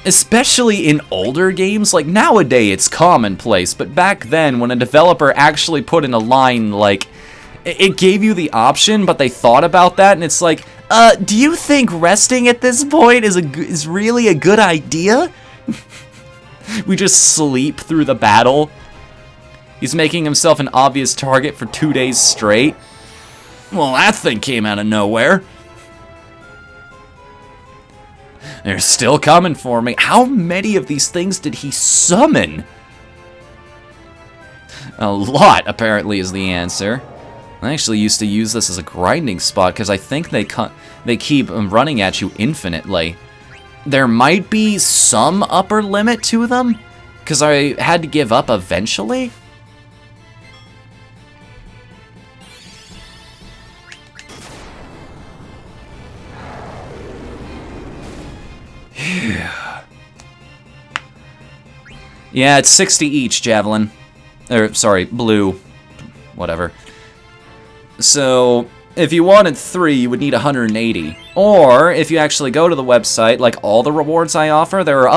especially in older games, like nowadays it's commonplace, but back then when a developer actually put in a line like, it gave you the option, but they thought about that and it's like, do you think resting at this point is really a good idea? We just sleep through the battle. He's making himself an obvious target for 2 days straight. Well, that thing came out of nowhere. They're still coming for me. How many of these things did he summon? A lot, apparently, is the answer. I actually used to use this as a grinding spot because I think they keep running at you infinitely. There might be some upper limit to them because I had to give up eventually. Yeah, it's 60 each, Javelin. Or, sorry, blue. Whatever. So, if you wanted 3, you would need 180. Or, if you actually go to the website, like all the rewards I offer, there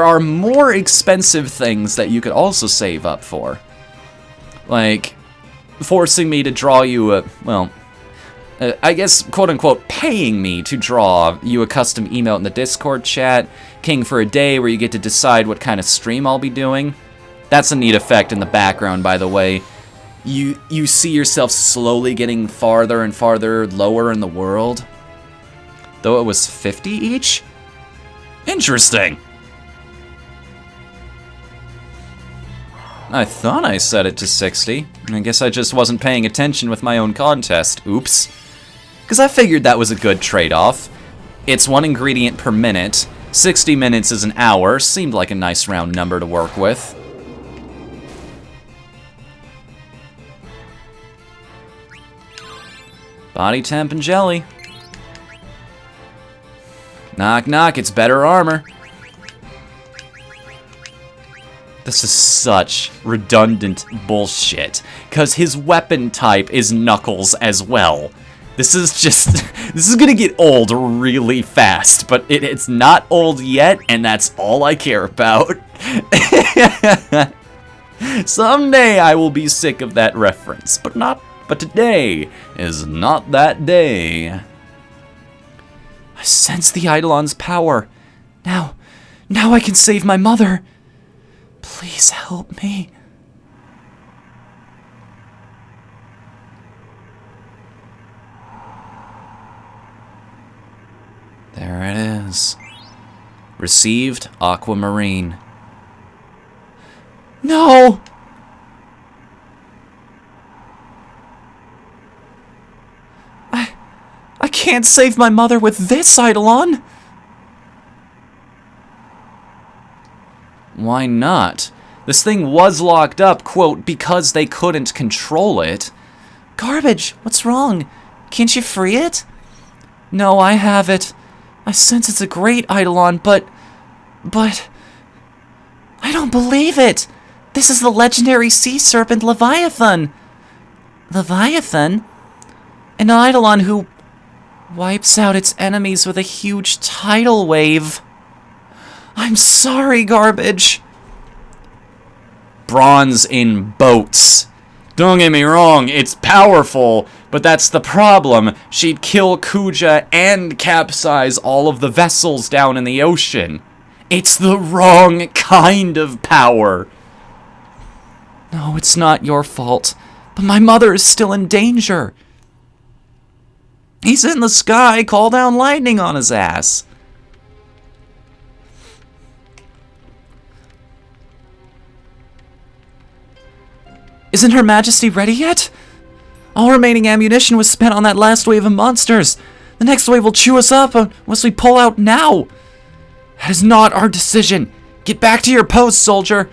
are more expensive things that you could also save up for. like, forcing me to draw you a, well, I guess, quote-unquote, paying me to draw you a custom emote in the Discord chat, King for a day, where you get to decide what kind of stream I'll be doing. That's a neat effect in the background, by the way. You see yourself slowly getting farther and farther lower in the world. Though it was 50 each? Interesting. I thought I set it to 60. I guess I just wasn't paying attention with my own contest. Oops. Because I figured that was a good trade-off. It's 1 ingredient per minute. 60 minutes is an hour. Seemed like a nice round number to work with. Body temp and jelly. Knock knock, it's better armor. This is such redundant bullshit, because his weapon type is Knuckles as well. This is just, this is gonna get old really fast, but it's not old yet, and that's all I care about. Someday I will be sick of that reference, but today is not that day. I sense the Eidolon's power. Now I can save my mother. Please help me. There it is. Received Aquamarine. No! I can't save my mother with this Eidolon! Why not? This thing was locked up, quote, because they couldn't control it. Garbage, what's wrong? Can't you free it? No, I have it. I sense it's a great Eidolon, but... I don't believe it! This is the legendary sea serpent Leviathan! Leviathan? An Eidolon who wipes out its enemies with a huge tidal wave. I'm sorry, Garbage. Bronze in boats. Don't get me wrong, it's powerful, but that's the problem. She'd kill Kuja and capsize all of the vessels down in the ocean. It's the wrong kind of power. No, it's not your fault, but my mother is still in danger. He's in the sky, call down lightning on his ass. Isn't Her Majesty ready yet? All remaining ammunition was spent on that last wave of monsters. The next wave will chew us up unless we pull out now. That is not our decision. Get back to your post, soldier.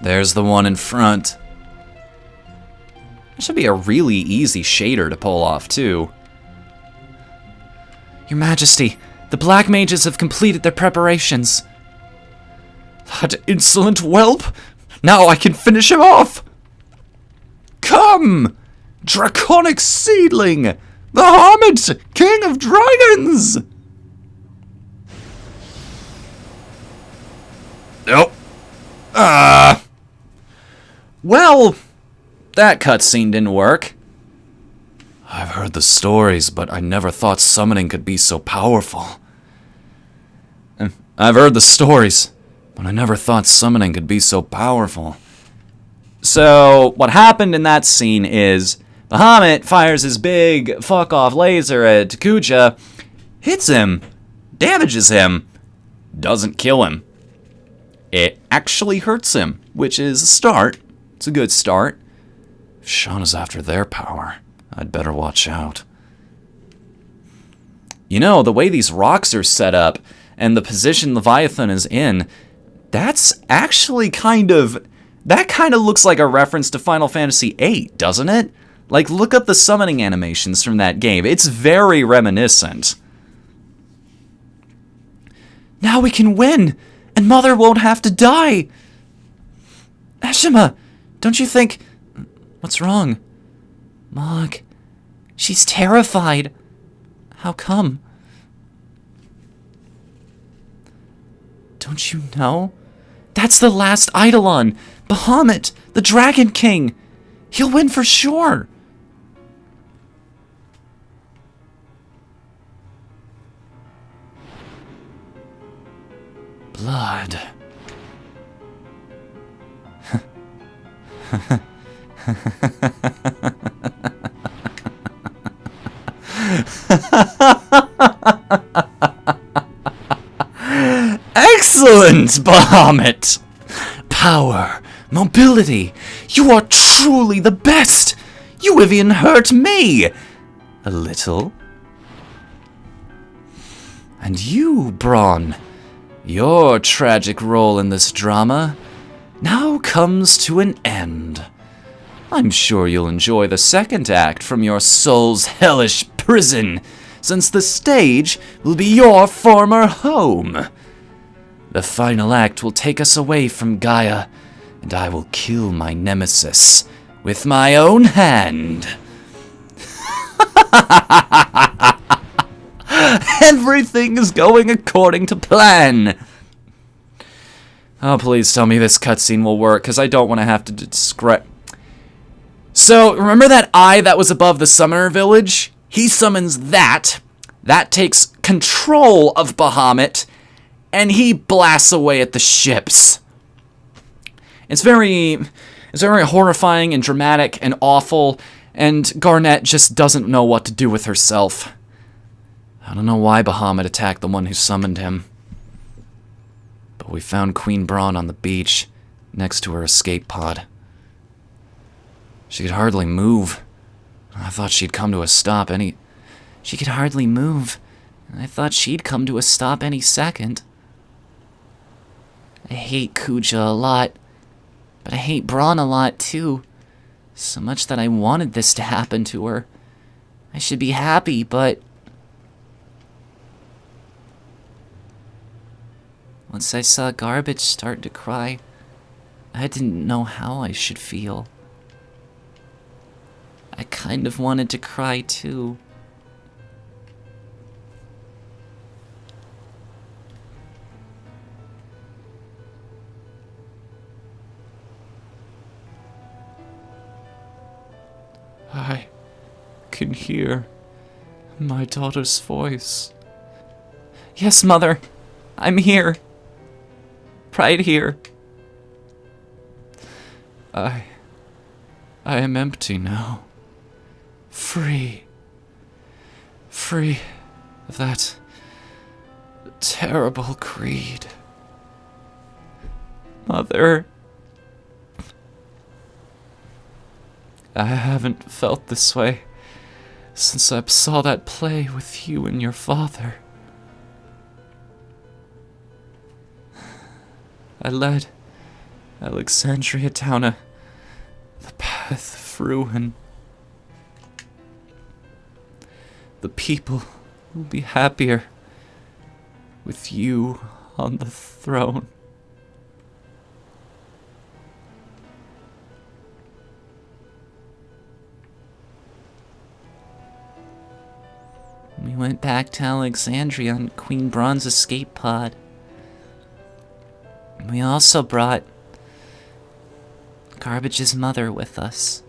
There's the one in front. That should be a really easy shader to pull off, too. Your Majesty, the Black Mages have completed their preparations. That insolent whelp! Now I can finish him off! Come! Draconic Seedling! Bahamut, King of Dragons! Nope. Well, that cutscene didn't work. I've heard the stories, but I never thought summoning could be so powerful. I've heard the stories, but I never thought summoning could be so powerful. So, what happened in that scene is, Bahamut fires his big fuck-off laser at Kuja, hits him, damages him, doesn't kill him. It actually hurts him, which is a start. It's a good start. If Shauna's after their power, I'd better watch out. You know, the way these rocks are set up, and the position Leviathan is in, that's actually that kind of looks like a reference to Final Fantasy VIII, doesn't it? Like, look up the summoning animations from that game. It's very reminiscent. Now we can win, and Mother won't have to die. Ashima, don't you think... What's wrong? Mog, she's terrified. How come? Don't you know? That's the last Eidolon. Bahamut, the Dragon King. He'll win for sure. Blood. Excellent, Bahamut! Power, mobility, you are truly the best! You have even hurt me! A little. And you, Braun, your tragic role in this drama now comes to an end. I'm sure you'll enjoy the second act from your soul's hellish prison, since the stage will be your former home. The final act will take us away from Gaia, and I will kill my nemesis with my own hand. Everything is going according to plan. Oh, please tell me this cutscene will work, because I don't want to have to describe. So, remember that eye that was above the summoner village? He summons that. That takes control of Bahamut, and he blasts away at the ships. It's very horrifying and dramatic and awful, and Garnet just doesn't know what to do with herself. I don't know why Bahamut attacked the one who summoned him. But we found Queen Braun on the beach, next to her escape pod. She could hardly move. I thought she'd come to a stop any... She could hardly move. I thought she'd come to a stop any second. I hate Kuja a lot, but I hate Braun a lot too. So much that I wanted this to happen to her. I should be happy, but... Once I saw Garbage start to cry, I didn't know how I should feel. I kind of wanted to cry too. I can hear my daughter's voice. Yes, Mother. I'm here. Right here. I am empty now. Free. Free of that terrible greed. Mother. I haven't felt this way since I saw that play with you and your father. I led Alexandria down the path of ruin. The people will be happier with you on the throne. We went back to Alexandria on Queen Braun's escape pod. We also brought Garbage's mother with us.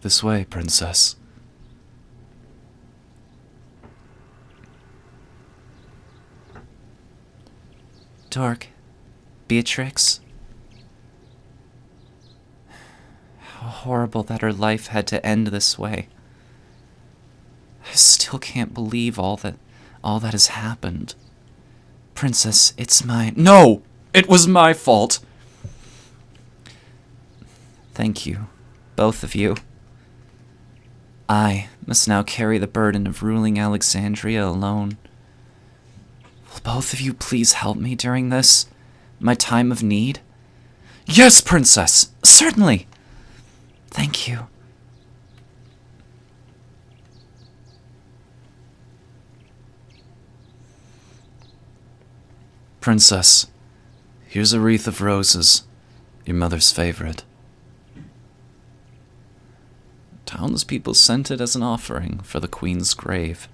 This way, Princess. Dork, Beatrix. How horrible that her life had to end this way. I still can't believe all that has happened. Princess, it's my... No! It was my fault! Thank you, both of you. I must now carry the burden of ruling Alexandria alone. Will both of you please help me during this, my time of need? Yes, Princess! Certainly! Thank you. Princess, here's a wreath of roses, your mother's favorite. Townspeople sent it as an offering for the Queen's grave.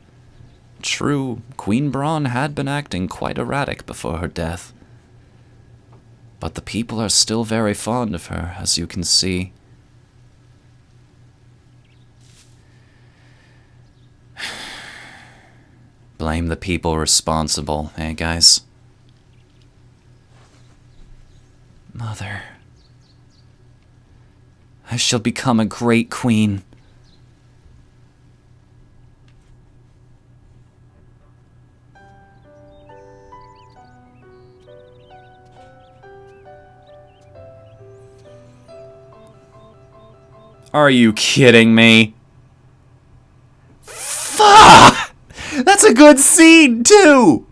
True, Queen Braun had been acting quite erratic before her death. But the people are still very fond of her, as you can see. Blame the people responsible, eh, guys? Mother, I shall become a great queen. Are you kidding me? Fuck! That's a good scene, too!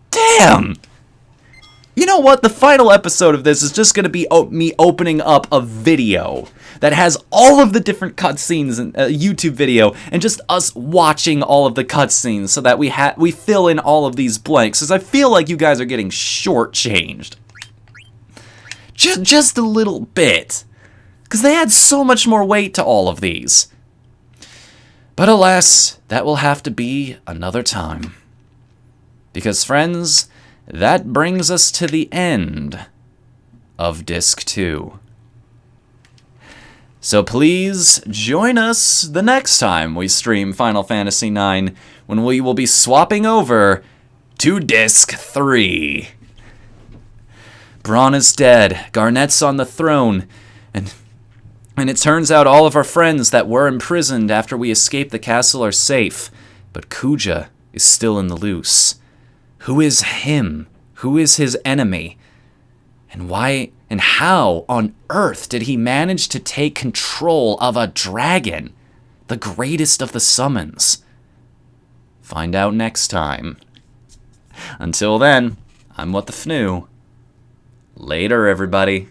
Damn! You know what? The final episode of this is just going to be me opening up a video that has all of the different cutscenes in a YouTube video, and just us watching all of the cutscenes so that we fill in all of these blanks, because I feel like you guys are getting shortchanged. Just a little bit. Because they add so much more weight to all of these. But alas, that will have to be another time. Because, friends, that brings us to the end of Disc 2. So please join us the next time we stream Final Fantasy IX, when we will be swapping over to Disc 3. Braun is dead, Garnet's on the throne, and it turns out all of our friends that were imprisoned after we escaped the castle are safe, but Kuja is still in the loose. Who is him? Who is his enemy? And why and how on earth did he manage to take control of a dragon, the greatest of the summons? Find out next time. Until then, I'm Whatthefnu. Later, everybody.